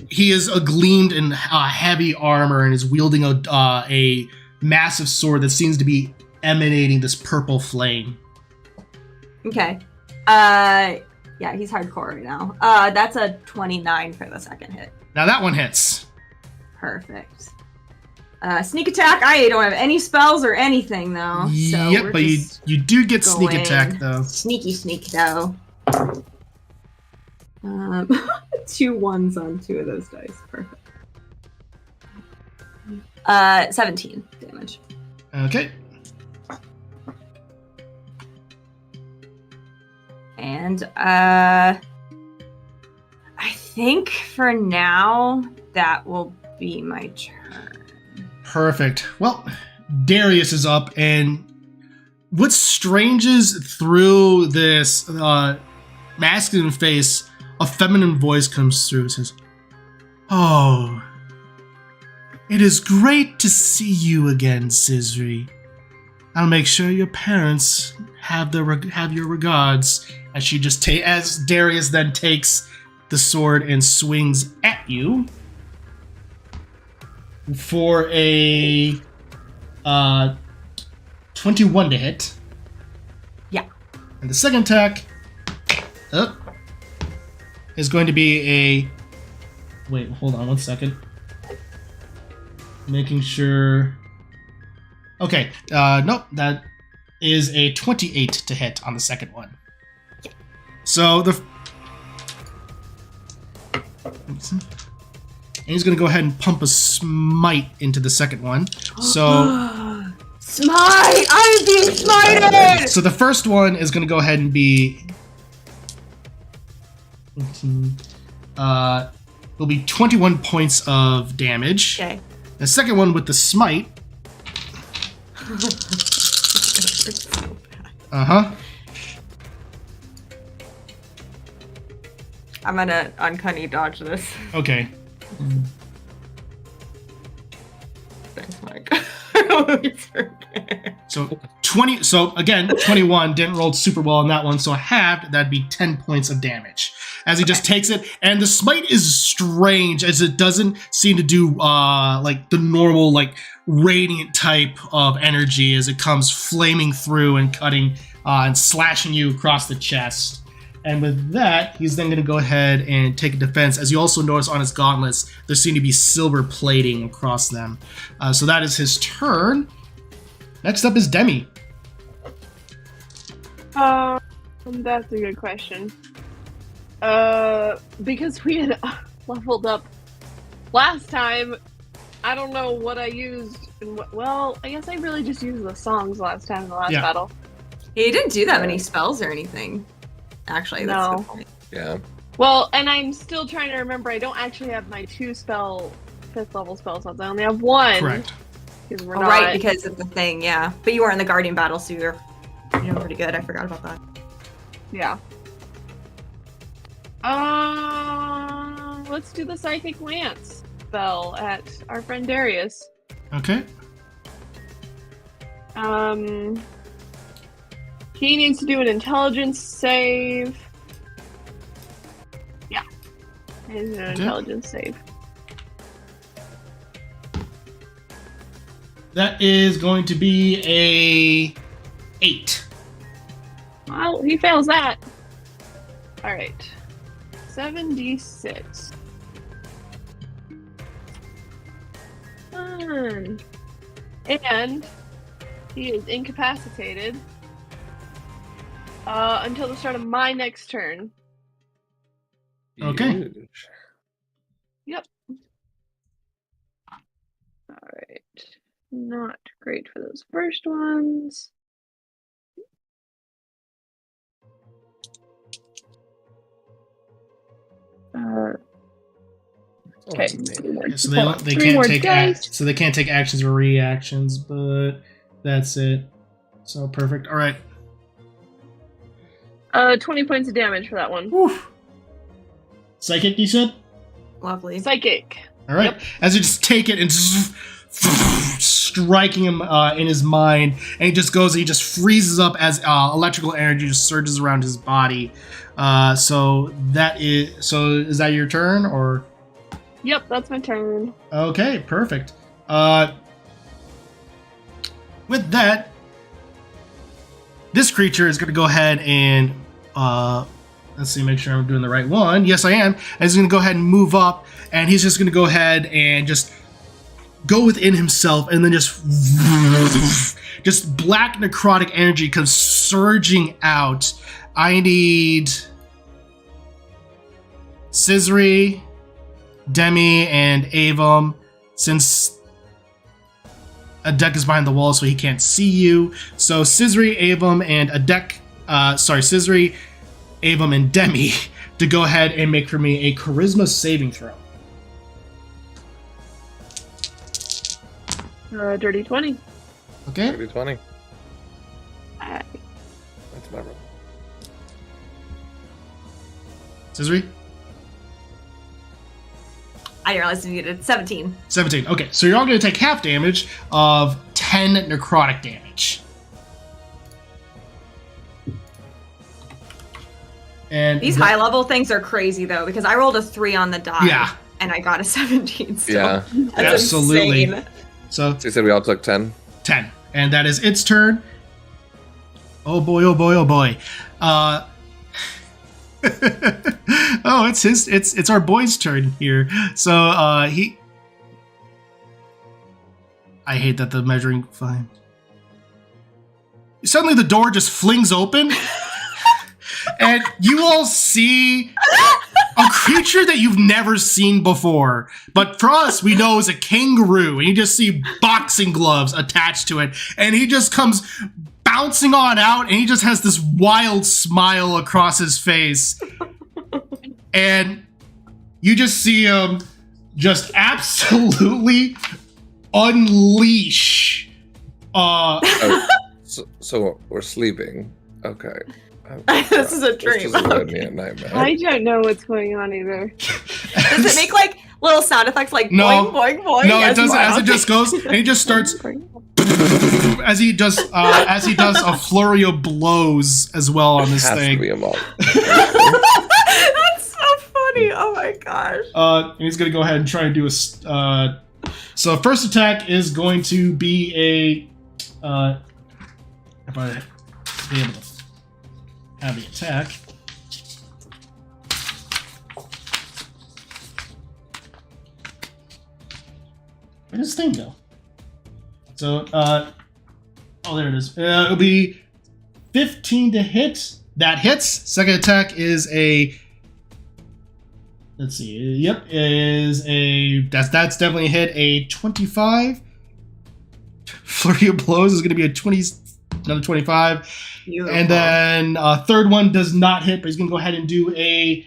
he is gleamed in heavy armor and is wielding a massive sword that seems to be emanating this purple flame. Okay. Yeah, he's hardcore right now. That's a 29 for the second hit. Now that one hits. Perfect. Sneak attack. I don't have any spells or anything though. So Yep, we're but you just do get sneak going attack though. Sneak though. 2 1s on 2 of those dice. Perfect. 17 damage. Okay. And I think for now that will be my turn. Perfect. Well, Darius is up, and what stranges through this masculine face, a feminine voice comes through and says, "Oh, it is great to see you again, Scissory. I'll make sure your parents have your regards." As she just as Darius then takes the sword and swings at you for a 21 to hit. Yeah. And the second attack is going to be a... Wait, hold on 1 second. Making sure... Okay, nope, that is a 28 to hit on the second one. So the... And he's going to go ahead and pump a smite into the second one. So... Smite! I'm being smited! So the first one is going to go ahead and be... will be 21 points of damage. Okay. The second one with the smite... Uh-huh. I'm gonna uncanny dodge this. Okay. Thanks, Mike. So 20. So again, 21 didn't roll super well on that one. So halved, that'd be 10 points of damage as he just takes it. And the smite is strange as it doesn't seem to do like the normal like radiant type of energy as it comes flaming through and cutting and slashing you across the chest. And with that, he's then going to go ahead and take a defense. As you also notice on his gauntlets, there seem to be silver plating across them. So that is his turn. Next up is Demi. That's a good question. Because we had leveled up last time, I don't know what I used. Well, I guess I really just used the songs last time in the last battle. He didn't do that many spells or anything. Actually, that's a good point. Yeah. Well, and I'm still trying to remember, I don't actually have my 2-spell 5th level spell slots. I only have 1. Correct. Because we're Oh, not... right, because of the thing, yeah. But you were in the Guardian battle, so you're pretty good. I forgot about that. Yeah. Let's do the Psychic Lance spell at our friend Darius. Okay. He needs to do an intelligence save. Yeah. He needs to do an intelligence save. That is going to be a 8. Well, he fails that. Alright. 7d6. And he is incapacitated until the start of my next turn. Okay. Huge. Yep. Alright. Not great for those first ones. Okay. Yeah, so they can't take so they can't take actions or reactions, but that's it. So perfect. All right. 20 points of damage for that one. Woof. Psychic, you said? Lovely. Psychic. All right. Yep. As you just take it and striking him in his mind, and he just goes, he just freezes up as electrical energy just surges around his body. So is that your turn or? Yep, that's my turn. Okay, perfect. With that, this creature is going to go ahead and let's see, make sure I'm doing the right one. Yes, I am. And he's going to go ahead and move up, and he's just going to go ahead and just go within himself, and then just black necrotic energy comes surging out. I need Scissory, Demi, and Avum, since Adek is behind the wall, so he can't see you. So Scissory, Avum, and Scissory, Avum, and Demi to go ahead and make for me a charisma saving throw. Dirty 20. Okay. 30-20. That's memorable. Scissory? I realized you needed 17. 17. Okay, so you're all going to take half damage of 10 necrotic damage. And These high level things are crazy though, because I rolled a 3 on the die. Yeah. And I got a 17 still. Yeah. That's Absolutely. insane. So So you said we all took 10? 10. And that is its turn. Oh boy, oh boy, oh boy. Oh, it's our boy's turn here. So I hate that the measuring fine. Suddenly the door just flings open and you all see a creature that you've never seen before. But for us, we know is a kangaroo, and you just see boxing gloves attached to it, and he just comes bouncing on out, and he just has this wild smile across his face. And you just see him just absolutely unleash. So we're sleeping. Okay. This is a dream. This doesn't give me a nightmare. I don't know what's going on either. Does it make like little sound effects like No. boing, boing, boing? No, it doesn't. well? As it just goes, and he just starts as he does a flurry of blows as well on this Has thing. to be a mob. That's so funny. Oh my gosh. And he's gonna go ahead and try and do a. So first attack is going to be a. If I be able to have the attack. Where does this thing go? So, oh, there it is. It'll be 15 to hit. That hits. Second attack is a. Let's see. Yep, is a. That's definitely a hit. A 25. Flurry of blows is going to be a 20. Another 25. Beautiful. And then third one does not hit, but he's going to go ahead and do a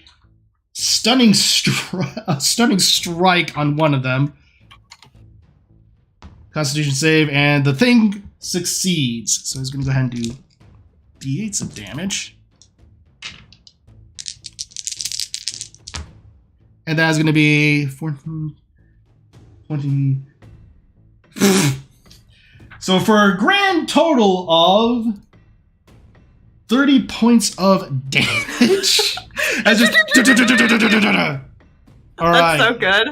stunning strike on one of them. Constitution save, and the thing succeeds. So he's going to go ahead and do d8s of damage. And that's going to be 14, 20. So for a grand total of 30 points of damage. That's just all right. That's so good.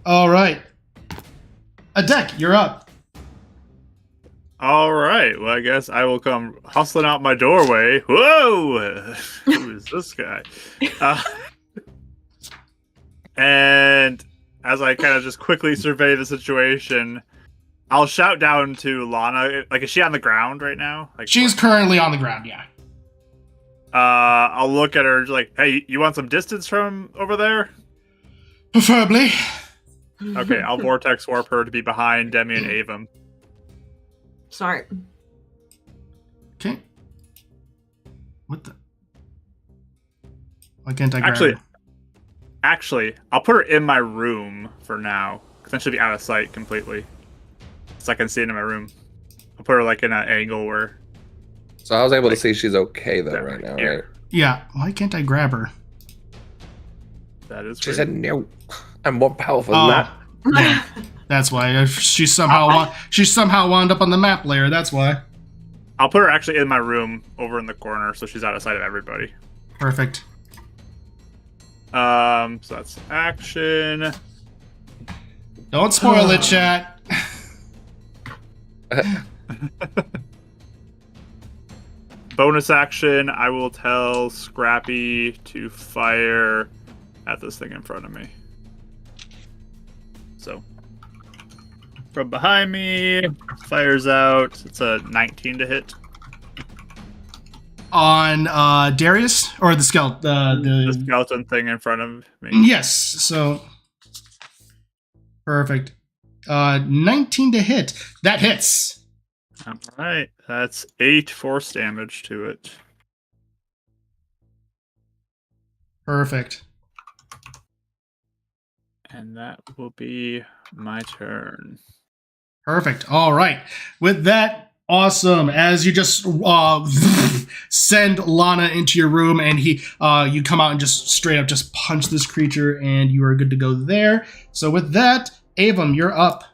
All right. Adek, you're up. All right. Well, I guess I will come hustling out my doorway. Whoa! Who is this guy? And as I kind of just quickly survey the situation, I'll shout down to Lana. Like, is she on the ground right now? Like, she's currently on the ground, yeah. I'll look at her like, hey, you want some distance from over there? Preferably. Okay, I'll vortex warp her to be behind Demi and Avum. Smart. Okay. What the? Why can't I grab her? Actually, I'll put her in my room for now, because then she'll be out of sight completely. So I can see it in my room. I'll put her like in an angle where. So I was able to see she's okay though right now, right? Yeah. Why can't I grab her? That is. She weird. said no. I'm more powerful than that. Yeah, that's why she somehow wound up on the map layer. That's why. I'll put her actually in my room over in the corner, so she's out of sight of everybody. Perfect. So that's action. Don't spoil it, chat. Bonus action, I will tell Scrappy to fire at this thing in front of me. So, from behind me, fires out. It's a 19 to hit. On Darius? Or the skeleton? The skeleton thing in front of me. Yes, so... Perfect. 19 to hit. That hits. Alright, that's 8 force damage to it. Perfect. And that will be my turn. Perfect. All right. With that, awesome. As you just send Lana into your room, and you come out and just straight up just punch this creature, and you are good to go there. So with that, Avum, you're up.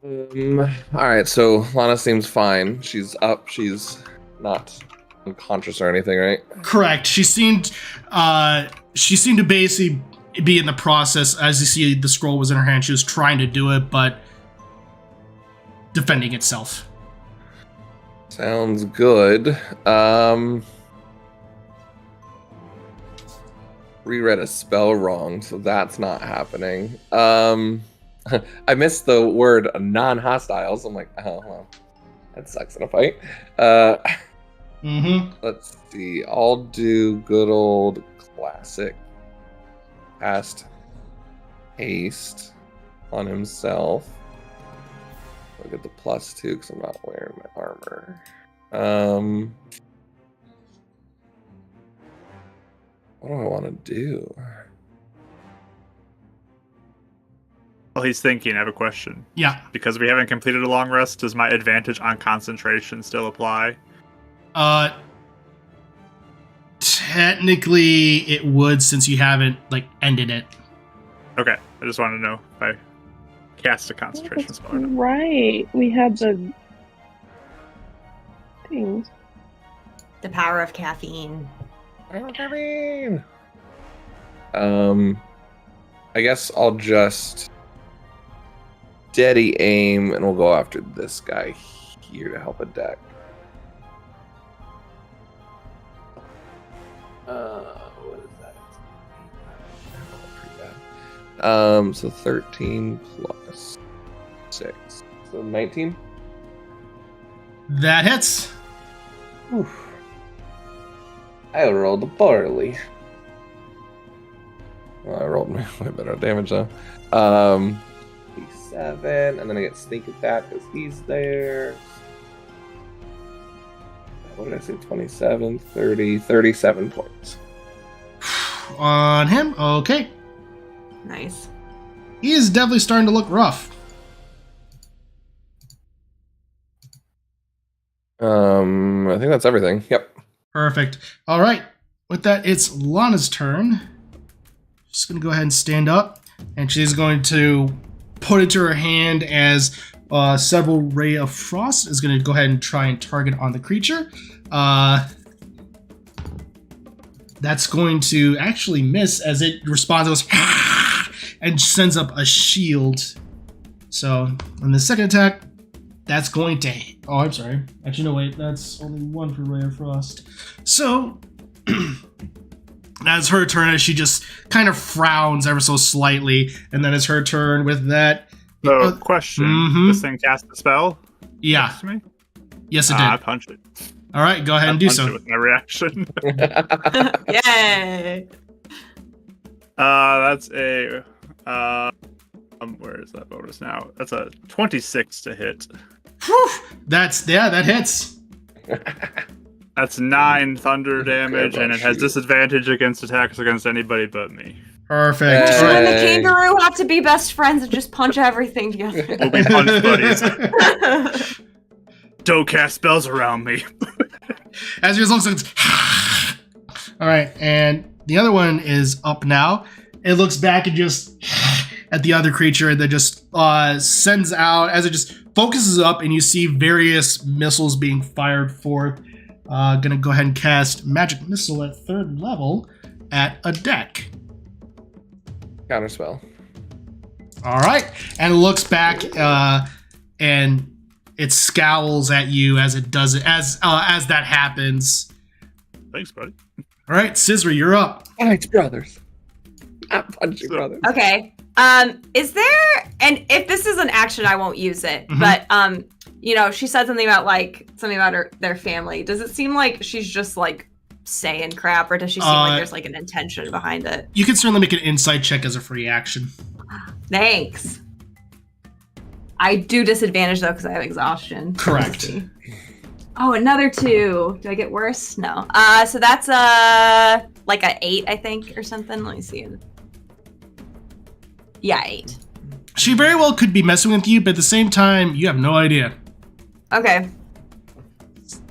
All right, so Lana seems fine. She's up. She's not unconscious or anything, right? Correct. She seemed to basically be in the process. As you see, the scroll was in her hand. She was trying to do it, but defending itself. Sounds good. Reread a spell wrong, so that's not happening. I missed the word non-hostiles. I'm like, oh, well, that sucks in a fight. Let's see. I'll do good old classic cast haste on himself. Look at the +2 because I'm not wearing my armor. What do I want to do? Well, he's thinking. I have a question. Yeah. Because we haven't completed a long rest, does my advantage on concentration still apply? Technically, it would, since you haven't ended it. Okay, I just wanted to know if I cast a concentration spell. Right. We had the things. The power of caffeine. I guess I'll just steady aim and we'll go after this guy here to help a deck. What is that? Pretty bad. So 13 plus 6. So 19? That hits. Oof. I rolled poorly. Well, I rolled way better damage though. 7, and then I get sneak attack because he's there. What did I say? 27, 30, 37 points. On him? Okay. Nice. He is definitely starting to look rough. I think that's everything. Yep. Perfect. All right. With that, it's Lana's turn. She's going to go ahead and stand up, and she's going to put into her hand as several Ray of Frost is going to go ahead and try and target on the creature. That's going to actually miss as it responds, goes, and sends up a shield. So, on the second attack, that's going to... Oh, I'm sorry. Actually, no, wait. That's only one for Ray of Frost. So, that's her turn as she just kind of frowns ever so slightly. And then it's her turn with that. So, question. This thing cast a spell? Yeah. Next to me? Yes, it did. I punched it. All right, go ahead and do so. It with my reaction. Yay! That's a... where is that bonus now? That's a 26 to hit. Whew, that hits. That's 9 thunder damage, and it has disadvantage against attacks against anybody but me. Perfect. You and the kangaroo have to be best friends and just punch everything together. We'll be punch buddies. Don't cast spells around me. As a result, all right, and the other one is up now. It looks back and just at the other creature that just sends out, as it just focuses up, and you see various missiles being fired forth. Gonna go ahead and cast Magic Missile at 3rd level at a deck. Counterspell. All right, and it looks back and it scowls at you as it does it, as that happens. Thanks, buddy. All right, Scizra, you're up. Punch brothers. Not punching brothers. Okay. Is there, and if this is an action, I won't use it. But she said something about their family. Does it seem like she's just saying crap, or does she seem like there's an intention behind it? You can certainly make an insight check as a free action. Thanks. I do disadvantage though because I have exhaustion. Correct. Oh, another 2. Do I get worse? No. So that's like a 8, I think, or something. Let me see. Yeah, 8. She very well could be messing with you, but at the same time, you have no idea. Okay.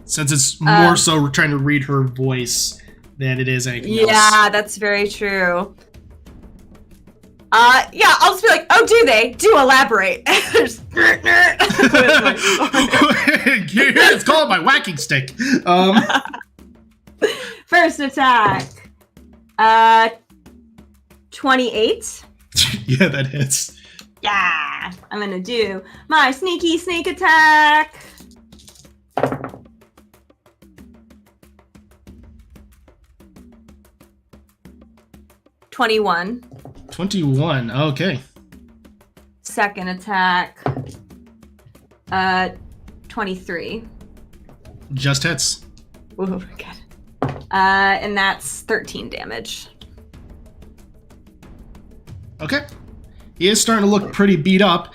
Since it's more so trying to read her voice than it is anything else. Yeah, that's very true. Yeah, I'll just be like, oh, do they? Do elaborate. It's called my whacking stick. First attack. 28. Yeah, that hits. Yeah, I'm gonna do my sneaky sneak attack. $21. 21. Okay. Second attack. 23. Just hits. Ooh, good. And that's 13 damage. Okay. He is starting to look pretty beat up.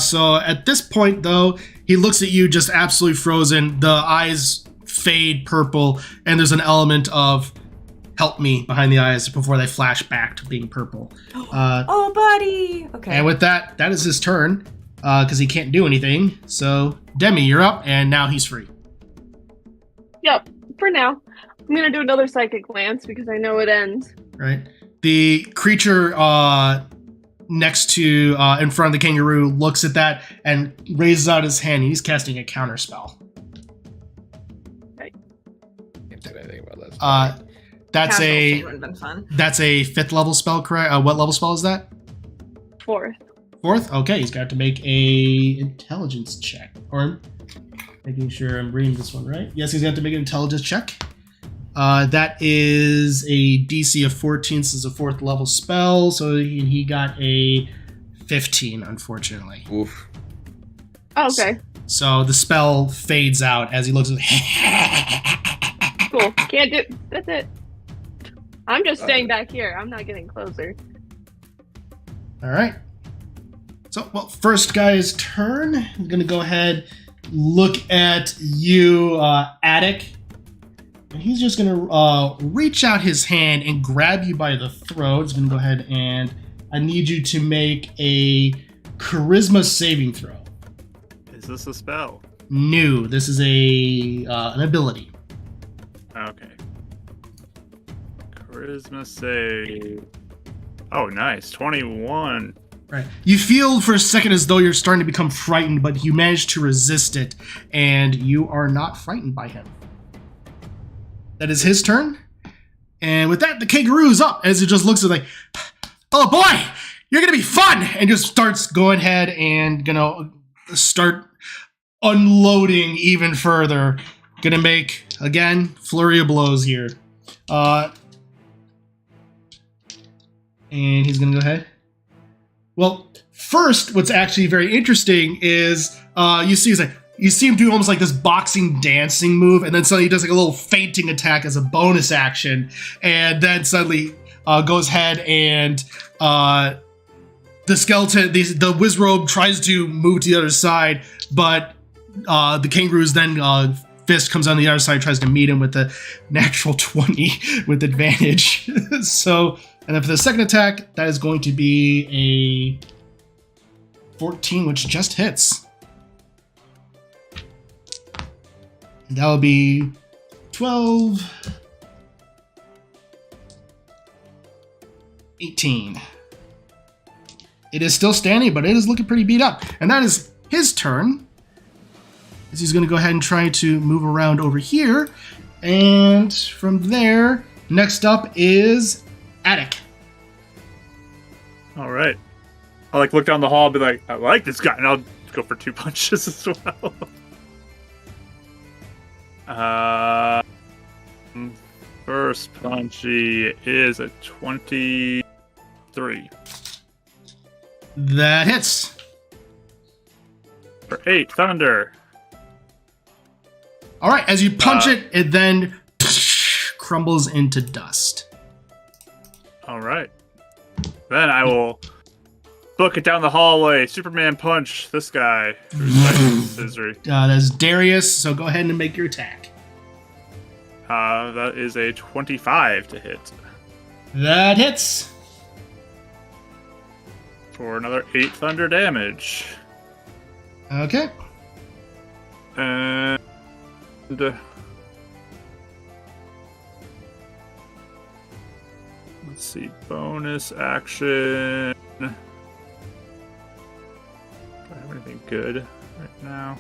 So at this point, though, he looks at you just absolutely frozen. The eyes fade purple, and there's an element of help me behind the eyes before they flash back to being purple. Oh, buddy. Okay. And with that, that is his turn, because he can't do anything. So, Demi, you're up, and now he's free. Yep, for now. I'm going to do another psychic glance because I know it ends. Right. The creature next to, in front of the kangaroo, looks at that and raises out his hand. He's casting a counter spell. Okay. Can't do anything about that. That's Casual a thing would've been fun. that's a 5th level spell, correct? What level spell is that? 4th. 4th? Okay, he's got to make a intelligence check. Or making sure I'm reading this one right. Yes, he's got to make an intelligence check. That is a DC of 14, so it's a 4th level spell. So he got a 15, unfortunately. Oof. Oh, okay. So the spell fades out as he looks at Cool. Can't do. That's it. I'm just staying back here. I'm not getting closer. All right. So, well, first guy's turn. I'm going to go ahead, look at you, Attic. And he's just going to reach out his hand and grab you by the throat. He's going to go ahead and I need you to make a charisma saving throw. Is this a spell? No, this is an ability. Okay. Charisma save. Oh, nice. 21. Right. You feel for a second as though you're starting to become frightened, but you manage to resist it, and you are not frightened by him. That is his turn. And with that, the kangaroo is up as it just looks at like, oh boy, you're going to be fun! And just starts going ahead and gonna start unloading even further. Gonna make, again, flurry of blows here. And he's gonna go ahead. Well, first, what's actually very interesting is you see him do almost like this boxing dancing move, and then suddenly he does like a little fainting attack as a bonus action, and then suddenly goes ahead and the skeleton, the Wizrobe tries to move to the other side, but the kangaroo's then fist comes on the other side, tries to meet him with a natural 20 with advantage. So, and then for the second attack, that is going to be a 14, which just hits. And that will be 12, 18. It is still standing, but it is looking pretty beat up. And that is his turn. As he's going to go ahead and try to move around over here. And from there, next up is Attic. All right. I'll look down the hall and be like, I like this guy, and I'll go for 2 punches as well. First punchy is a 23. That hits. For 8 thunder. All right, as you punch it then crumbles into dust. All right. Then I will book it down the hallway. Superman punch this guy. That's Darius, so go ahead and make your attack. That is a 25 to hit. That hits. For another 8 thunder damage. Okay. And let's see, bonus action. Do I have anything good right now?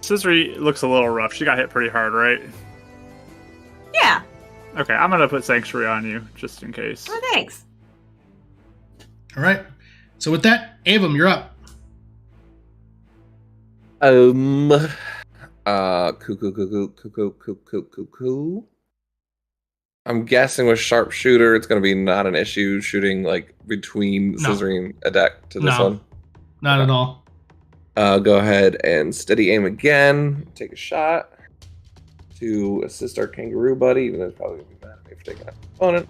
Scissory looks a little rough. She got hit pretty hard, right? Yeah. Okay, I'm gonna put Sanctuary on you, just in case. Oh, thanks. All right. So with that, Avum, you're up. Cuckoo. I'm guessing with sharpshooter, it's going to be not an issue shooting like between No. scissoring a deck to this No. one. Not at all. Go ahead and steady aim again. Take a shot to assist our kangaroo buddy, even though it's probably going to be mad at me for taking out the opponent.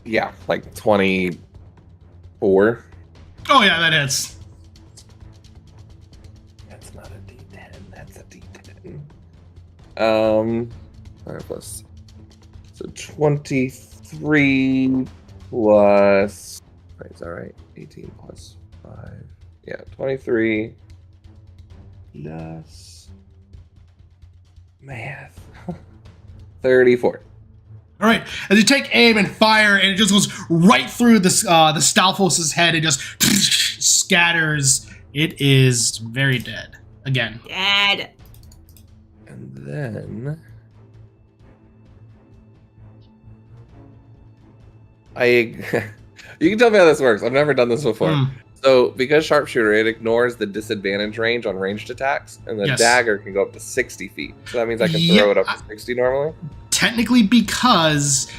Yeah, like 24. Oh yeah, that hits. That's not a D10. That's a D10. 5 plus. So 23 plus. Wait, is that right? 18 plus 5. Yeah, 23 plus math. 34. All right, as you take aim and fire, and it just goes right through the Stalfos' head and just scatters. It is very dead. Again. Dead. And then you can tell me how this works. I've never done this before. So because sharpshooter, it ignores the disadvantage range on ranged attacks, and the Yes. dagger can go up to 60 feet. So that means I can throw it up to 60 normally? Technically, because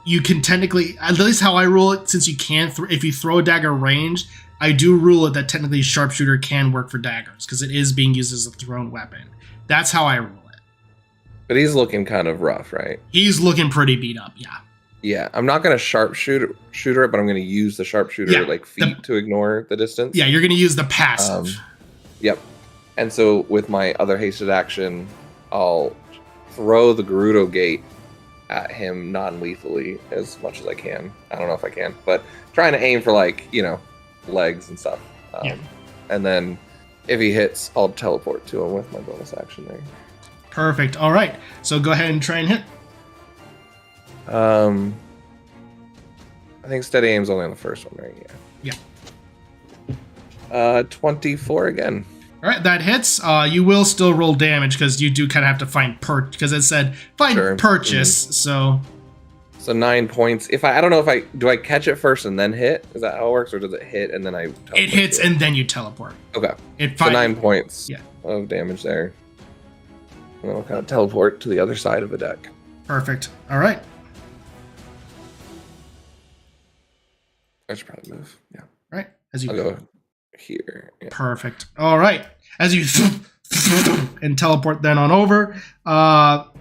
you can technically, at least how I rule it, since you can, if you throw a dagger ranged, I do rule it that technically sharpshooter can work for daggers because it is being used as a thrown weapon. That's how I rule it. But he's looking kind of rough, right? He's looking pretty beat up, yeah. Yeah, I'm not going to sharpshooter it, but I'm going to use the sharpshooter feet to ignore the distance. Yeah, you're going to use the passive. Yep. And so with my other hasted action, I'll throw the Gerudo Gate at him non-lethally as much as I can. I don't know if I can, but trying to aim for legs and stuff. And then if he hits, I'll teleport to him with my bonus action there. Perfect. All right. So go ahead and try and hit. I think steady aim's only on the first one, right? Yeah. 24 again. All right, that hits. You will still roll damage because you do kind of have to find because it said find purchase. Mm-hmm. So 9 points. I don't know if do I catch it first and then hit? Is that how it works, or does it hit and then I teleport? It hits and then you teleport. Okay. So 9 points of damage there. And then I'll kind of teleport to the other side of the deck. Perfect. All right. I should probably move. Yeah. All right. As you I'll go here. Yeah. Perfect. All right. As you and teleport then on over.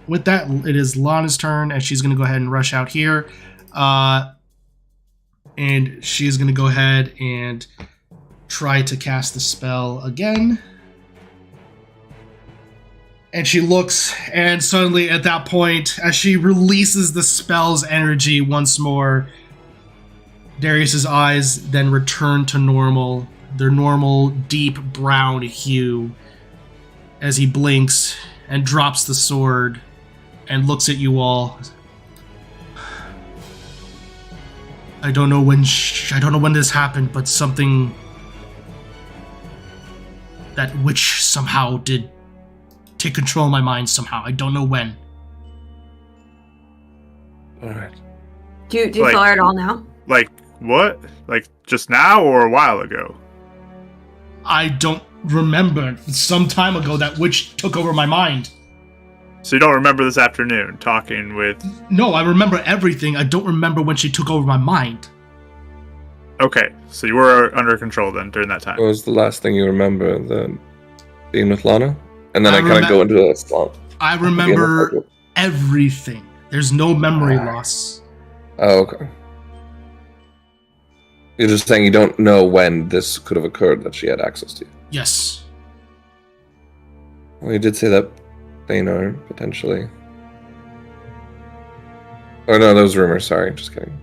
With that, it is Lana's turn, and she's going to go ahead and rush out here. And she's going to go ahead and try to cast the spell again. And she looks, and suddenly at that point, as she releases the spell's energy once more, Darius's eyes then return to normal, their normal deep brown hue, as he blinks and drops the sword and looks at you all. I don't know when this happened, but something, that witch somehow did take control of my mind somehow. I don't know when. All right. Do you feel her at all now? Like what? Like just now or a while ago? I don't remember. Some time ago, that witch took over my mind. So you don't remember this afternoon talking with... No, I remember everything. I don't remember when she took over my mind. Okay, so you were under control then during that time. What was the last thing you remember? Being with Lana? And then I kind of go into a slump. I remember everything. There's no memory loss. Oh, okay. You're just saying you don't know when this could have occurred that she had access to. Yes. Well, you did say that Thanar, potentially. Oh, no, those rumors. Sorry, just kidding.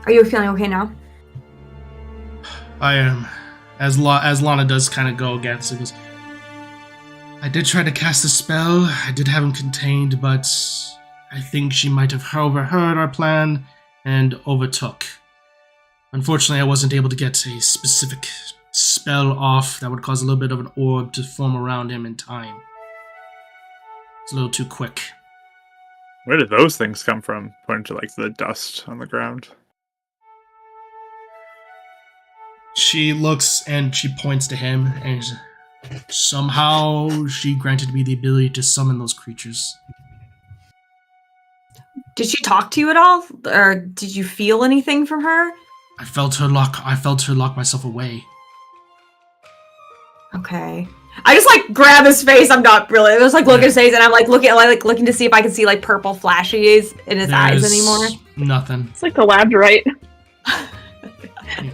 Are you feeling okay now? I am. As Lana does kind of go against it. I did try to cast a spell. I did have him contained, but I think she might have overheard our plan and overtook. Unfortunately, I wasn't able to get a specific spell off that would cause a little bit of an orb to form around him in time. It's a little too quick. Where did those things come from? Pointing to like the dust on the ground. She looks and she points to him, and somehow she granted me the ability to summon those creatures. Did she talk to you at all? Or did you feel anything from her? I felt her lock myself away. Okay. I just like grab his face. I'm not really. I just like look at his face, and I'm like looking to see if I can see like purple flashes in his eyes anymore. Nothing. It's like the labradorite.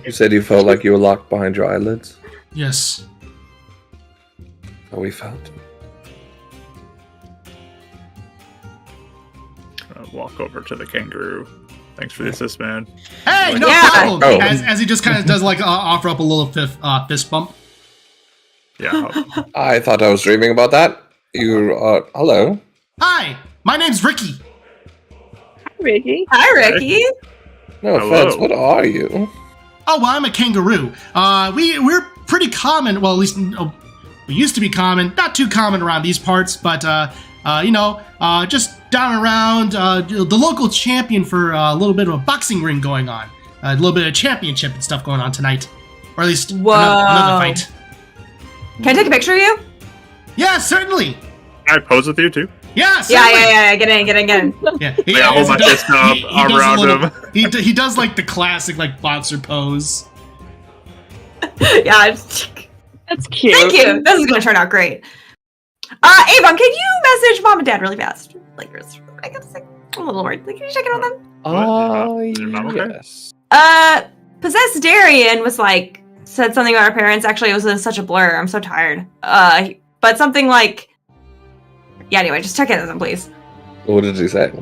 You said you felt like you were locked behind your eyelids? Yes. How we felt. Walk over to the kangaroo. Thanks for the assist, man. Hey, no Yeah. problem! Oh. As he just kind of does like offer up a little fist bump. Yeah. I thought I was dreaming about that. You are... Hello. Hi, my name's Ricky. Ricky. Hi, Ricky. No Hello. offense, what are you? Oh, well, I'm a kangaroo. We're pretty common. Well, at least we used to be common. Not too common around these parts, but just down around the local champion for a little bit of a boxing ring going on. A little bit of championship and stuff going on tonight, or at least another fight. Can I take a picture of you? Yeah, certainly. Can I pose with you too? Yeah, certainly. Yeah. Get in. Yeah, Yeah, hold my fist up, arm around him. He does like the classic like boxer pose. Yeah. That's cute. Thank you. This is gonna turn out great. Avon, can you message mom and dad really fast? Like, I guess like I'm a little worried. Like, can you check in on them? Is your mom okay? Yes. Possessed Darian was like said something about our parents. Actually, it was such a blur. I'm so tired. But something like, yeah. Anyway, just check in with them, please. What did he say?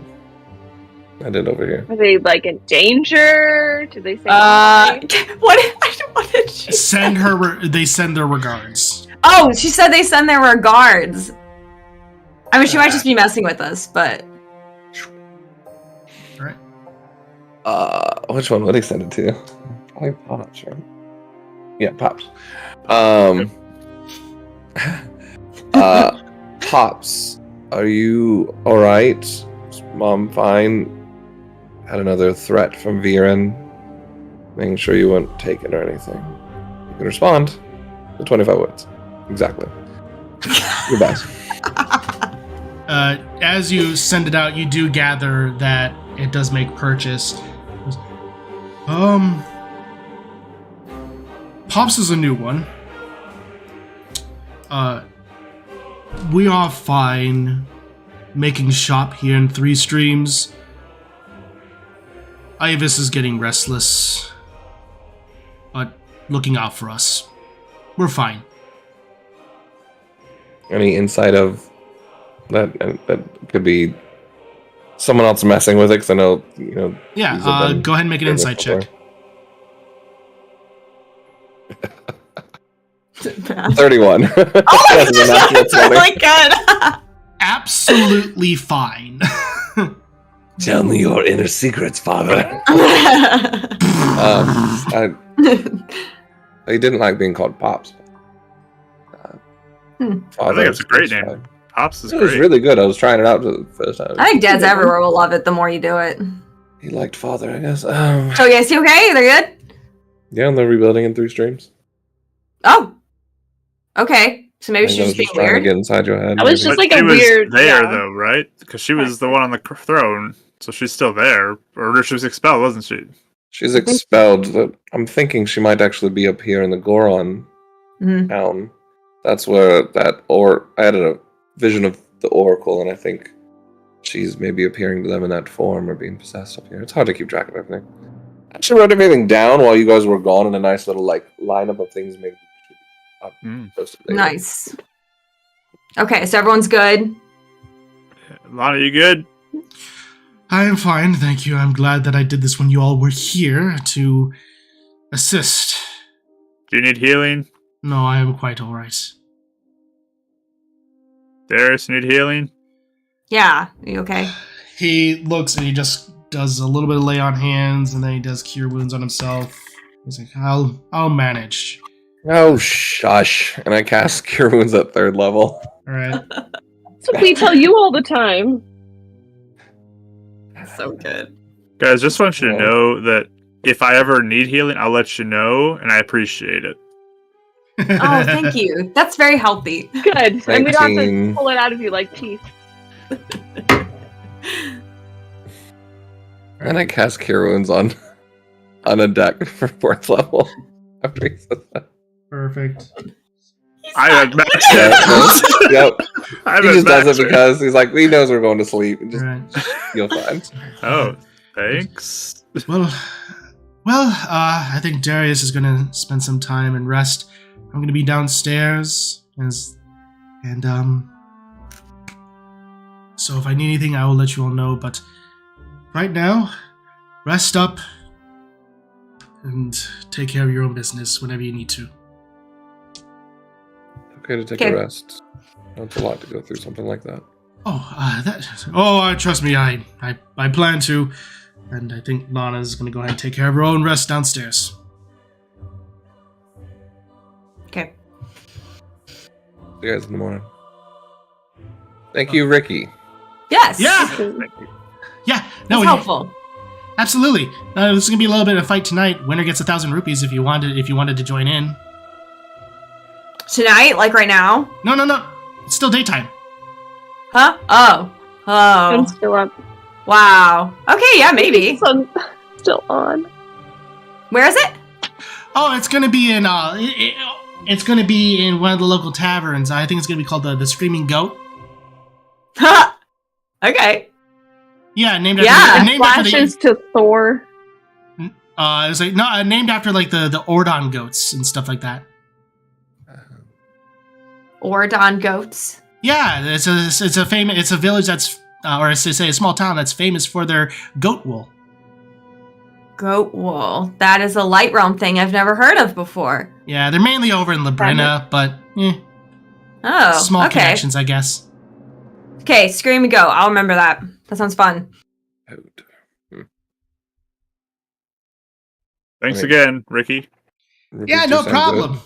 I didn't overhear. Are they like in danger? Did they say? What did she Send her. They send their regards. Oh, she said they send their regards. I mean, she might just be messing with us, but All right. Which one would he send it to? Probably Pops, right? Yeah, Pops. Pops, are you alright? Is Mom fine? Had another threat from Viren. Making sure you weren't taken or anything. You can respond in 25 words. Exactly. Goodbye. As you send it out, you do gather that it does make purchase. Pops is a new one. We are fine making shop here in 3 Streams. Ivis is getting restless, but looking out for us. We're fine. Any insight of that could be someone else messing with it? Because I know, you know. Yeah, these have been go ahead and make an insight check. 31. Oh my god! Absolutely fine. Tell me your inner secrets, father. I didn't like being called Pops. I think it's a great name. Pops is great. It was really good. I was trying it out for the first time. I think dads everywhere will love it the more you do it. He liked father, I guess. So yes, you okay? They're good? Yeah, and they're rebuilding in 3 Streams. Oh. Okay. So maybe she's just being trying to weird. get inside your head. That was just But like a she was weird. there yeah. though, right? Because she was the one on the throne, so she's still there. Or she was expelled, wasn't she? She's expelled, but I'm thinking she might actually be up here in the Goron town. That's where I had a vision of the Oracle, and I think she's maybe appearing to them in that form or being possessed up here. It's hard to keep track of everything. I actually wrote everything down while you guys were gone in a nice little lineup of things maybe posted later. Nice. Okay, so everyone's good. Lana, you good? I am fine, thank you. I'm glad that I did this when you all were here to assist. Do you need healing? No, I am quite alright. Darius, you need healing? Yeah. Are you okay? He looks and he just does a little bit of lay on hands, and then he does cure wounds on himself. He's like, I'll manage. Oh, shush. And I cast Cure Wounds at 3rd level. All right. That's what we tell you all the time. So good. Guys, just want you to Yeah. know that if I ever need healing, I'll let you know, and I appreciate it. Oh, thank you. That's very healthy. Good. And we don't have to 19. pull it out of you like teeth. And I cast Cure Wounds on a deck for 4th level. After he says that. Perfect. I have max Yep. I have He just does max it because he's like, he knows we're going to sleep. And just, All right. you'll find. Oh, thanks. Well, I think Darius is gonna spend some time and rest. I'm gonna be downstairs, so if I need anything, I will let you all know. But right now, rest up and take care of your own business whenever you need to. Okay to take Okay. a rest. That's a lot to go through something like that. Trust me, I plan to, and I think Lana's gonna go ahead and take care of her own rest downstairs. Okay. See you guys in the morning. Thank you, Ricky. Yes. Yeah, That's no, helpful. absolutely. This is gonna be a little bit of a fight tonight. Winner gets 1,000 rupees if you wanted to join in. Tonight, like right now? No, it's still daytime. Huh? Oh. I'm still up. Wow. Okay, yeah, maybe. Sun's still on. Where is it? Oh, it's gonna be in it's gonna be in one of the local taverns. I think it's gonna be called the Screaming Goat. Okay. Yeah, named Yeah. after named after Flashes to Thor. it's like no, named after like the Ordon goats and stuff like that. Ordon goats. Yeah, it's a village that's or I should say a small town that's famous for their goat wool. Goat wool. That is a light realm thing I've never heard of before. Yeah, they're mainly over in Labrina, but Oh, small okay. connections, I guess. Okay, Scream and Go. I'll remember that. That sounds fun. Thanks Okay. again, Ricky. Yeah, no problem.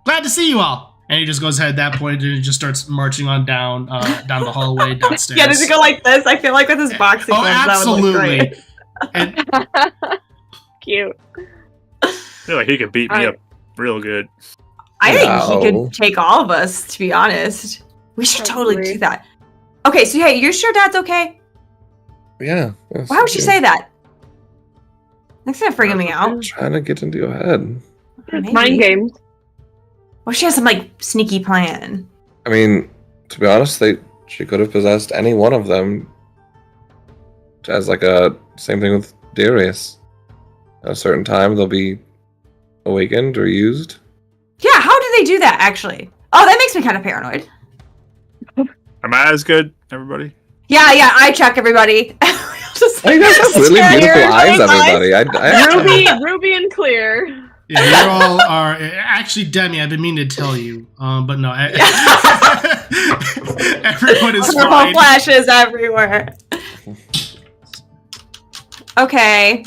Glad to see you all. And he just goes ahead at that point and just starts marching on down the hallway downstairs. Yeah, does it go like this? I feel like with his boxing Oh, gloves, that would look absolutely. great. And Cute. I feel like he could beat me I- up real good. I think he Wow. could take all of us, to be honest. We should totally Probably. do that. Okay, so hey, you're sure Dad's okay? Yeah. yes, Why would you yeah. say that? That's not freaking me out. Trying to get into your head. It's mind Maybe. games. Well, she has some like sneaky plan. I mean, to be honest, she could have possessed any one of them. As like a same thing with Darius. At a certain time, they'll be awakened or used. Yeah, how do they do that actually? Oh, that makes me kind of paranoid. Am I as good, everybody? Yeah, I check everybody. Just Oh, you guys have really stare beautiful at eyes, everybody's everybody. I Ruby and clear. yeah, you all are actually Demi. I've been meaning to tell you, but no, everyone is Purple fine. flashes everywhere. Okay.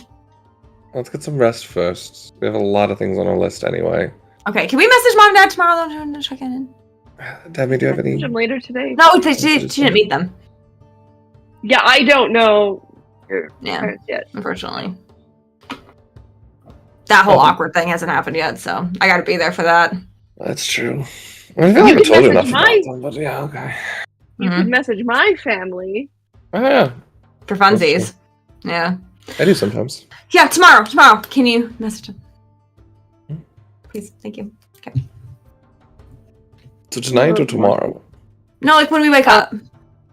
Let's get some rest first. We have a lot of things on our list anyway. Okay, can we message Mom and Dad tomorrow though to check in? Demi, do you have any? Message them later today. No, she didn't meet them. Yeah, I don't know Yeah, parents yet. unfortunately. That whole Oh. awkward thing hasn't happened yet, so I gotta be there for that. That's true. I feel like I can told you enough message about mine. them, but yeah, okay. You Mhm. could message my family. Oh, yeah, For funsies. Yeah. I do sometimes. Yeah, tomorrow. Can you message them? Please, thank you. Okay. So tonight or tomorrow? No, like when we wake up.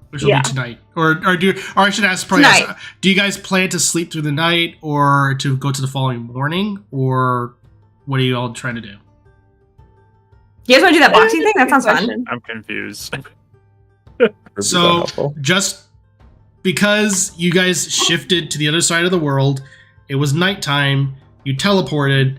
Which will Yeah. be tonight, or I should ask probably. Tonight. Do you guys plan to sleep through the night, or to go to the following morning, or what are you all trying to do? You guys want to do that boxing thing? That Good sounds fun. question. I'm confused. Is So that helpful? just because you guys shifted to the other side of the world, it was nighttime. You teleported.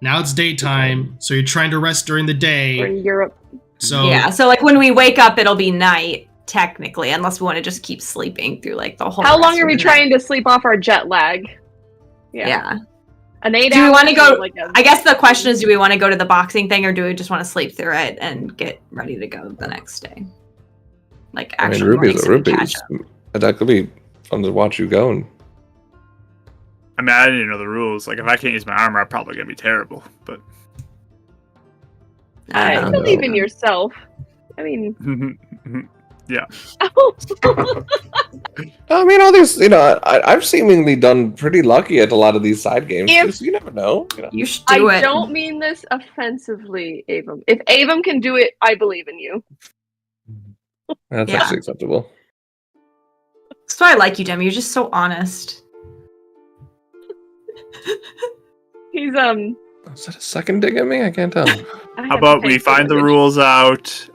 Now it's daytime, so you're trying to rest during the We're day. in Europe. So Yeah, so like when we wake up, it'll be night, technically, unless we want to just keep sleeping through like the whole How long rest are of we the trying to sleep off our jet lag? night. Yeah. An 8 Do we hour want to go? like a- I guess the question is, do we want to go to the boxing thing, or do we just want to sleep through it and get ready to go the next day? Like actually, rubies are rubies. That could be fun to watch you go. And I mean, I didn't know the rules. Like, if I can't use my armor, I'm probably gonna be terrible. But I I don't know. believe in yourself. I mean, yeah. I mean, all these, I've seemingly done pretty lucky at a lot of these side games. If- So you never know. You should do it. I don't mean this offensively, Avum. If Avum can do it, I believe in you. That's Yeah. actually acceptable. That's why I like you, Demi. You're just so honest. He's Is that a second dig at me? I can't tell. How about we find the rules out,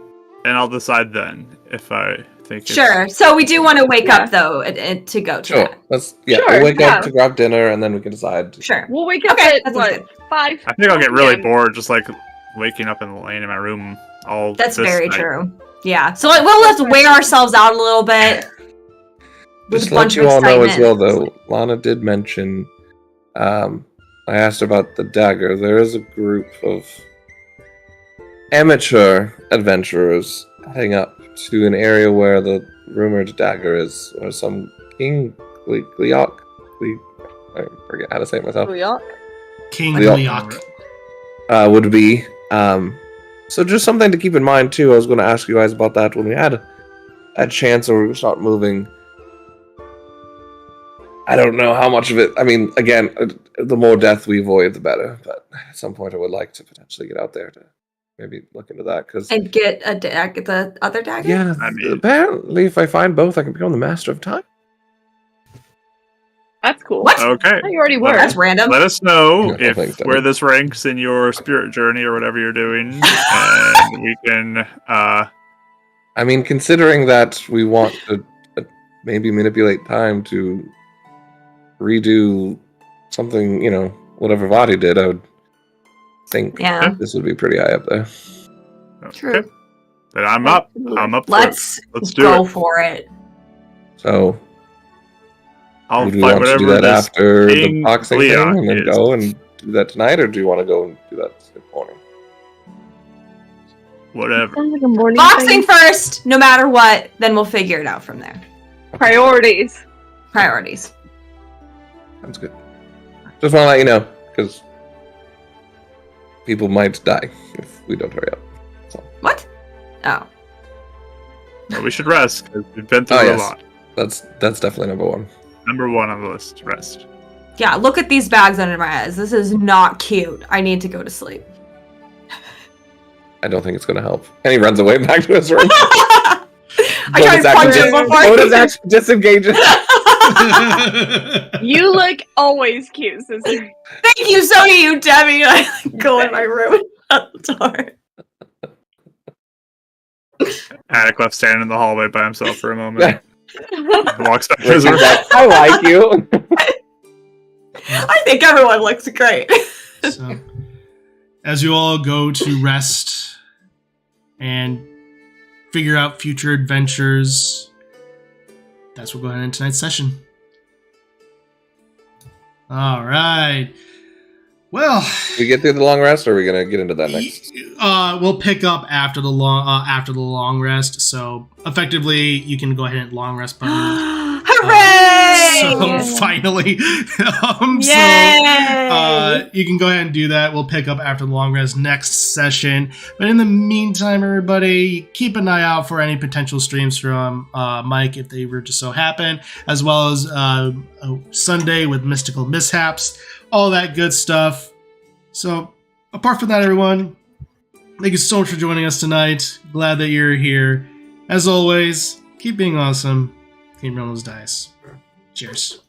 and I'll decide then if I think it's... Sure. So we do want to wake up though to go to Sure. that. We'll Sure, wake yeah. up to grab dinner and then we can decide. Sure. We'll wake up Okay, at that sounds what, good. 5? I think I'll get really p.m. bored just like waking up and laying in my room all That's this very night. true. Yeah. So like, we'll have to wear ourselves out a little bit. With Just a to let bunch you of all know as well, excitement. though, Lana did mention, I asked about the dagger. There is a group of amateur adventurers heading up to an area where the rumored dagger is, or some King Gleok. I forget how to say it myself. King Leok. Leok. Would be. So just something to keep in mind too. I was going to ask you guys about that when we had a chance or we start moving. I don't know how much of it. I mean, again, the more death we avoid, the better. But at some point, I would like to potentially get out there to maybe look into that. And get the other dagger? Yeah, I mean- apparently, if I find both, I can become the master of time. That's cool. What? Okay. I already were. That's random. Let us know Yeah, thanks, where Devin. this ranks in your spirit journey or whatever you're doing, and we can. I mean, considering that we want to maybe manipulate time to redo something, whatever Vadi did, I would think Yeah. this would be pretty high up there. True. Okay. Then I'm up. I'm up. Let's Let's do go it. for it. So, I'll do you fight want to do whatever that this after the King boxing Leok thing and then is. go and do that tonight, or do you want to go and do that in the morning? whatever. Sounds like a morning Boxing thing. first, no matter what, then we'll figure it out from there. Priorities. Priorities. Sounds good. Just want to let you know, because people might die if we don't hurry up. What? Oh. Well, we should rest, 'cause we've been through Oh, a yes. lot. That's definitely number one. Number one on the list, rest. Yeah, look at these bags under my eyes. This is not cute. I need to go to sleep. I don't think it's going to help. And he runs away back to his room. I tried to punch him before. Oda's actually disengages. You look always cute, sister. Thank you, so do you, Debbie. I go in my room and shut the door. Attic left standing in the hallway by himself for a moment. Walks back to his room. I like you. I think everyone looks great. So, as you all go to rest and figure out future adventures, that's what we'll go ahead and end tonight's session. All right. Well, We get through the long rest, or are we gonna get into that next? we'll pick up after the long rest. So effectively, you can go ahead and long rest. Hooray! So finally, Yay! you can go ahead and do that. We'll pick up after the long rest next session. But in the meantime, everybody, keep an eye out for any potential streams from Mike if they were to so happen, as well as Sunday with Mystical Mishaps, all that good stuff. So apart from that, everyone, thank you so much for joining us tonight. Glad that you're here. As always, keep being awesome. Keep rolling those dice. Cheers.